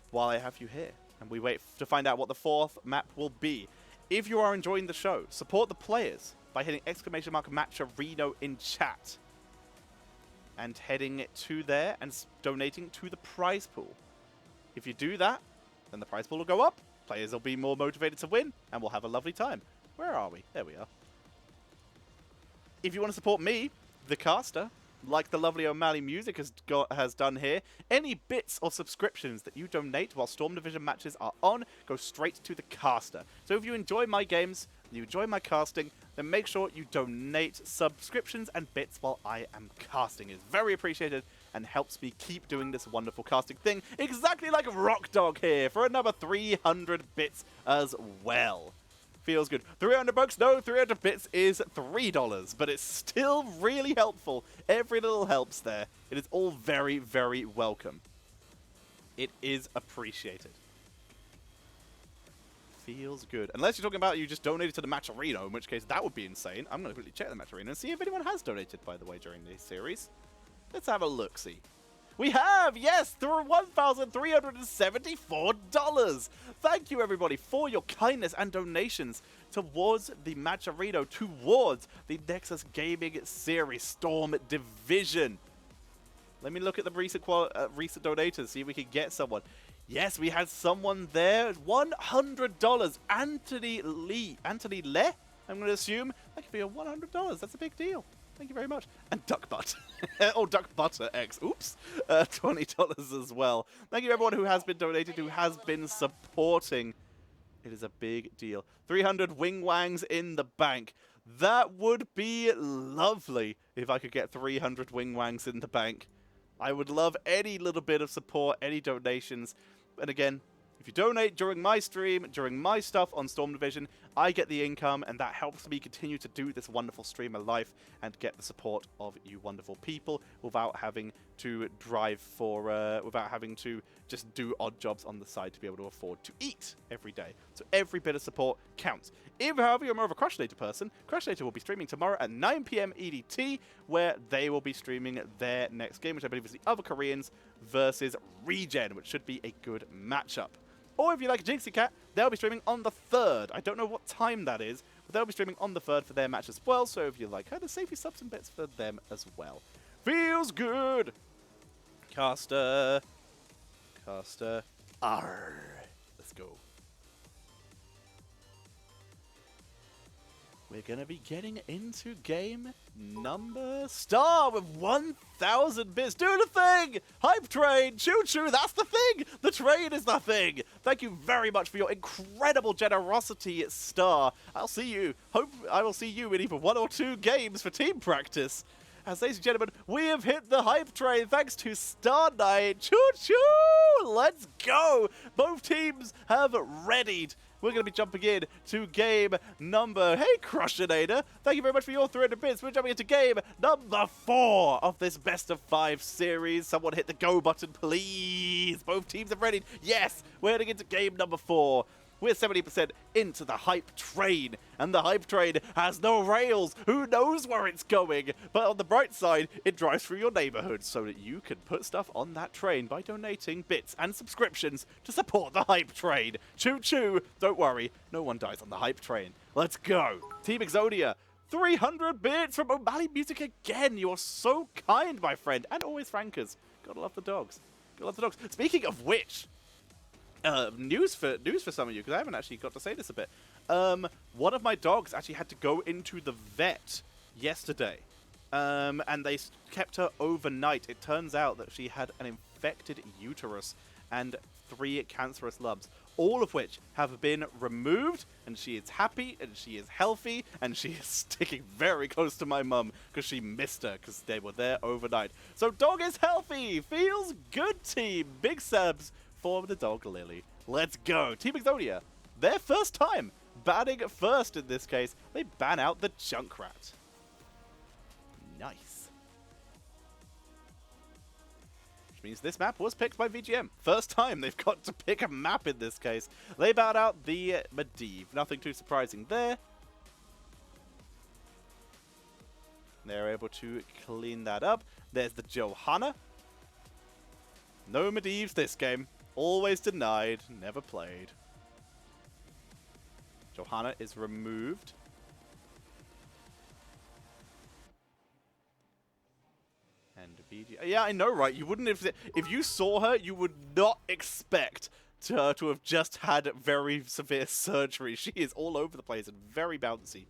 while I have you here and we wait to find out what the 4th map will be, if you are enjoying the show, support the players by hitting !Matcherino in chat and heading to there and donating to the prize pool. If you do that, then the prize pool will go up. Players will be more motivated to win, and we'll have a lovely time. Where are we? There we are. If you want to support me, the caster, like the lovely O'Malley Music has done here, any bits or subscriptions that you donate while Storm Division matches are on go straight to the caster. So if you enjoy my games, you enjoy my casting, then make sure you donate subscriptions and bits while I am casting. It's very appreciated and helps me keep doing this wonderful casting thing, exactly like Rock Dog here for another 300 bits as well. Feels good. 300 bucks? No, 300 bits is $3, but it's still really helpful. Every little helps there. It is all very, very welcome. It is appreciated. Feels good. Unless you're talking about you just donated to the Match Arena, in which case that would be insane. I'm going to quickly check the Match Arena and see if anyone has donated, by the way, during this series. Let's have a look-see. We have, yes, through $1,374. Thank you, everybody, for your kindness and donations towards the Match Arena, towards the Nexus Gaming Series Storm Division. Let me look at the recent donators, see if we can get someone. Yes, we had someone there. $100. Anthony Le, I'm going to assume. That could be $100. That's a big deal. Thank you very much. And Duck Butt. Or Duck Butter X. Oops. $20 as well. Thank you everyone who has been donated, who has been supporting. It is a big deal. 300 wing wangs in the bank. That would be lovely if I could get 300 wing wangs in the bank. I would love any little bit of support, any donations. And again, if you donate during my stream, during my stuff on Storm Division, I get the income, and that helps me continue to do this wonderful stream of life and get the support of you wonderful people without having to without having to just do odd jobs on the side to be able to afford to eat every day. So every bit of support counts. If, however, you're more of a Crashinator person, Crashinator will be streaming tomorrow at 9 PM EDT, where they will be streaming their next game, which I believe is the other Koreans versus Regen, which should be a good matchup. Or if you like Jinxie Cat, they'll be streaming on the 3rd. I don't know what time that is, but they'll be streaming on the 3rd for their match as well. So if you like her, there's safety subs and bits for them as well. Feels good! Caster. Arr. Let's go. We're going to be getting into game number star with 1,000 bits. Do the thing! Hype train! Choo-choo! That's the thing! The train is the thing! Thank you very much for your incredible generosity, Star. I will see you in either 1 or 2 games for team practice. As ladies and gentlemen, we have hit the hype train thanks to Star Knight. Choo-choo! Let's go! Both teams have readied. We're going to be jumping in to game number... Hey, Crushinator! Thank you very much for your 300 bits. We're jumping into game number 4 of this Best of 5 series. Someone hit the go button, please. Both teams have readied. Yes, we're heading into game number 4. We're 70% into the hype train, and the hype train has no rails. Who knows where it's going? But on the bright side, it drives through your neighborhood so that you can put stuff on that train by donating bits and subscriptions to support the hype train. Choo-choo! Don't worry, no one dies on the hype train. Let's go! Team Exodia, 300 bits from O'Malley Music again. You are so kind, my friend, and always frankers. Gotta love the dogs. Gotta love the dogs. Speaking of which... news for some of you, because I haven't actually got to say this a bit. One of my dogs actually had to go into the vet yesterday, and they kept her overnight. It turns out that she had an infected uterus and 3 cancerous lumps, all of which have been removed, and she is happy, and she is healthy, and she is sticking very close to my mum because she missed her because they were there overnight. So dog is healthy! Feels good, team! Big subs for the dog Lily. Let's go. Team Exodia, their first time batting first in this case. They ban out the Junkrat. Nice. Which means this map was picked by VGM. First time they've got to pick a map in this case. They bowed out the Medivh. Nothing too surprising there. They're able to clean that up. There's the Johanna. No Medivhs this game. Always denied, never played. Johanna is removed. And BG. Yeah, I know, right? You wouldn't if you saw her, you would not expect to have just had very severe surgery. She is all over the place and very bouncy.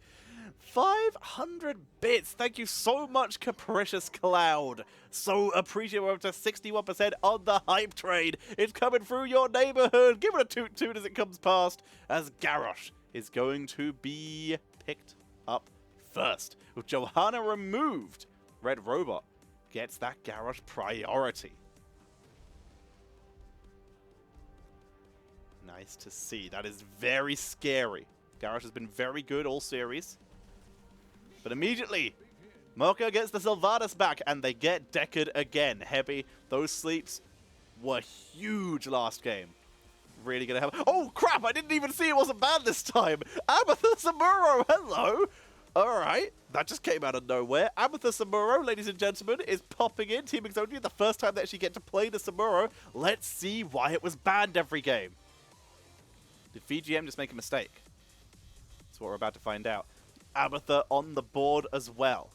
500 bits. Thank you so much, Capricious Cloud. So appreciate we're up to 61% on the hype train. It's coming through your neighborhood. Give it a toot toot as it comes past, as Garrosh is going to be picked up first. With Johanna removed, Red Robot gets that Garrosh priority. Nice to see. That is very scary. Garrosh has been very good all series. But immediately, Mocha gets the Sylvanas back, and they get Deckard again. Heavy, those sleeps were huge last game. Really gonna have... Oh, crap! I didn't even see it wasn't bad this time! Abatha Samuro, hello! Alright, that just came out of nowhere. Abatha Samuro, ladies and gentlemen, is popping in. Team Exodia, the first time they actually get to play the Samuro. Let's see why it was banned every game. Did VGM just make a mistake? That's what we're about to find out. Abatha on the board as well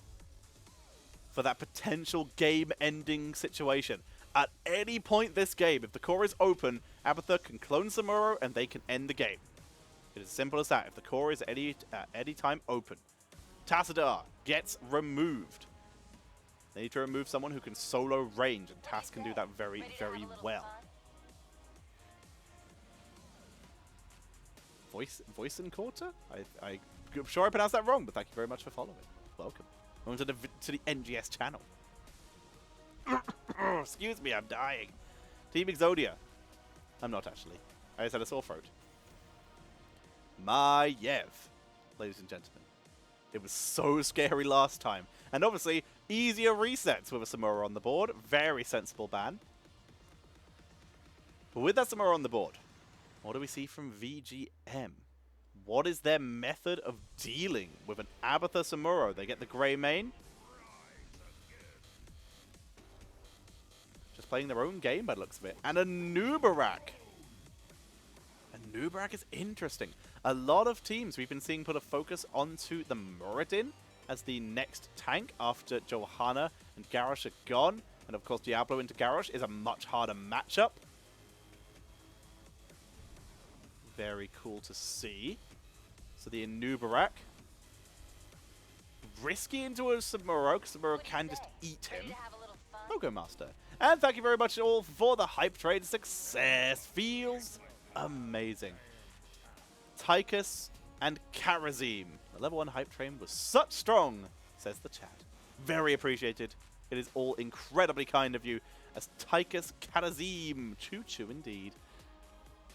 for that potential game-ending situation. At any point this game, if the core is open, Abatha can clone Samuro and they can end the game. It is as simple as that. If the core is at any time open. Tassadar gets removed. They need to remove someone who can solo range, and Tass can do that very, very well. Voice and Quarter? I'm sure I pronounced that wrong, but thank you very much for following. Welcome. Welcome to the NGS channel. Excuse me, I'm dying. Team Exodia. I'm not actually. I just had a sore throat. Maiev, ladies and gentlemen. It was so scary last time. And obviously, easier resets with a Samuro on the board. Very sensible ban. But with that Samuro on the board, what do we see from VGM? What is their method of dealing with an Abatha Samuro? They get the Grey Mane. Just playing their own game by the looks of it. And a Nubarak. A Nubarak is interesting. A lot of teams we've been seeing put a focus onto the Muradin as the next tank after Johanna and Garrosh are gone. And of course Diablo into Garrosh is a much harder matchup. Very cool to see. So the Nubarak. Risky into a Samuro, because Samuro can just eat him. Logo Master. And thank you very much all for the hype trade success. Feels amazing. Tychus and Karazim. The level 1 hype train was such strong, says the chat. Very appreciated. It is all incredibly kind of you. As Tychus Karazim. Choo-choo indeed.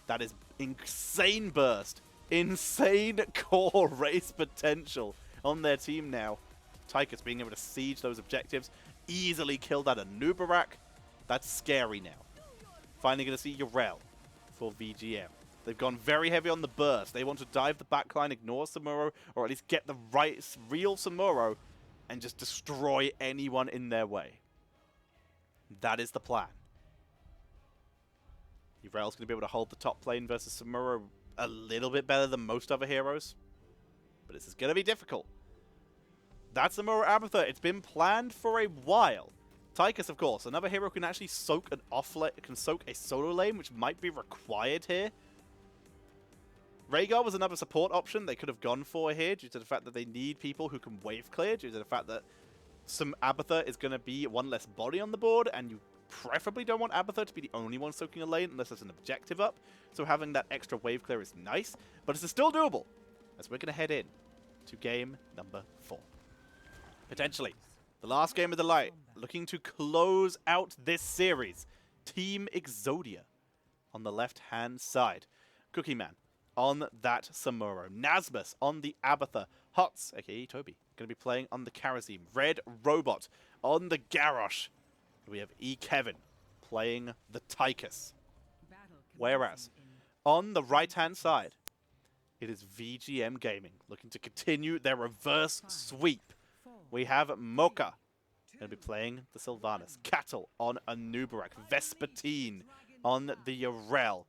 That is insane burst. Insane core race potential on their team now. Tychus being able to siege those objectives. Easily kill that Nubarak. That's scary now. Finally going to see Yrel for VGM. They've gone very heavy on the burst. They want to dive the backline, ignore Samuro, or at least get the real Samuro and just destroy anyone in their way. That is the plan. Yrel's going to be able to hold the top lane versus Samuro a little bit better than most other heroes. But this is going to be difficult. That's Samuro Abatha. It's been planned for a while. Tychus, of course, another hero who can actually soak an offlane, can soak a solo lane, which might be required here. Rhaegar was another support option they could have gone for here, due to the fact that they need people who can wave clear, due to the fact that some Abatha is going to be one less body on the board, and you preferably don't want Abatha to be the only one soaking a lane unless there's an objective up. So having that extra wave clear is nice, but it's still doable, as we're going to head in to game number 4. Potentially the last game of the night, looking to close out this series. Team Exodia on the left-hand side. Cookie Man on that Samuro. Nasmus on the Abatha. Hots, aka Toby, going to be playing on the Karazim. Red Robot on the Garrosh. We have Kevin playing the Tychus. Whereas, on the right-hand side, it is VGM Gaming looking to continue their reverse sweep. We have Mocha going to be playing the Sylvanas. Cattle on a Nubarak. Vespertine on the Yrel.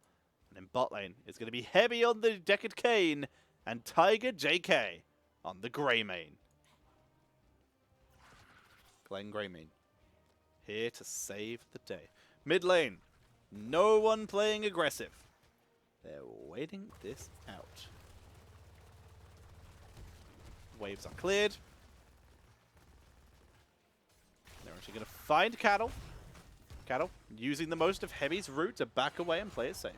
And in bot lane, it's going to be heavy on the Deckard Cain and Tiger JK on the Greymane. Playing Greymane. Here to save the day. Mid lane, no one playing aggressive. They're waiting this out. Waves are cleared. They're actually going to find Cattle. Cattle using the most of Heavy's route to back away and play it safe.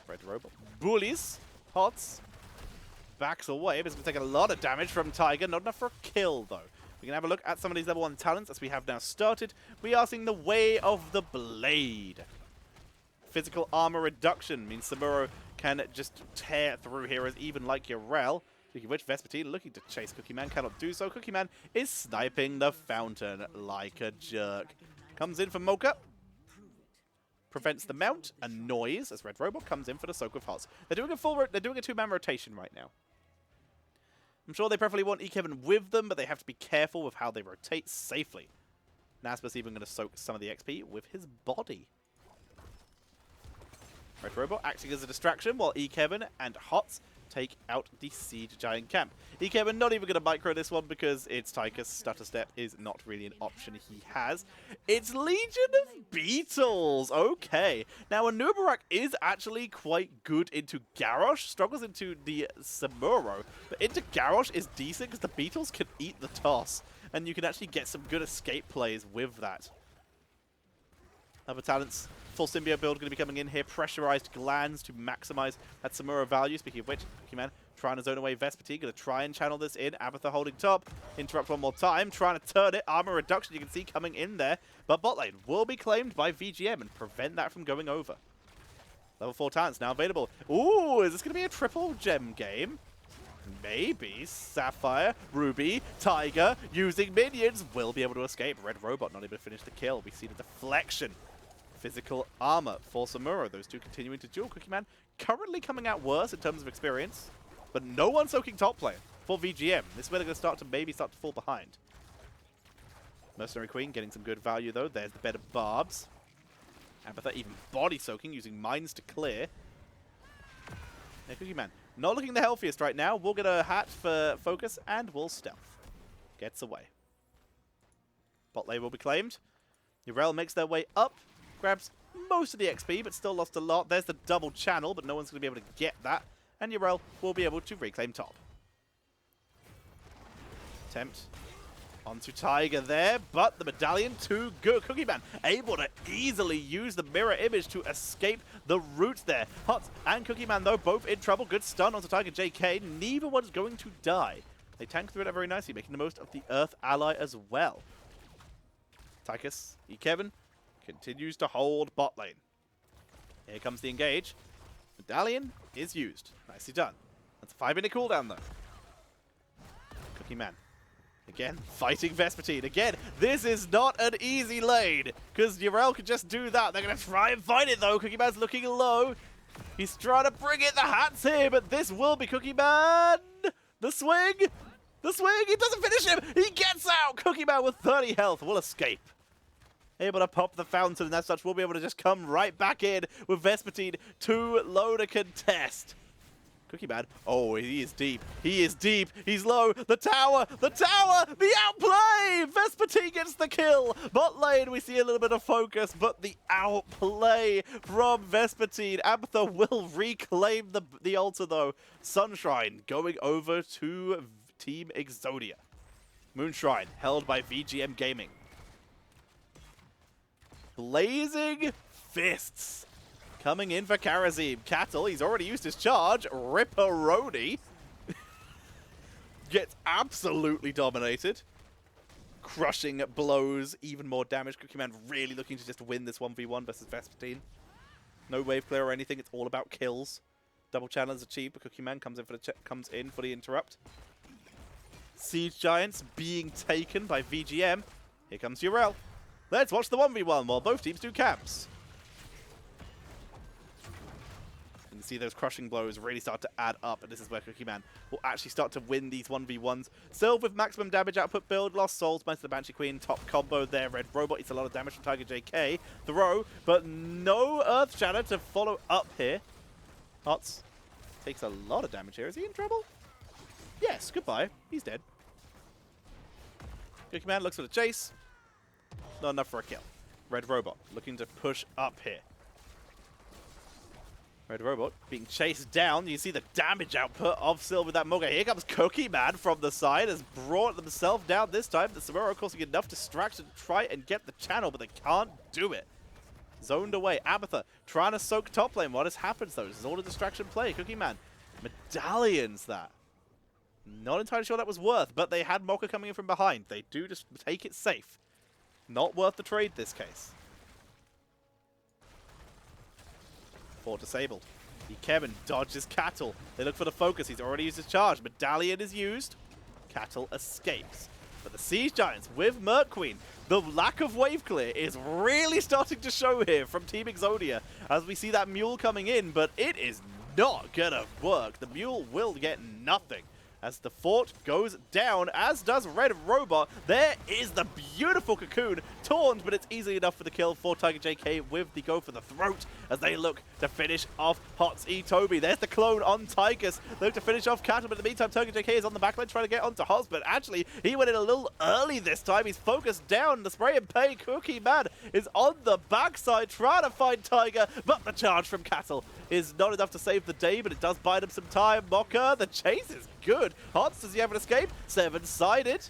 Red Robot bullies. Hots backs away, but it's going to take a lot of damage from Tiger. Not enough for a kill, though. We can have a look at some of these level 1 talents as we have now started. We are seeing the Way of the Blade. Physical armor reduction means Samuro can just tear through heroes, even like Yrel. Speaking of which, Vespertine looking to chase Cookie Man, cannot do so. Cookie Man is sniping the fountain like a jerk. Comes in for Mocha. Prevents the mount, a noise, as Red Robot comes in for the Soak with Hots. They're doing a two-man rotation right now. I'm sure they preferably want E-Kevin with them, but they have to be careful with how they rotate safely. Nasper's even going to soak some of the XP with his body. Red Robot acting as a distraction while E-Kevin and Hots take out the Siege Giant camp. E-Kevin not even going to micro this one because it's Tychus. Stutter Step is not really an option he has. It's Legion of Beetles. Okay. Now, Anubarak is actually quite good into Garrosh. Struggles into the Samuro. But into Garrosh is decent because the Beetles can eat the toss. And you can actually get some good escape plays with that. Other talents. Full symbiote build going to be coming in here. Pressurized glands to maximize that Samuro value. Speaking of which, Pokemon trying to zone away Vespertine. Going to try and channel this in. Abathur holding top. Interrupt one more time. Trying to turn it. Armor reduction you can see coming in there. But bot lane will be claimed by VGM and prevent that from going over. Level 4 talents now available. Ooh, is this going to be a triple gem game? Maybe. Sapphire, Ruby, Tiger, using minions, will be able to escape. Red Robot not able to finish the kill. We see the deflection. Physical armor for Samuro. Those two continuing to duel. Cookie Man currently coming out worse in terms of experience, but no one soaking top lane for VGM. This is where they're going to maybe start to fall behind. Mercenary Queen getting some good value though. There's the bed of barbs. Abathur even body soaking using mines to clear. Yeah, Cookie Man not looking the healthiest right now. We'll get a hat for focus and we'll stealth. Gets away. Bot lane will be claimed. Yrel makes their way up. Grabs most of the XP, but still lost a lot. There's the double channel, but no one's going to be able to get that. And Yrel will be able to reclaim top. Attempt onto Tiger there, but the medallion too good. Cookie Man able to easily use the mirror image to escape the route there. Hots and Cookie Man, though, both in trouble. Good stun onto Tiger JK. Neither one's going to die. They tank through it very nicely, making the most of the Earth ally as well. Tychus, E-Kevin, continues to hold bot lane. Here comes the engage. Medallion is used. Nicely done. That's a 5-minute cooldown, though. Cookie Man. Again, fighting Vespertine. Again, this is not an easy lane, because Yrel can just do that. They're going to try and fight it, though. Cookie Man's looking low. He's trying to bring it. The hat's here, but this will be Cookie Man. The swing. The swing. He doesn't finish him. He gets out. Cookie Man with 30 health will escape. Able to pop the fountain, and as such, we'll be able to just come right back in with Vespertine too low to contest. Cookie Man, oh, he is deep. He is deep. He's low. The tower, the outplay! Vespertine gets the kill. Bot lane, we see a little bit of focus, but the outplay from Vespertine. Abathur will reclaim the altar, though. Sunshine going over to Team Exodia. Moonshrine held by VGM Gaming. Blazing Fists coming in for Karazim. Cattle, he's already used his charge. Ripperoni gets absolutely dominated. Crushing blows, even more damage. Cookie Man really looking to just win this 1v1 versus Vespertine. No wave clear or anything, it's all about kills. Double channel is achieved, but Cookie Man comes in for the interrupt. Siege Giants being taken by VGM. Here comes Yrel. Let's watch the 1v1 while both teams do camps. You can see those crushing blows really start to add up, and this is where Cookie Man will actually start to win these 1v1s. Sylve with maximum damage output build, Lost Souls, most of the Banshee Queen, top combo there. Red Robot eats a lot of damage from Tiger JK. Throw, but no Earth Shadow to follow up here. Hots takes a lot of damage here. Is he in trouble? Yes, goodbye. He's dead. Cookie Man looks for the chase. Not enough for a kill. Red Robot looking to push up here. Red Robot being chased down. You see the damage output of Silver with that Moga. Here comes Cookie Man from the side. Has brought themselves down this time. The Samuro causing enough distraction to try and get the channel, but they can't do it. Zoned away. Abatha trying to soak top lane. What has happened though? This is all a distraction play. Cookie Man. Medallions that. Not entirely sure that was worth, but they had Mocha coming in from behind. They do just take it safe. Not worth the trade this case. Ford disabled. Kevin dodges Cattle. They look for the focus. He's already used his charge. Medallion is used. Cattle escapes. But the Siege Giants with Merc Queen, the lack of wave clear is really starting to show here from Team Exodia as we see that Mule coming in, but it is not gonna work. The Mule will get nothing as the fort goes down, as does Red Robot. There is the beautiful Cocoon, taunt, but it's easy enough for the kill for Tiger JK with the go for the throat as they look to finish off Hots E Toby. There's the clone on Tigers. They look to finish off Cattle, but in the meantime, Tiger JK is on the backline trying to get onto Hots, but actually, he went in a little early this time. He's focused down. The spray and pay Cookie Man is on the backside trying to find Tiger, but the charge from Cattle is not enough to save the day, but it does buy them some time. Mocha, the chase is good. Hots, does he have an escape? Seven-sided.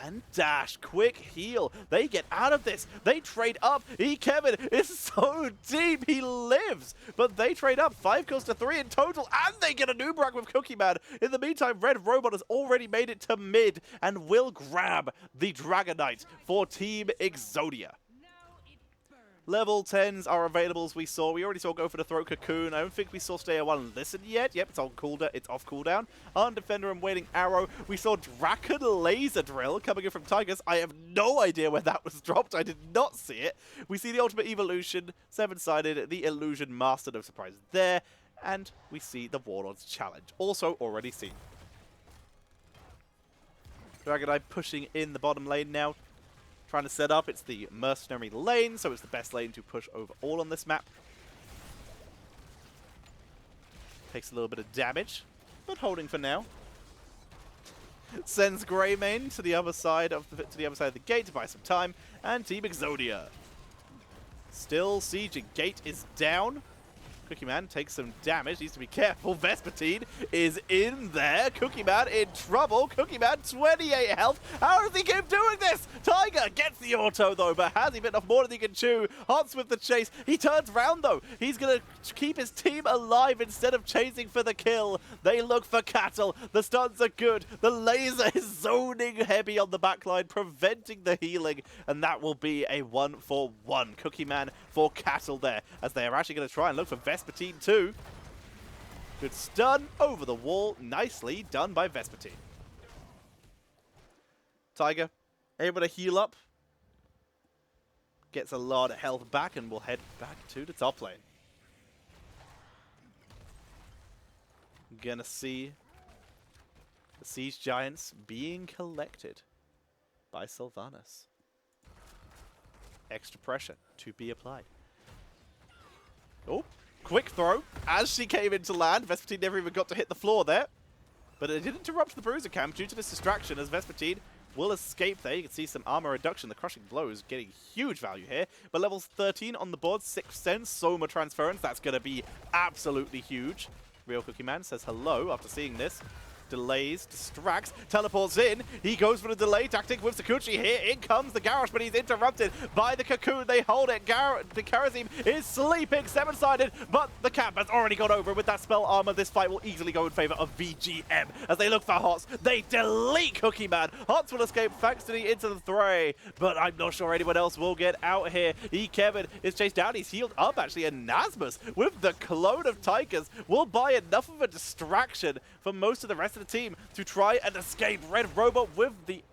And Dash, quick heal. They get out of this. They trade up. Kevin is so deep. He lives. But they trade up. 5 kills to 3 in total. And they get a new Brack with Cookie Man. In the meantime, Red Robot has already made it to mid and will grab the Dragonite for Team Exodia. Level 10s are available, as we saw. We already saw go for the throat Cocoon. I don't think we saw Stay 1 Listen yet. Yep, it's on cooldown. It's off cooldown. On Defender and Waiting Arrow, we saw Draken Laser Drill coming in from Tigers. I have no idea where that was dropped. I did not see it. We see the Ultimate Evolution, 7-sided, the Illusion Master, no surprise there. And we see the Warlord's Challenge, also already seen. Dragonite pushing in the bottom lane now. Trying to set up, it's the mercenary lane, so it's the best lane to push overall on this map. Takes a little bit of damage, but holding for now. Sends Greymane to the other side of the gate to buy some time, and Team Exodia still sieging. Gate is down. Cookie Man takes some damage, needs to be careful. Vespertine is in there. Cookie Man in trouble. Cookie Man 28 health. How does he keep doing this? Tiger gets the auto though, but has he bitten off more than he can chew? Hots with the chase. He turns round though. He's going to keep his team alive instead of chasing for the kill. They look for Cattle. The stuns are good. The laser is zoning heavy on the backline, preventing the healing, and that will be a 1-for-1. Cookie Man for Cattle there, as they are actually going to try and look for Vespertine too. Good stun over the wall. Nicely done by Vespertine. Tiger able to heal up. Gets a lot of health back and will head back to the top lane. Gonna see the Siege Giants being collected by Sylvanas. Extra pressure to be applied. Oh, quick throw as she came into land. Vespertine never even got to hit the floor there. But it did interrupt the Bruiser camp due to this distraction, as Vespertine will escape there. You can see some armor reduction. The crushing blows getting huge value here. But levels 13 on the board, 6th sense, Soma transference. That's going to be absolutely huge. Real Cookie Man says hello after seeing this. Delays, distracts, teleports in. He goes for the delay tactic with Sakuchi here. In comes the Garrosh, but he's interrupted by the Cocoon. They hold it. The Karazim is sleeping, 7-sided, but the camp has already gone over with that spell armor. This fight will easily go in favor of VGM as they look for Hots. They delete Cookie Man. Hots will escape thanks to the into the fray, but I'm not sure anyone else will get out here. Kevin is chased down. He's healed up actually, and Nasmus with the clone of Tigers will buy enough of a distraction for most of the rest of the team to try and escape. Red Robot with the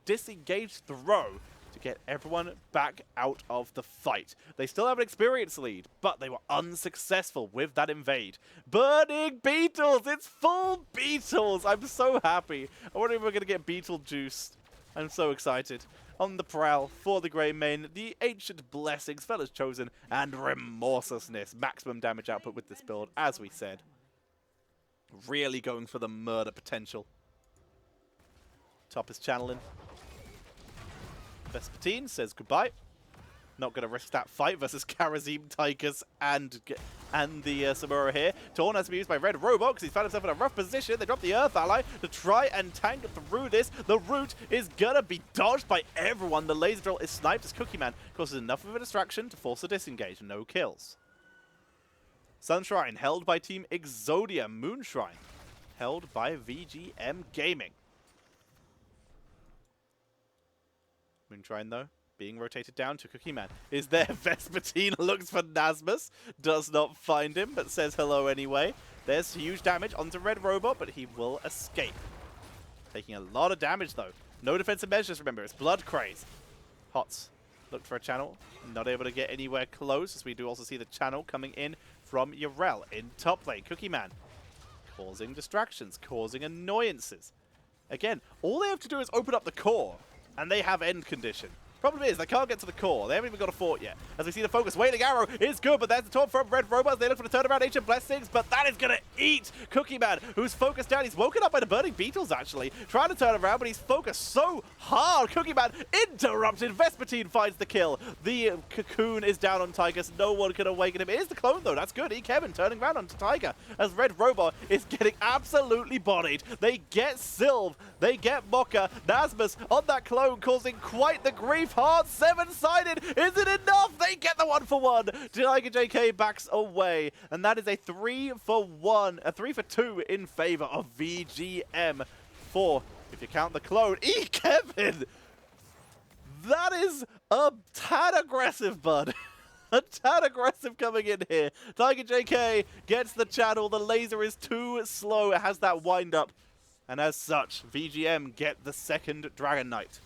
disengaged throw to get everyone back out of the fight. They still have an experience lead, but they were unsuccessful with that invade. Burning Beetles! It's full Beetles! I'm so happy. I wonder if we're going to get Beetlejuice. I'm so excited. On the prowl for the Greymane, the Ancient Blessings, Fellas Chosen, and Remorselessness. Maximum damage output with this build, as we said. Really going for the murder potential. Top is channeling. Vespertine says goodbye. Not going to risk that fight versus Karazim, Tigers, and and the Samura here. Torn has to be used by Red Robot because he's found himself in a rough position. They drop the Earth Ally to try and tank through this. The root is gonna be dodged by everyone. The laser drill is sniped as Cookie Man causes enough of a distraction to force a disengage. No kills. Sunshrine held by Team Exodia. Moonshine held by VGM Gaming. Moonshine, though, being rotated down to Cookie Man. Is there Vespertine? Looks for Nasmus. Does not find him, but says hello anyway. There's huge damage onto Red Robot, but he will escape. Taking a lot of damage, though. No defensive measures, remember. It's Blood Craze. Hots looked for a channel. Not able to get anywhere close, as we do also see the channel coming in from Urel in top lane. Cookie Man causing distractions, causing annoyances. Again, all they have to do is open up the core, and they have end condition. Problem is, they can't get to the core. They haven't even got a fort yet. As we see the focus, Wailing Arrow is good, but there's the taunt from Red Robots. They look for the turnaround, Ancient Blessings, but that is going to eat Cookie Man, who's focused down. He's woken up by the Burning Beetles, actually. Trying to turn around, but he's focused so hard. Cookie Man interrupted. Vespertine finds the kill. The cocoon is down on Tiger, so no one can awaken him. It is the clone, though. That's good. Kevin turning around onto Tiger, as Red Robot is getting absolutely bodied. They get Sylve. They get Mocha. Nasmus on that clone, causing quite the grief. Hard 7-sided. Is it enough? They get the 1-for-1. Tiger JK backs away. And that is a 3-for-1. A 3-for-2 in favor of VGM. 4, if you count the clone. Kevin! That is a tad aggressive, bud. A tad aggressive coming in here. Tiger JK gets the channel. The laser is too slow. It has that wind up. And as such, VGM get the second Dragon Knight.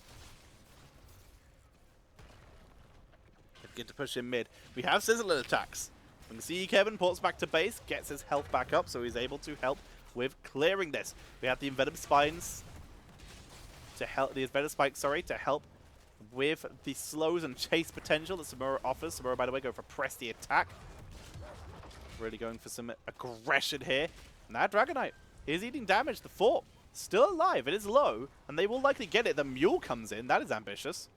Get to push him mid. We have sizzling attacks. We can see Kevin ports back to base, gets his health back up, so he's able to help with clearing this. We have the Envenom Spines to help to help with the slows and chase potential that Samura offers. Samura, by the way, go for press the attack. Really going for some aggression here. And that Dragon Knight is eating damage. The fort still alive. It is low, and they will likely get it. The Mule comes in. That is ambitious.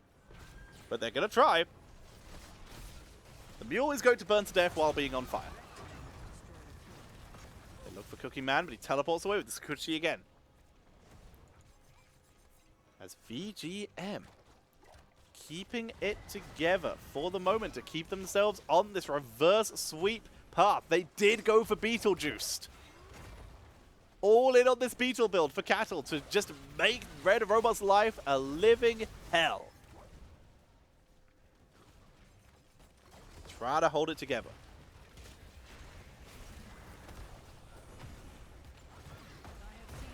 But they're going to try. The Mule is going to burn to death while being on fire. They look for Cookie Man, but he teleports away with the Sakuchi again. As VGM keeping it together for the moment to keep themselves on this reverse sweep path. They did go for Beetlejuiced. All in on this Beetle build for Cattle to just make Red Robot's life a living hell. Try to hold it together.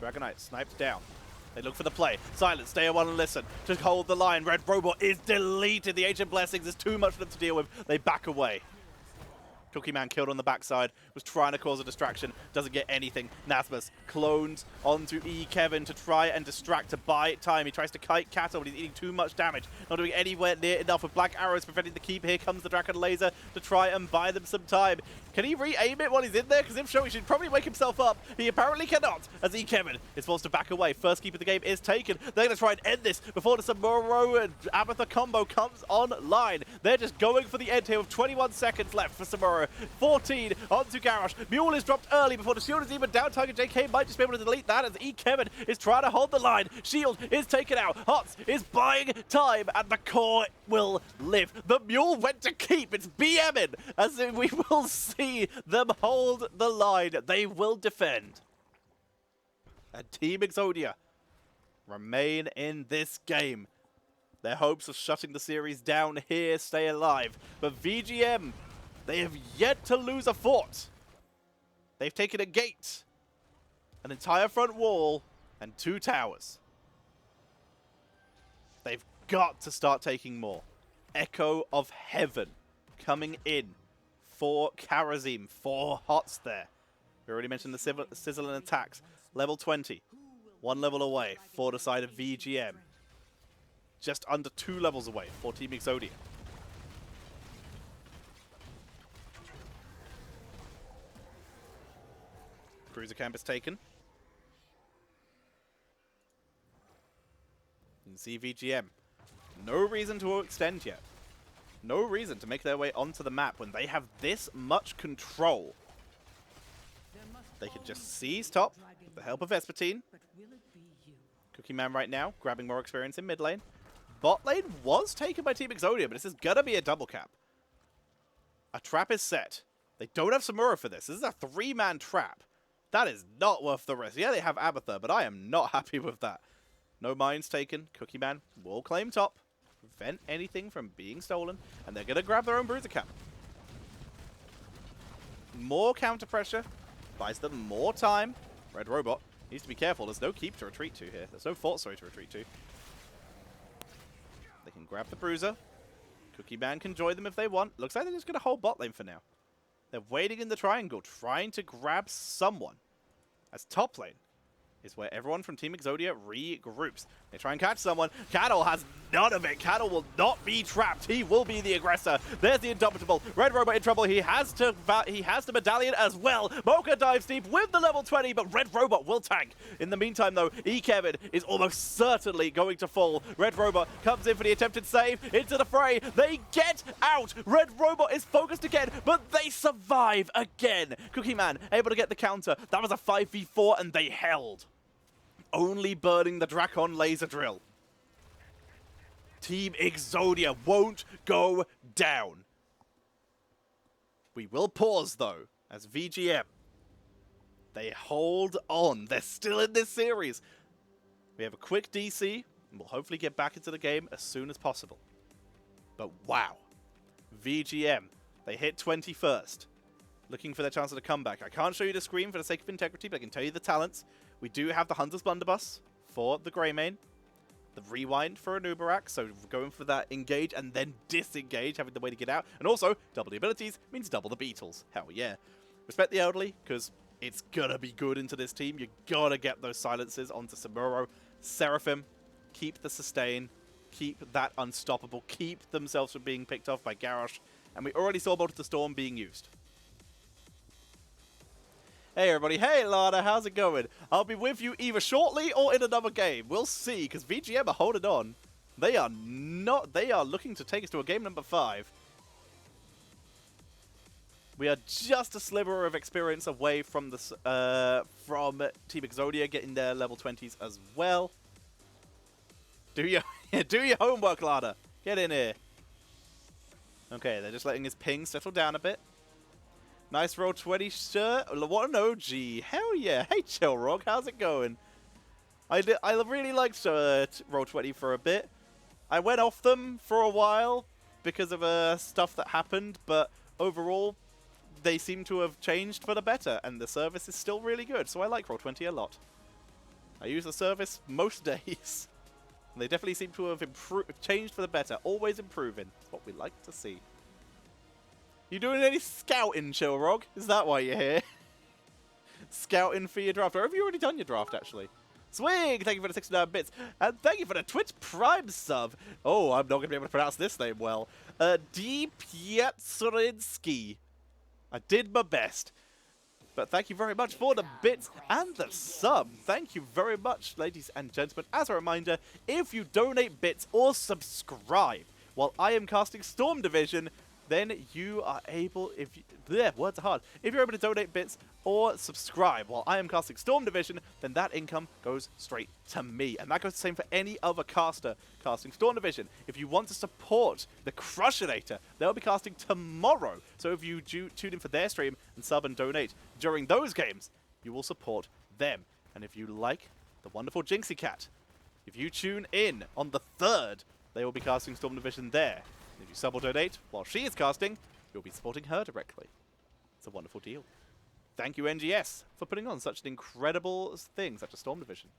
Dragon Knight sniped down. They look for the play. Silence, stay on and listen. To hold the line, Red Robot is deleted. The Ancient Blessings is too much for them to deal with. They back away. Cookie Man killed on the backside, was trying to cause a distraction, doesn't get anything. Nasmus clones onto Kevin to try and distract, to buy time. He tries to kite Cattle, but he's eating too much damage. Not doing anywhere near enough with Black Arrows preventing the keep. Here comes the Dragon Laser to try and buy them some time. Can he re-aim it while he's in there? Because if so, he should probably wake himself up. He apparently cannot, as Kevin is forced to back away. First keep of the game is taken. They're going to try and end this before the Samuro and Abatha combo comes online. They're just going for the end here with 21 seconds left for Samuro. 14 onto Garrosh. Mule is dropped early before the shield is even down. Tiger JK might just be able to delete that as Kevin is trying to hold the line. Shield is taken out. Hots is buying time, and the core will live. The Mule went to keep. It's BMing, as we will see them hold the line. They will defend. And Team Exodia remain in this game. Their hopes of shutting the series down here stay alive. But VGM, they have yet to lose a fort. They've taken a gate, an entire front wall, and 2 towers. They've got to start taking more. Echo of Heaven coming in for Karazim, 4 Hots there. We already mentioned the sizzling attacks. Level 20, 1 level away for the side of VGM. Just under 2 levels away for Team Exodia. Cruiser camp is taken. You can see VGM. No reason to extend yet. no reason to make their way onto the map when they have this much control. They can just seize top with the help of Vespertine. Cookie Man right now, grabbing more experience in mid lane. Bot lane was taken by Team Exodia, but this is gonna be a double cap. A trap is set. They don't have Samura for this. This is a 3-man trap. That is not worth the risk. Yeah, they have Abathur, but I am not happy with that. No mines taken. Cookie Man will claim top. Prevent anything from being stolen. And they're gonna grab their own Bruiser Cap. More counter pressure. Buys them more time. Red Robot needs to be careful. There's no keep to retreat to here. There's no fort, sorry, to retreat to. They can grab the Bruiser. Cookie Man can join them if they want. Looks like they're just going to hold bot lane for now. They're waiting in the triangle, trying to grab someone. As top lane is where everyone from Team Exodia regroups. They try and catch someone. Cattle has none of it. Cattle will not be trapped. He will be the aggressor. There's the Indomitable. Red Robot in trouble. He has to medallion as well. Mocha dives deep with the level 20, but Red Robot will tank. In the meantime, though, Kevin is almost certainly going to fall. Red Robot comes in for the attempted save into the fray. They get out. Red Robot is focused again, but they survive again. Cookie Man able to get the counter. That was a 5v4, and they held. Only burning the Drakon laser drill. Team Exodia won't go down. We will pause, though, as VGM. They hold on. They're still in this series. We have a quick DC, and we'll hopefully get back into the game as soon as possible. But wow. VGM, they hit 21st. Looking for their chance at a comeback. I can't show you the screen for the sake of integrity, but I can tell you the talents. We do have the Hunter's Blunderbuss for the Greymane. The Rewind for a Nubarak, so going for that engage and then disengage, having the way to get out. And also, double the abilities means double the Beetles. Hell yeah. Respect the elderly, because it's gonna be good into this team. You gotta get those silences onto Samuro. Seraphim, keep the sustain, keep that unstoppable, keep themselves from being picked off by Garrosh. And we already saw Bolt of the Storm being used. Hey everybody, hey Lana, how's it going? I'll be with you either shortly or in another game. We'll see, because VGM are holding on. They are looking to take us to a game number 5. We are just a sliver of experience away from the from Team Exodia getting their level 20s as well. Do your homework, Lana. Get in here. Okay, they're just letting his ping settle down a bit. Nice roll 20 shirt. What an OG. Hell yeah. Hey, Chillrog. How's it going? I really liked roll 20 for a bit. I went off them for a while because of stuff that happened, but overall, they seem to have changed for the better, and the service is still really good, so I like roll 20 a lot. I use the service most days. They definitely seem to have changed for the better. Always improving. That's what we like to see. You doing any scouting, Chillrog? Is that why you're here? Scouting for your draft. Or have you already done your draft, actually? Swing! Thank you for the 69 bits. And thank you for the Twitch Prime sub. Oh, I'm not going to be able to pronounce this name well. D. Pietrzynski. I did my best. But thank you very much for the bits and the sub. Thank you very much, ladies and gentlemen. As a reminder, if you donate bits or subscribe while I am casting Storm Division, then you are able, words are hard. If you're able to donate bits or subscribe while I am casting Storm Division, then that income goes straight to me. And that goes the same for any other caster casting Storm Division. If you want to support the Crushinator, they'll be casting tomorrow. So if you tune in for their stream and sub and donate during those games, you will support them. And if you like the wonderful Jinxie Cat, if you tune in on the 3rd, they will be casting Storm Division there. If you sub or donate while she is casting, you'll be supporting her directly. It's a wonderful deal. Thank you, NGS, for putting on such an incredible thing, such a Storm Division.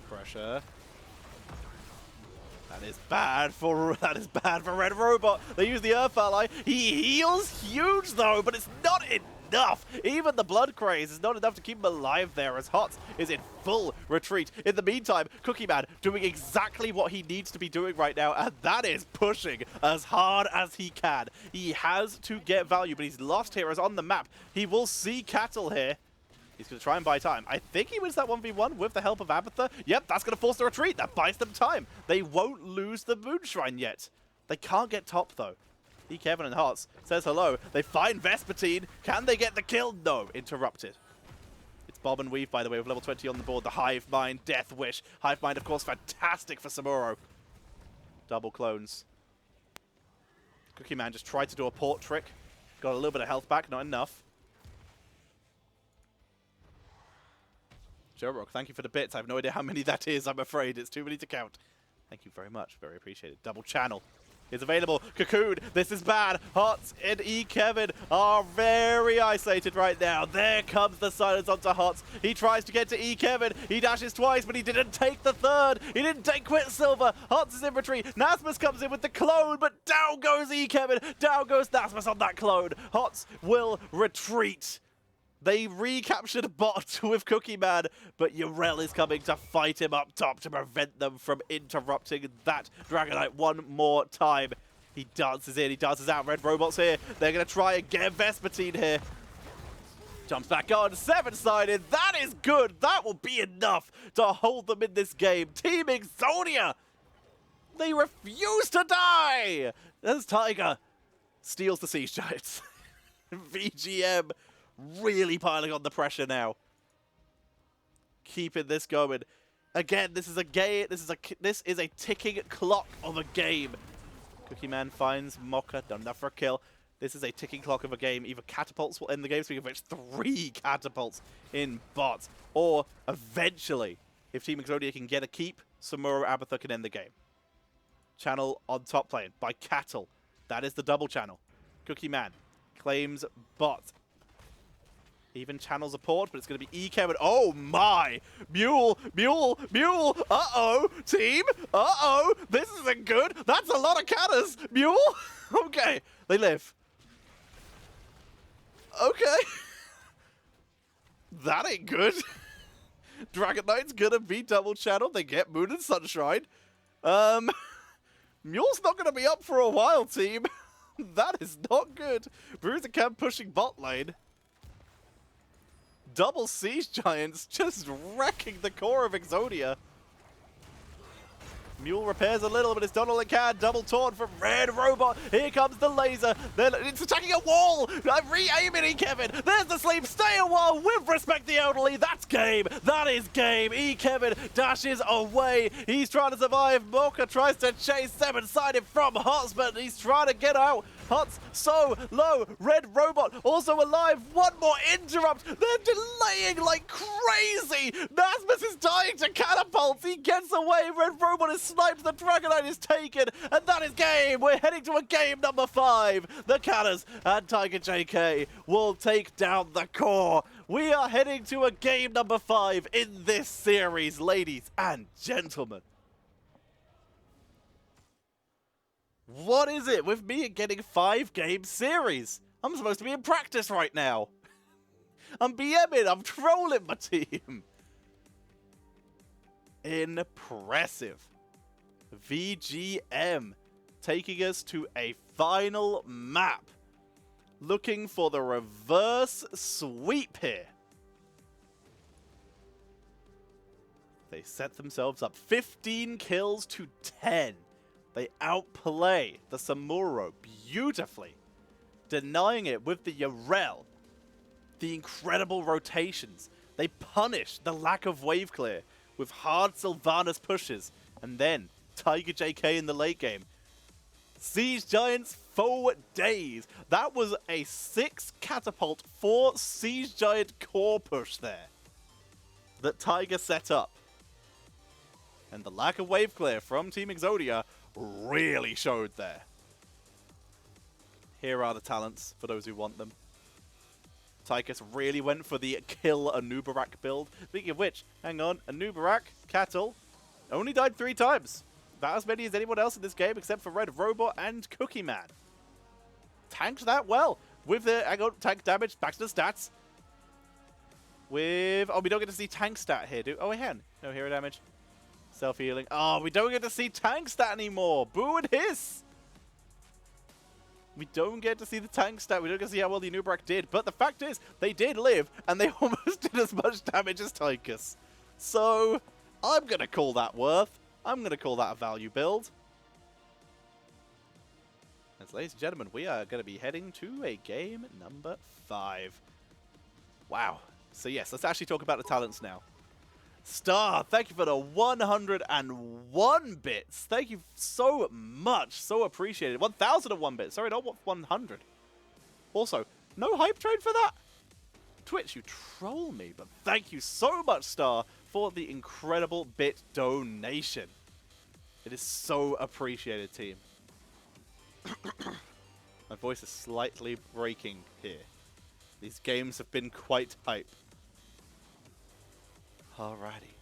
Pressure. That is bad for Red Robot. They use the Earth Ally. He heals huge though, but it's not enough. Even the Blood Craze is not enough to keep him alive there, as Hots is in full retreat. In the meantime, Cookie Man doing exactly what he needs to be doing right now, and that is pushing as hard as he can. He has to get value, but he's lost heroes on the map. He will see Cattle here. He's going to try and buy time. I think he wins that 1v1 with the help of Abathur. Yep, that's going to force the retreat. That buys them time. They won't lose the Moon Shrine yet. They can't get top, though. Kevin and Hearts says hello. They find Vespertine. Can they get the kill? No. Interrupted. It's Bob and Weave, by the way, with level 20 on the board. The Hive Mind, Death Wish. Hive Mind, of course, fantastic for Samuro. Double clones. Cookie Man just tried to do a port trick. Got a little bit of health back, not enough. Joe Rock, thank you for the bits. I have no idea how many that is, I'm afraid. It's too many to count. Thank you very much. Very appreciated. Double channel is available. Cocoon, this is bad. Hots and Kevin are very isolated right now. There comes the silence onto Hots. He tries to get to Kevin. He dashes twice, but he didn't take the third. He didn't take Quicksilver. Hots is in retreat. Nasmus comes in with the clone, but down goes Kevin. Down goes Nasmus on that clone. Hots will retreat. They recaptured bot with Cookie Man, but Yrel is coming to fight him up top to prevent them from interrupting that Dragonite one more time. He dances in, he dances out. Red Robot's here. They're going to try and get Vespertine here. Jumps back on, 7-sided. That is good. That will be enough to hold them in this game. Team Exodia, they refuse to die. As Tiger steals the Siege Giants. VGM really piling on the pressure now. Keeping this going. Again, this is a game. This is a ticking clock of a game. Cookie Man finds Mocha, done enough for a kill. This is a ticking clock of a game. Either catapults will end the game, speaking of which, 3 catapults in bots, or eventually, if Team Exodia can get a keep, Samuro Abathur can end the game. Channel on top lane by Cattle. That is the double channel. Cookie Man claims bot. Even channels a port, but it's going to be Kevin. Oh my! Mule! Uh-oh! Team! Uh-oh! This isn't good! That's a lot of cannons! Mule! Okay. They live. Okay. That ain't good. Dragonite's going to be double channeled. They get Moon and Sunshine. Mule's not going to be up for a while, team. That is not good. Bruiser Camp pushing bot lane. Double Siege Giants just wrecking the core of Exodia. Mule repairs a little, but it's done all it can. Double taunt from Red Robot. Here comes the laser. Then it's attacking a wall. I'm re-aiming Kevin. There's the sleep. Stay a while with respect the elderly. That's game. That is game. Kevin dashes away. He's trying to survive. Mocha tries to chase 7-sided from Hots, but he's trying to get out. Hots so low. Red Robot also alive. One more interrupt. They're delaying like crazy. Nasmus is dying to catapults. He gets away. Red Robot is sniped. The Dragonite is taken. And that is game. We're heading to a game number 5. The Canners and Tiger JK will take down the core. We are heading to a game number 5 in this series, ladies and gentlemen. What is it with me getting 5-game series? I'm supposed to be in practice right now. I'm BMing. I'm trolling my team. Impressive. VGM taking us to a final map. Looking for the reverse sweep here. They set themselves up 15 kills to 10. They outplay the Samuro beautifully, denying it with the Yrel, the incredible rotations. They punish the lack of wave clear with hard Sylvanas pushes, and then Tiger JK in the late game. Siege Giants for days. That was a 6 catapult, 4 Siege Giant core push there that Tiger set up. And the lack of wave clear from Team Exodia really showed there. Here are the talents for those who want them. Tychus really went for the kill Anubarak build. Speaking of which, hang on, Anubarak, Cattle, only died 3 times. About as many as anyone else in this game except for Red Robot and Cookie Man. Tanked that well. With the, hang on, tank damage, back to the stats. With, oh, we don't get to see tank stat here, do, oh, hang on. No hero damage. Self-healing. Oh, we don't get to see tank stat anymore. Boo and hiss. We don't get to see the tank stat. We don't get to see how well the Anubrak did. But the fact is, they did live, and they almost did as much damage as Tychus. So, I'm going to call that worth. I'm going to call that a value build. And ladies and gentlemen, we are going to be heading to a game number 5. Wow. So yes, let's actually talk about the talents now. Star, thank you for the 101 bits. Thank you so much. So appreciated. 1,001 bits. Sorry, not 100. Also, no hype train for that? Twitch, you troll me. But thank you so much, Star, for the incredible bit donation. It is so appreciated, team. My voice is slightly breaking here. These games have been quite hype. Alrighty.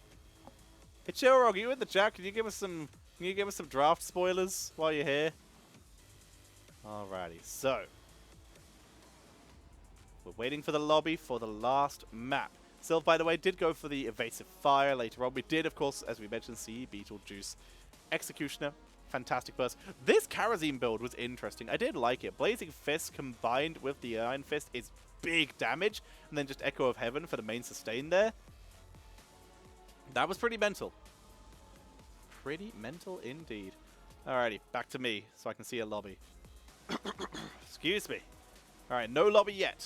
Hey, Chillrog, are you in the chat? Can you give us some draft spoilers while you're here? Alrighty, so we're waiting for the lobby for the last map. Sylph, by the way, did go for the evasive fire later on. We did, of course, as we mentioned, see Beetlejuice. Executioner, fantastic burst. This Karazim build was interesting. I did like it. Blazing Fist combined with the Iron Fist is big damage, and then just Echo of Heaven for the main sustain there. That was pretty mental. Pretty mental indeed. Alrighty, back to me so I can see a lobby. Excuse me. Alright, no lobby yet.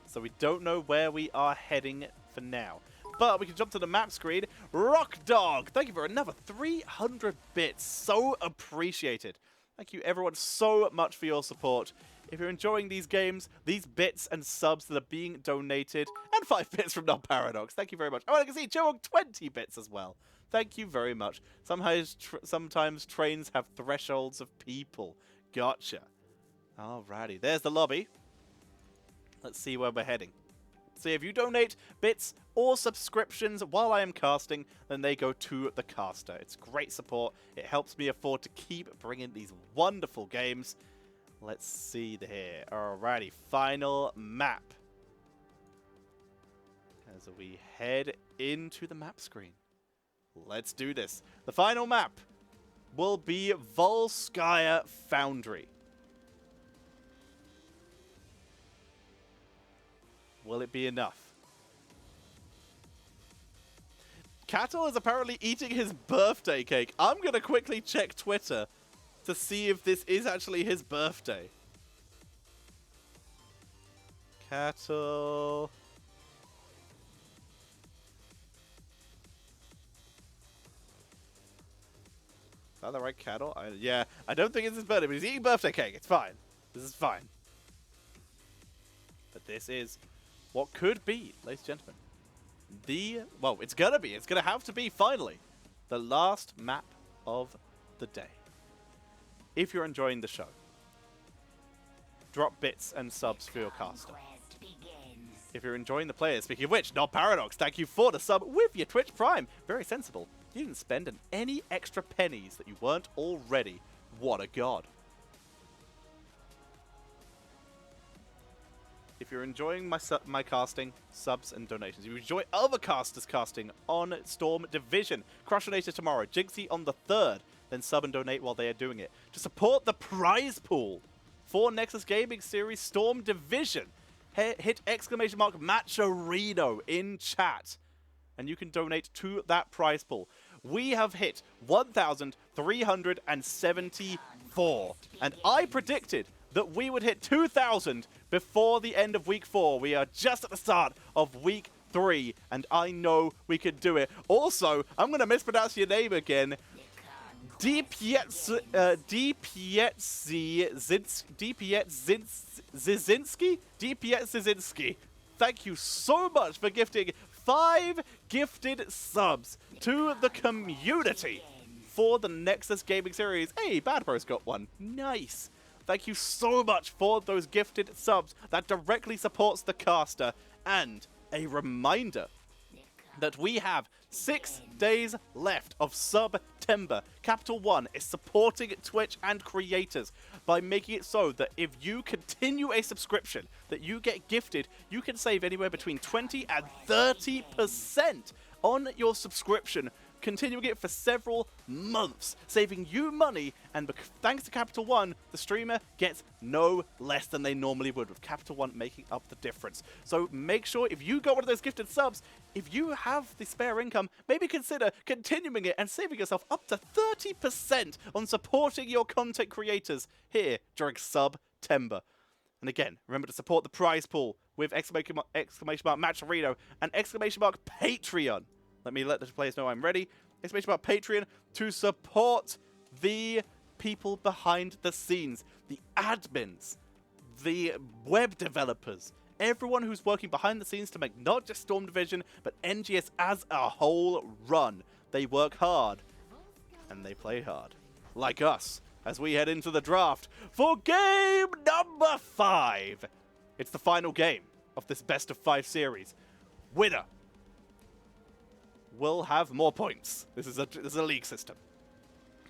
So we don't know where we are heading for now. But we can jump to the map screen. Rock Dog, thank you for another 300 bits. So appreciated. Thank you everyone so much for your support. If you're enjoying these games, these bits and subs that are being donated, and 5 bits from Non-Paradox, thank you very much. Oh, I can see Joe 20 bits as well. Thank you very much. Sometimes trains have thresholds of people. Gotcha. Alrighty, there's the lobby. Let's see where we're heading. So if you donate bits or subscriptions while I am casting, then they go to the caster. It's great support. It helps me afford to keep bringing these wonderful games. Let's see here. Alrighty, final map. As we head into the map screen. Let's do this. The final map will be Volskaya Foundry. Will it be enough? Cattle is apparently eating his birthday cake. I'm going to quickly check Twitter to see if this is actually his birthday. Cattle. Is that the right cattle? Yeah, I don't think it's his birthday, but he's eating birthday cake. It's fine. This is fine. But this is what could be, ladies and gentlemen, well, it's gonna have to be, finally, the last map of the day. If you're enjoying the show, drop bits and subs for your caster. If you're enjoying the players, speaking of which, Non-Paradox, thank you for the sub with your Twitch Prime. Very sensible. You didn't spend any extra pennies that you weren't already. What a god. If you're enjoying my casting, subs and donations, if you enjoy other casters casting on Storm Division, Crushinator tomorrow, Jinxie on the 3rd, then sub and donate while they are doing it. To support the prize pool for Nexus Gaming Series Storm Division, hit exclamation mark Matcherino in chat, and you can donate to that prize pool. We have hit 1,374, and I predicted that we would hit 2,000 before the end of week 4. We are just at the start of week 3, and I know we could do it. Also, I'm going to mispronounce your name again. Dpietzinski? Thank you so much for gifting 5 gifted subs to the community for the Nexus Gaming Series. Hey, Bad Bro's got one. Nice. Thank you so much for those gifted subs. That directly supports the caster. And a reminder that we have 6 days left of September. Capital One is supporting Twitch and creators by making it so that if you continue a subscription that you get gifted, you can save anywhere between 20 and 30% on your subscription continuing it for several months, saving you money, and thanks to Capital One, the streamer gets no less than they normally would, with Capital One making up the difference. So make sure, if you got one of those gifted subs, if you have the spare income, maybe consider continuing it and saving yourself up to 30% on supporting your content creators here during September. And again, remember to support the prize pool with exclamation mark Matcherino and exclamation mark Patreon. Let me let the players know I'm ready. Exclamation mark Patreon to support the people behind the scenes, the admins, the web developers, everyone who's working behind the scenes to make not just Storm Division, but NGS as a whole run. They work hard, and they play hard. Like us, as we head into the draft for game number 5. It's the final game of this best of 5 series. Winner will have more points. This is a league system.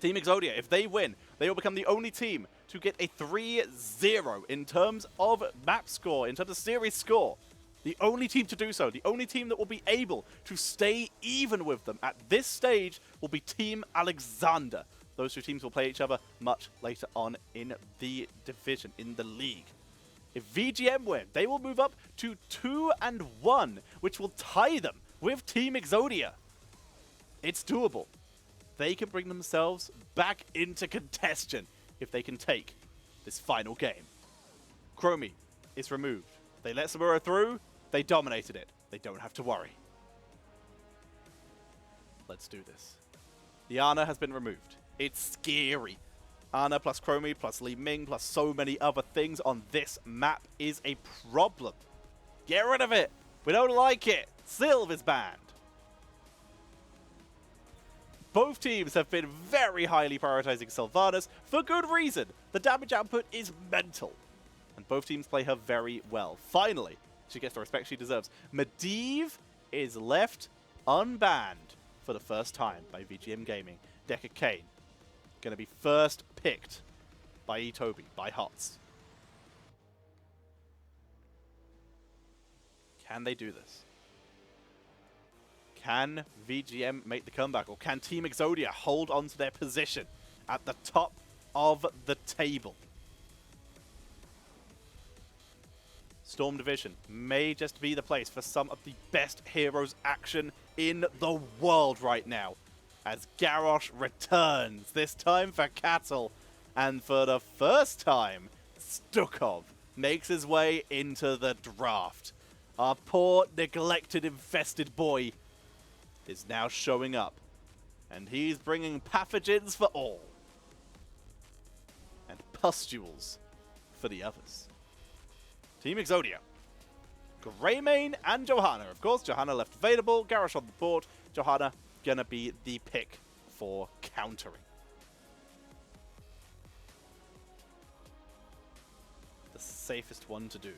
Team Exodia, if they win, they will become the only team to get a 3-0 in terms of map score, in terms of series score. The only team to do so, the only team that will be able to stay even with them at this stage will be Team Alexander. Those two teams will play each other much later on in the division, in the league. If VGM win, they will move up to 2-1, which will tie them with Team Exodia. It's doable. They can bring themselves back into contention if they can take this final game. Chromie is removed. They let Samuro through. They dominated it. They don't have to worry. Let's do this. The Ana has been removed. It's scary. Ana plus Chromie plus Li Ming plus so many other things on this map is a problem. Get rid of it. We don't like it. Sylv is banned. Both teams have been very highly prioritizing Sylvanas for good reason. The damage output is mental. And both teams play her very well. Finally, she gets the respect she deserves. Medivh is left unbanned for the first time by VGM Gaming. Decker Kane going to be first picked by Itobi, by HOTS. Can they do this? Can VGM make the comeback? Or can Team Exodia hold on to their position at the top of the table? Storm Division may just be the place for some of the best heroes action in the world right now, as Garrosh returns, this time for Cattle, and for the first time, Stukov makes his way into the draft. Our poor, neglected, infested boy is now showing up, and he's bringing pathogens for all, and pustules for the others. Team Exodia. Greymane and Johanna. Of course, Johanna left available. Garrosh on the board. Johanna gonna be the pick for countering. The safest one to do.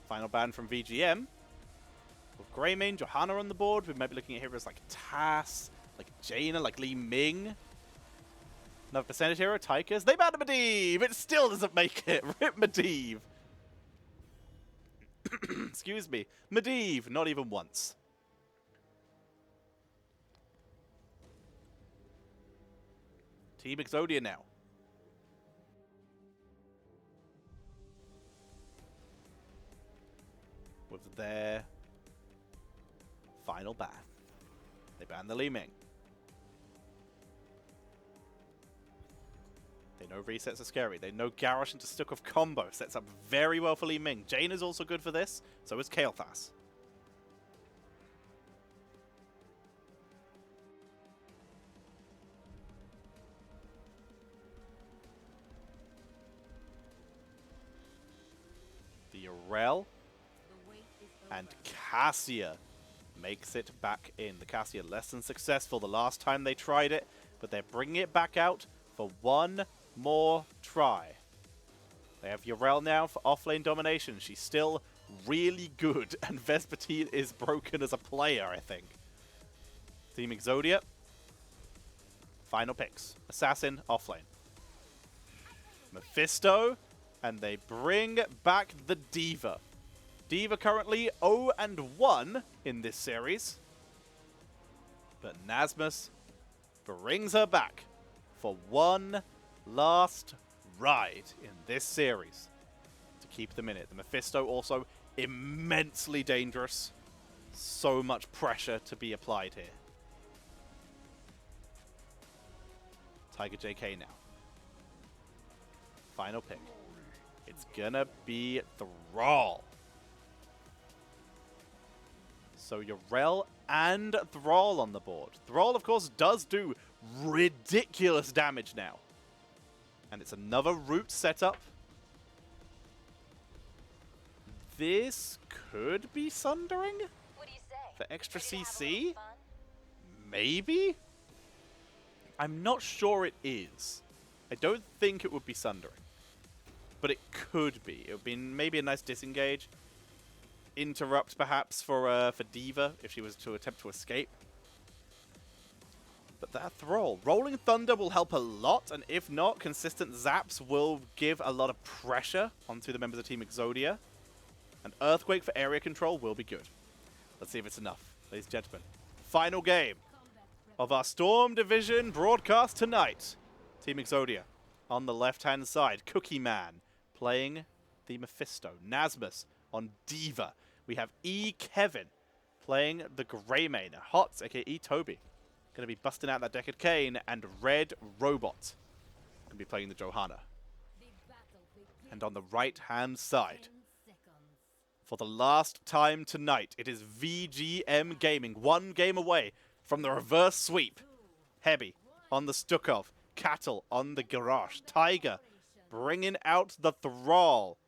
Final ban from VGM. With Greymane, Johanna on the board, we might be looking at heroes like Tass, like Jaina, like Li Ming. Another percentage hero, Tychus. They banned Medivh! It still doesn't make it. Rip Medivh. Excuse me. Medivh, not even once. Team Exodia now. With their final ban. They banned the Li Ming. They know resets are scary. They know Garrosh into Stukov combo sets up very well for Li Ming. Jane is also good for this. So is Kael'thas. The Urel and Cassia makes it back in. The Cassia less than successful the last time they tried it, but they're bringing it back out for one more try. They have Urel now for offlane domination. She's still really good, and Vespertine is broken as a player, I think. Team Exodia. Final picks. Assassin, offlane. Mephisto, and they bring back the Diva. D.Va currently 0-1 in this series. But Nasmus brings her back for one last ride in this series to keep them in it. The Mephisto also immensely dangerous. So much pressure to be applied here. Tiger JK now. Final pick. It's gonna be Thrall. So Yrel and Thrall on the board. Thrall, of course, does do ridiculous damage now. And it's another root setup. This could be Sundering? What do you say? For extra CC? Maybe? I'm not sure it is. I don't think it would be Sundering. But it could be. It would be maybe a nice disengage. Interrupt, perhaps, for D.Va, if she was to attempt to escape. But that Thrall. Rolling Thunder will help a lot, and if not, consistent zaps will give a lot of pressure onto the members of Team Exodia. An Earthquake for area control will be good. Let's see if it's enough, ladies and gentlemen. Final game of our Storm Division broadcast tonight. Team Exodia on the left-hand side. Cookie Man playing the Mephisto. Nasmus on D.Va. We have E. Kevin playing the Greymane. Hots, aka Toby, going to be busting out that Deckard Cain. And Red Robot going to be playing the Johanna. And on the right-hand side, for the last time tonight, it is VGM Gaming. One game away from the reverse sweep. Heavy on the Stukov. Cattle on the Garrosh. Tiger bringing out the Thrall.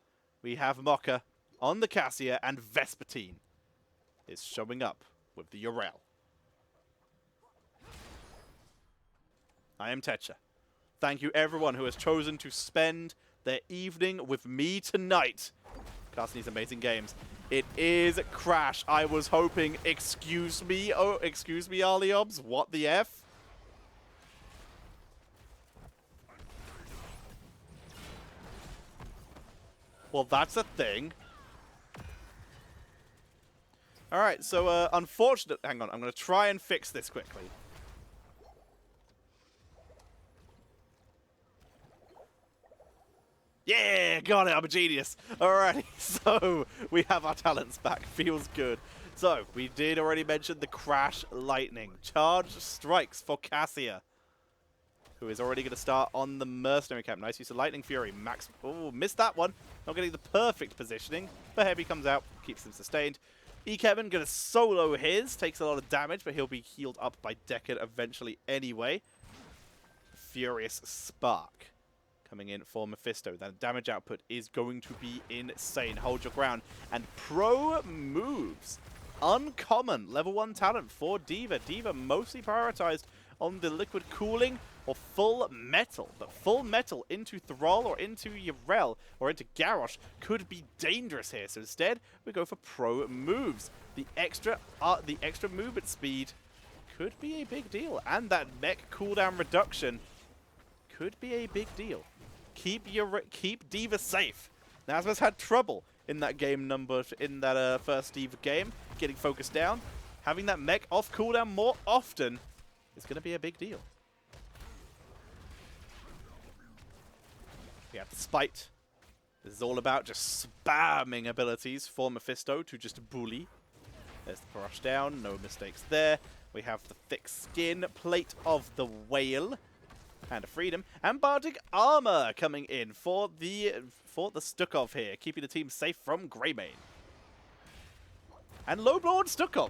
We have Mocha on the Cassia, and Vespertine is showing up with the Yrel. I am Tetcher. Thank you everyone who has chosen to spend their evening with me tonight, casting these amazing games. It is Crash. I was hoping, excuse me, Aliobs, what the F? Well, that's a thing. Alright, so, unfortunately... Hang on, I'm going to try and fix this quickly. Yeah, got it, I'm a genius. Alrighty, so we have our talents back. Feels good. So, we did already mention the Crash Lightning. Charge strikes for Cassia, who is already going to start on the Mercenary Camp. Nice use of Lightning Fury. Max... Oh, missed that one. Not getting the perfect positioning. But Heavy comes out, keeps him sustained. E. Kevin going to solo his. Takes a lot of damage, but he'll be healed up by Deckard eventually anyway. Furious Spark coming in for Mephisto. That damage output is going to be insane. Hold your ground. And Pro moves. Uncommon. Level 1 talent for D.Va. D.Va mostly prioritized on the liquid cooling or full metal. But full metal into Thrall or into Yrel or into Garrosh could be dangerous here. So instead, we go for Pro moves. The extra movement speed could be a big deal. And that mech cooldown reduction could be a big deal. Keep D.Va safe. Nasmus had trouble in that first D.Va game, getting focused down. Having that mech off cooldown more often is going to be a big deal. We have the Spite. This is all about just spamming abilities for Mephisto to just bully. There's the brush down, no mistakes there. We have the thick skin, plate of the whale, and a freedom, and Bardic armor coming in for the Stukov here, keeping the team safe from Greymane. And Lowlord Stukov,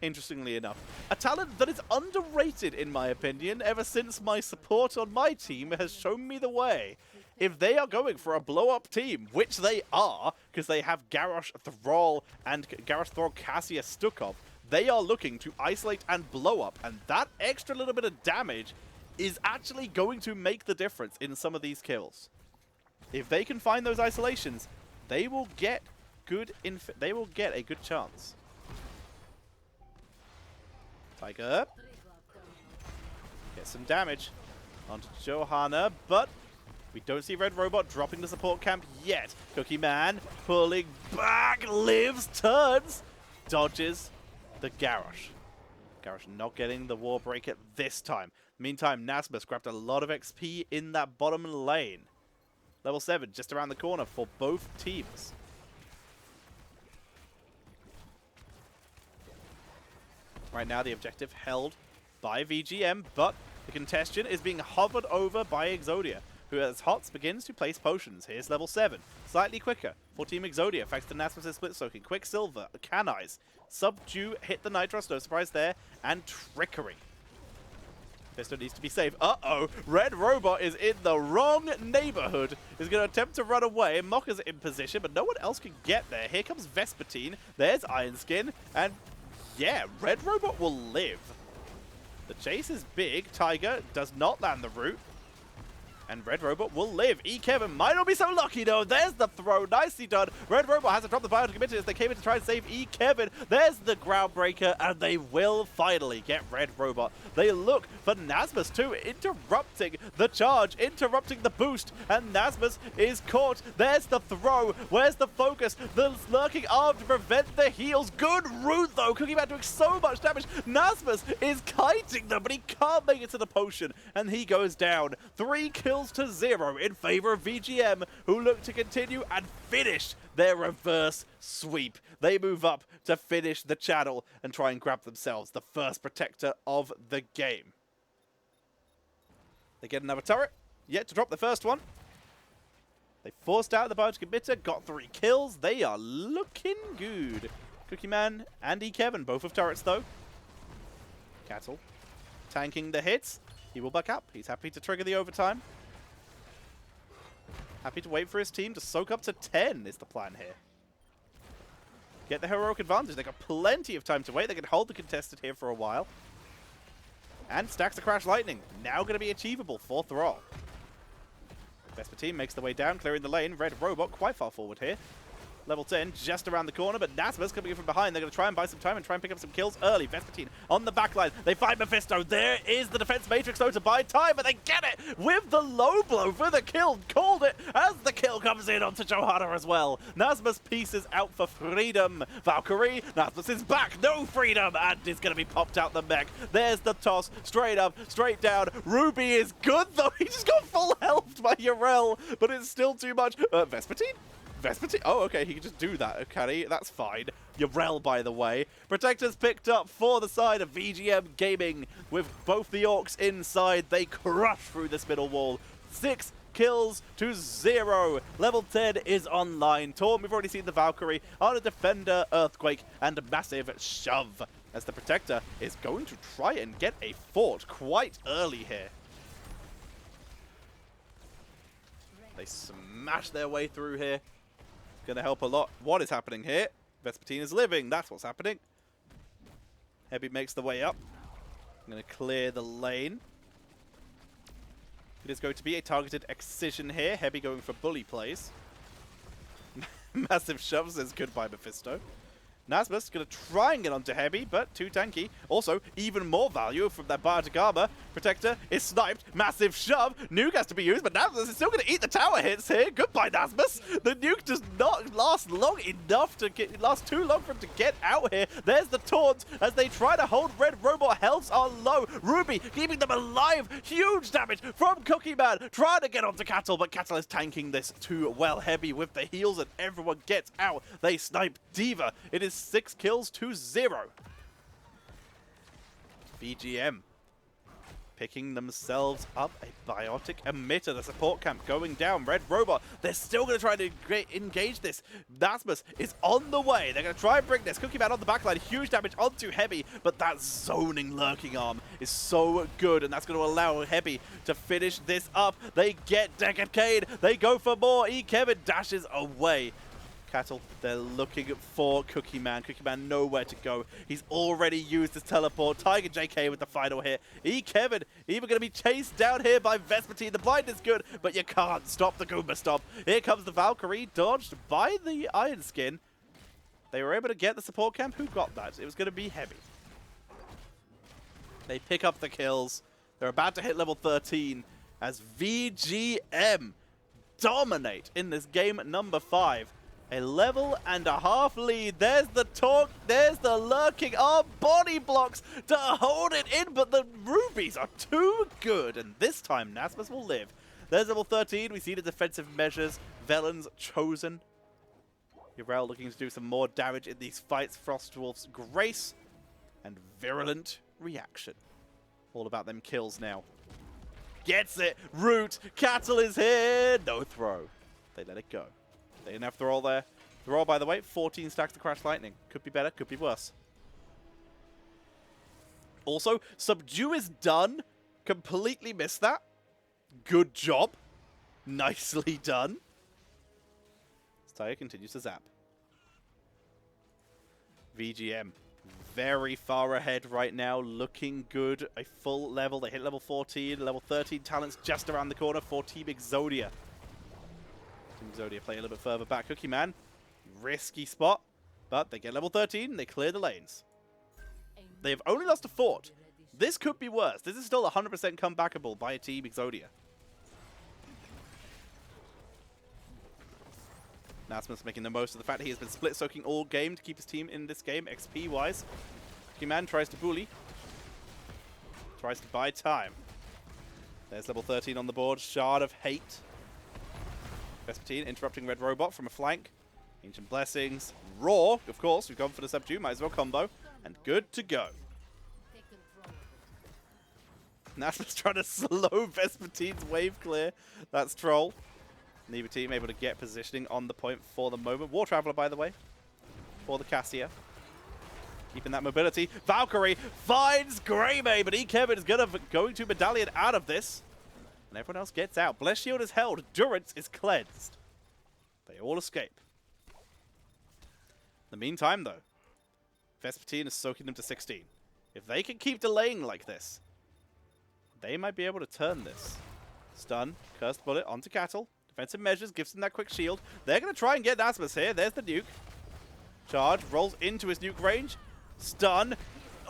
interestingly enough, a talent that is underrated in my opinion, ever since my support on my team has shown me the way. If they are going for a blow-up team, which they are, because they have Garrosh Thrall and Garrosh Thrall Cassia Stukov, they are looking to isolate and blow up, and that extra little bit of damage is actually going to make the difference in some of these kills. If they can find those isolations, they will get a good chance. Tiger get some damage onto Johanna, but We don't see Red Robot dropping the support camp yet. Cookie Man pulling back, lives, turns, dodges the Garrosh. Garrosh not getting the War Breaker this time. Meantime, Nasmus grabbed a lot of XP in that bottom lane. Level 7 just around the corner for both teams. Right now, the objective held by VGM, but the contention is being hovered over by Exodia, who as Hots begins to place potions. Here's level 7, slightly quicker for Team Exodia, thanks to Nasmus' split soaking, Quicksilver, Canise, Subdue, hit the Nitros, no surprise there, and Trickery. Fisto needs to be safe. Uh-oh, Red Robot is in the wrong neighborhood. Is going to attempt to run away. Mokka's in position, but no one else can get there. Here comes Vespertine, there's Iron Skin, and yeah, Red Robot will live. The chase is big. Tiger does not land the root. And Red Robot will live. Kevin might not be so lucky though. There's the throw. Nicely done. Red Robot has to drop the biotic emitter as they came in to try and save Kevin. There's the Groundbreaker, and they will finally get Red Robot. They look for Nasmus too, interrupting the charge, interrupting the boost, and Nasmus is caught. There's the throw. Where's the focus? The lurking arm to prevent the heals. Good root though. Cookie Man doing so much damage. Nasmus is kiting them, but he can't make it to the potion, and he goes down. 3 kills to 0 in favor of VGM, who look to continue and finish their reverse sweep. They move up to finish the channel and try and grab themselves the first protector of the game. They get another turret, yet to drop the first one. They forced out the biotic emitter, got 3 kills. They are looking good. Cookie Man and Kevin, both with turrets though. Cattle tanking the hits. He will back up. He's happy to trigger the overtime. Happy to wait for his team to soak up to 10 is the plan here. Get the heroic advantage. They got plenty of time to wait. They can hold the contested here for a while. And stacks of Crash Lightning. Now going to be achievable for Thrall. Vespertine makes the way down, clearing the lane. Red Robot quite far forward here. Level 10 just around the corner, but Nasmus coming in from behind. They're going to try and buy some time and try and pick up some kills early. Vespertine on the backline. They find Mephisto. There is the defense matrix though to buy time, but they get it with the low blow for the kill. Called it as the kill comes in onto Johanna as well. Nasmus pieces out for freedom. Valkyrie, Nasmus is back. No freedom, and is going to be popped out the mech. There's the toss. Straight up, straight down. Ruby is good though. He just got full health by Urel, but it's still too much. Vespertine? Vespertine? Oh, okay, he can just do that, okay, that's fine. Urel, by the way. Protectors picked up for the side of VGM Gaming. With both the Orcs inside, they crush through this middle wall. 6 kills to 0. Level 10 is online. Torm, we've already seen the Valkyrie on a Defender, Earthquake, and a massive shove. As the Protector is going to try and get a fort quite early here. They smash their way through here. Going to help a lot. What is happening here? Vespertine is living. That's what's happening. Heavy makes the way up. I'm going to clear the lane. It is going to be a targeted excision here. Heavy going for bully plays. Massive shove says goodbye, Mephisto. Nasmus going to try and get onto Heavy, but too tanky. Also, even more value from that biotic armor. Protector is sniped. Massive shove. Nuke has to be used, but Nasmus is still going to eat the tower hits here. Goodbye, Nasmus. The nuke does not last long enough to get, last too long for him to get out here. There's the taunt as they try to hold Red Robot. Healths are low. Ruby keeping them alive. Huge damage from Cookie Man. Trying to get onto Cattle, but Cattle is tanking this too well. Heavy with the heals, and everyone gets out. They snipe Diva. It is 6 kills to 0. VGM picking themselves up a biotic emitter. The support camp going down. Red Robot, they're still going to try to engage this. Nasmus is on the way. They're going to try and bring this. Cookie Man on the backline. Huge damage onto Heavy, but that zoning lurking arm is so good, and that's going to allow Heavy to finish this up. They get Decade. They go for more. Kevin dashes away. Cattle, they're looking for Cookie Man. Cookie Man nowhere to go. He's already used his teleport. Tiger JK with the final hit. Kevin even going to be chased down here by Vespertine. The blind is good, but you can't stop the Goomba Stomp. Here comes the Valkyrie, dodged by the Iron Skin. They were able to get the support camp. Who got that? It was going to be Heavy. They pick up the kills. They're about to hit level 13 as VGM dominate in this game number 5. A level and a half lead. There's the talk. There's the lurking. Our body blocks to hold it in, but the rubies are too good. And this time, Nasmus will live. There's level 13. We see the defensive measures. Velen's chosen. Yrel looking to do some more damage in these fights. Frostwolf's Grace and Virulent Reaction. All about them kills now. Gets it. Root. Cattle is here. No throw. They let it go. They didn't have Thrall there. Thrall, by the way, 14 stacks to Crash Lightning. Could be better, could be worse. Also, Subdue is done. Completely missed that. Good job. Nicely done. Taya continues to zap. VGM. Very far ahead right now. Looking good. A full level. They hit level 14. Level 13 talents just around the corner for Team Exodia. Exodia play a little bit further back. Cookie Man, risky spot, but they get level 13 and they clear the lanes. They have only lost a fort. This could be worse. This is still 100% comebackable by Team Exodia. Nasmus making the most of the fact that he has been split soaking all game to keep his team in this game, XP wise. Cookie Man tries to bully. Tries to buy time. There's level 13 on the board. Shard of Hate. Vespertine interrupting Red Robot from a flank. Ancient Blessings. Raw, of course. We've gone for the Subdue. Might as well combo. And good to go. Nashman's trying to slow Vespertine's wave clear. That's troll. Neither team able to get positioning on the point for the moment. War Traveler, by the way, for the Cassia. Keeping that mobility. Valkyrie finds Greymane, but Kevin is going to Medallion out of this. And everyone else gets out. Bless Shield is held. Durance is cleansed. They all escape. In the meantime, though, Vespertine is soaking them to 16. If they can keep delaying like this, they might be able to turn this. Stun, Cursed Bullet onto Cattle. Defensive measures, gives them that quick shield. They're going to try and get Nasmus here. There's the nuke. Charge, rolls into his nuke range. Stun.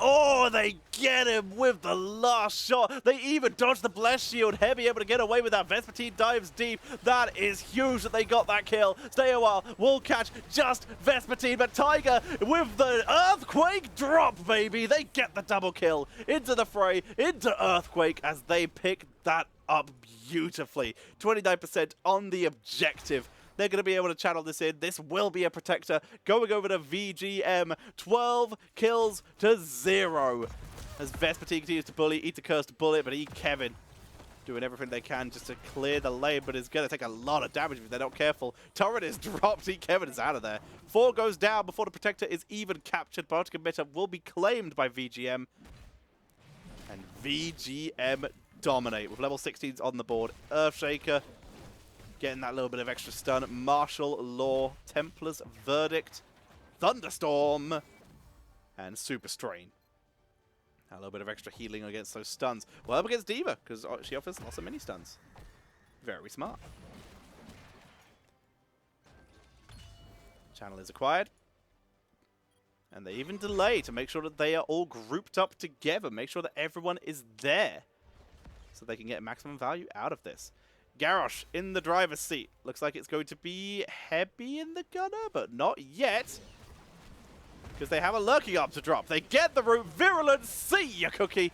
Oh, they get him with the last shot. They even dodge the Bless Shield. Heavy able to get away with that. Vespertine dives deep. That is huge that they got that kill. Stay a while. Will catch just Vespertine, but Tiger with the Earthquake drop, baby. They get the double kill. Into the fray, into Earthquake as they pick that up beautifully. 29% on the objective. They're going to be able to channel this in. This will be a protector. Going over to VGM. 12 kills to 0. As Vespertine continues to bully. Eat the Cursed Bullet, but Kevin doing everything they can just to clear the lane, but it's going to take a lot of damage if they're not careful. Turret is dropped. Kevin is out of there. 4 goes down before the protector is even captured. Bardic Emitter will be claimed by VGM. And VGM dominate with level 16s on the board. Earthshaker getting that little bit of extra stun. Martial Law, Templar's Verdict, Thunderstorm, and Super Strain. A little bit of extra healing against those stuns. Well, up against D.Va, because she offers lots of mini stuns. Very smart. Channel is acquired. And they even delay to make sure that they are all grouped up together. Make sure that everyone is there, so they can get maximum value out of this. Garrosh in the driver's seat. Looks like it's going to be Heavy in the gunner, but not yet. Because they have a lurking up to drop. They get the root. Virulent, see ya, Cookie.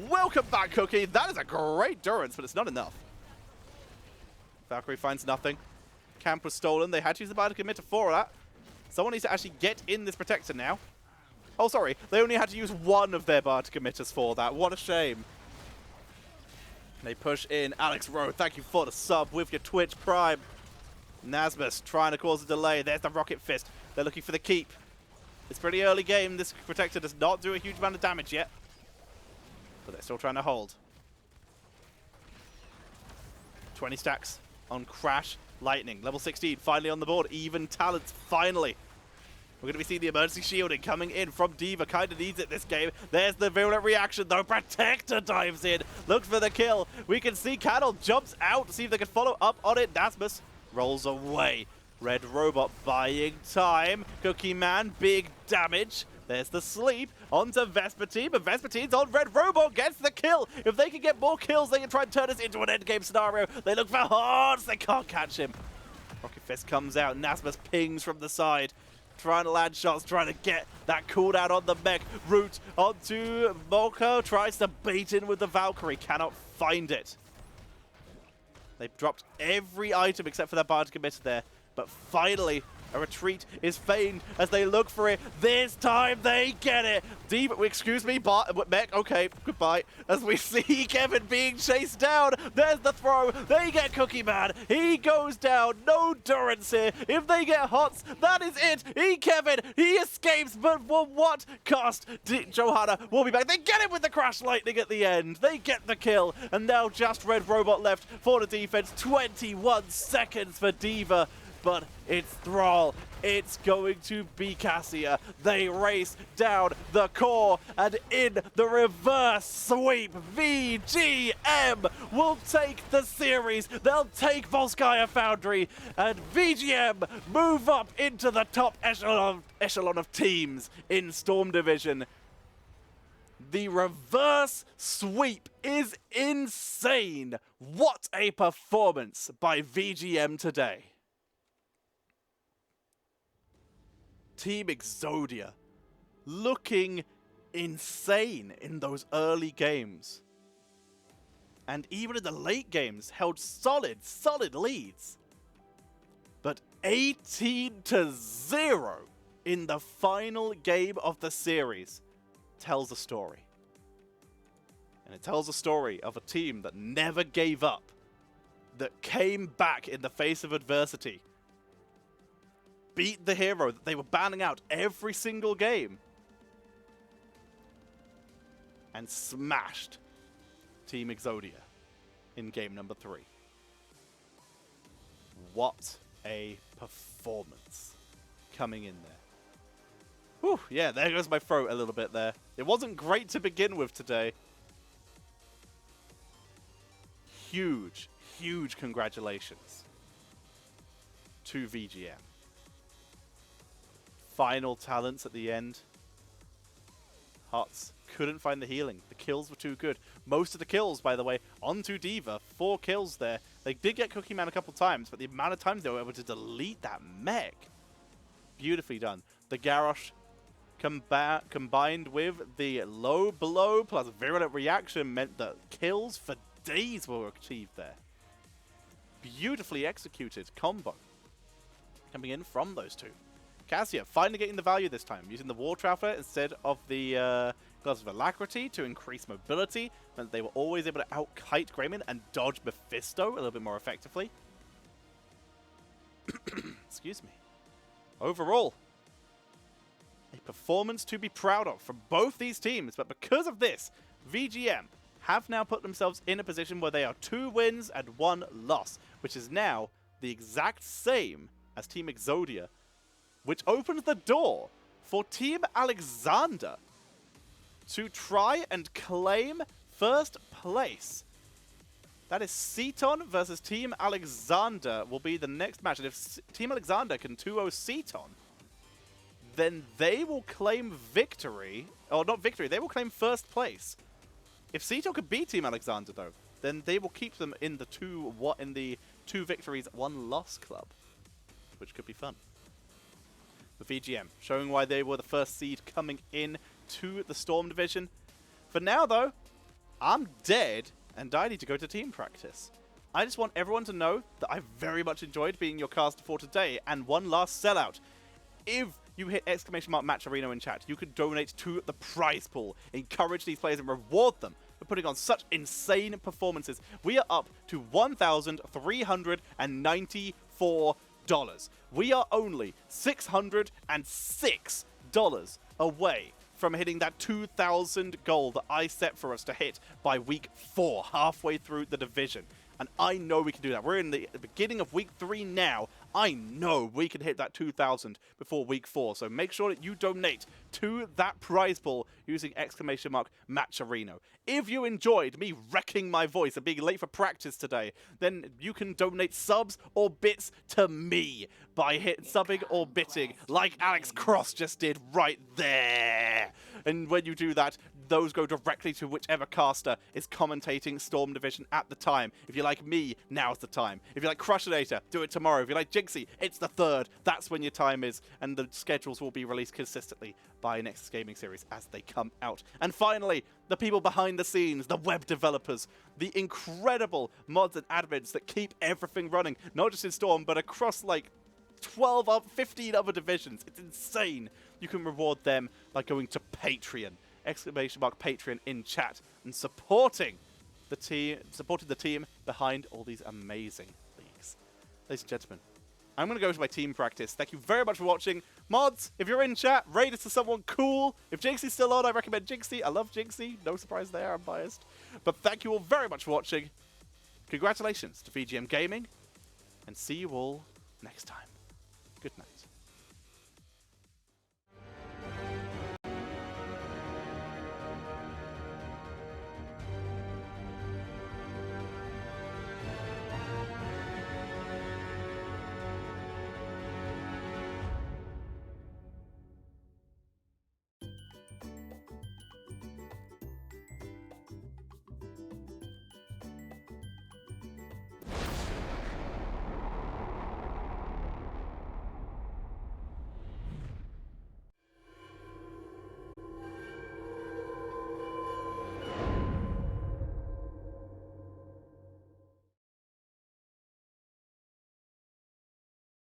Welcome back, Cookie. That is a great Durance, but it's not enough. Valkyrie finds nothing. Camp was stolen. They had to use the Bardic Emitter for that. Someone needs to actually get in this protector now. Oh, sorry. They only had to use one of their Bardic Emitters for that. What a shame. They push in. Alex Rowe, thank you for the sub with your Twitch Prime. Nasmus trying to cause a delay. There's the Rocket Fist. They're looking for the keep. It's pretty early game. This protector does not do a huge amount of damage yet. But they're still trying to hold. 20 stacks on Crash Lightning. Level 16 finally on the board. Even talents finally. We're going to be seeing the emergency shielding coming in from D.Va. Kind of needs it this game. There's the Virulent Reaction, though. Protector dives in. Looks for the kill. We can see Cattle jumps out to see if they can follow up on it. Nasmus rolls away. Red Robot buying time. Cookie Man, big damage. There's the sleep onto Vespertine, but Vespertine's on Red Robot, gets the kill. If they can get more kills, they can try and turn this into an endgame scenario. They look for Hearts, they can't catch him. Rocket Fist comes out, Nasmus pings from the side, trying to land shots, trying to get that cooldown on the mech. Root onto Molko, tries to bait in with the Valkyrie, cannot find it. They've dropped every item except for that bardic emitter there, but finally a retreat is feigned as they look for it. This time they get it. Excuse me, mech, okay, goodbye. As we see Kevin being chased down. There's the throw. They get Cookie Man. He goes down. No Durance here. If they get Hots, that is it. Kevin, he escapes, but for what cost? Johanna will be back. They get it with the Crash Lightning at the end. They get the kill, and now just Red Robot left for the defense. 21 seconds for D.Va. But it's Thrall. It's going to be Cassia. They race down the core, and in the reverse sweep, VGM will take the series. They'll take Volskaya Foundry, and VGM move up into the top echelon of teams in Storm Division. The reverse sweep is insane. What a performance by VGM today. Team Exodia looking insane in those early games. And even in the late games, held solid leads. But 18-0 in the final game of the series tells a story. And it tells a story of a team that never gave up, that came back in the face of adversity, beat the hero that they were banning out every single game, and smashed Team Exodia in game number 3. What a performance coming in there. Whew, yeah, there goes my throat a little bit there. It wasn't great to begin with today. Huge, huge congratulations to VGM. Final talents at the end. Hots couldn't find the healing. The kills were too good. Most of the kills, by the way, onto D.Va. 4 kills there. They did get Cookie Man a couple times, but the amount of times they were able to delete that mech. Beautifully done. The Garrosh combined with the low blow plus virulent reaction meant that kills for days were achieved there. Beautifully executed combo coming in from those two. Cassia finally getting the value this time, using the War Traveler instead of the Gloves of Alacrity to increase mobility, meant they were always able to out-kite Greyman and dodge Mephisto a little bit more effectively. Excuse me. Overall, a performance to be proud of from both these teams, but because of this, VGM have now put themselves in a position where they are 2 wins and 1 loss, which is now the exact same as Team Exodia, which opens the door for Team Alexander to try and claim first place. That is Ceton versus Team Alexander will be the next match. And if Team Alexander can 2-0 Ceton, then they will claim victory. Or not victory, they will claim first place. If Ceton could beat Team Alexander, though, then they will keep them in the 2 victories, 1 loss club, which could be fun. The VGM, showing why they were the first seed coming in to the Storm Division. For now, though, I'm dead, and I need to go to team practice. I just want everyone to know that I very much enjoyed being your caster for today, and one last sellout. If you hit !match arena in chat, you could donate to the prize pool, encourage these players and reward them for putting on such insane performances. We are up to $1,394. We are only $606 away from hitting that 2,000 goal that I set for us to hit by week 4, halfway through the division. And I know we can do that. We're in the beginning of week 3 now. I know we can hit that 2,000 before week 4. So make sure that you donate to that prize pool using !Matcherino. If you enjoyed me wrecking my voice and being late for practice today, then you can donate subs or bits to me by subbing or bitting like Alex Cross just did right there. And when you do that, those go directly to whichever caster is commentating Storm Division at the time. If you like me, now's the time. If you like Crushinator, do it tomorrow. If you like Jinxie, it's the 3rd. That's when your time is, and the schedules will be released consistently by Nexus Gaming Series as they come out. And finally, the people behind the scenes, the web developers, the incredible mods and admins that keep everything running, not just in Storm, but across like 15 other divisions. It's insane. You can reward them by going to Patreon. !Patreon in chat and supporting the team behind all these amazing leagues. Ladies and gentlemen, I'm going to go to my team practice. Thank you very much for watching. Mods, if you're in chat, rate us to someone cool. If Jinxie's still on, I recommend Jinxie. I love Jinxie. No surprise there, I'm biased. But thank you all very much for watching. Congratulations to VGM Gaming, and see you all next time. Good night.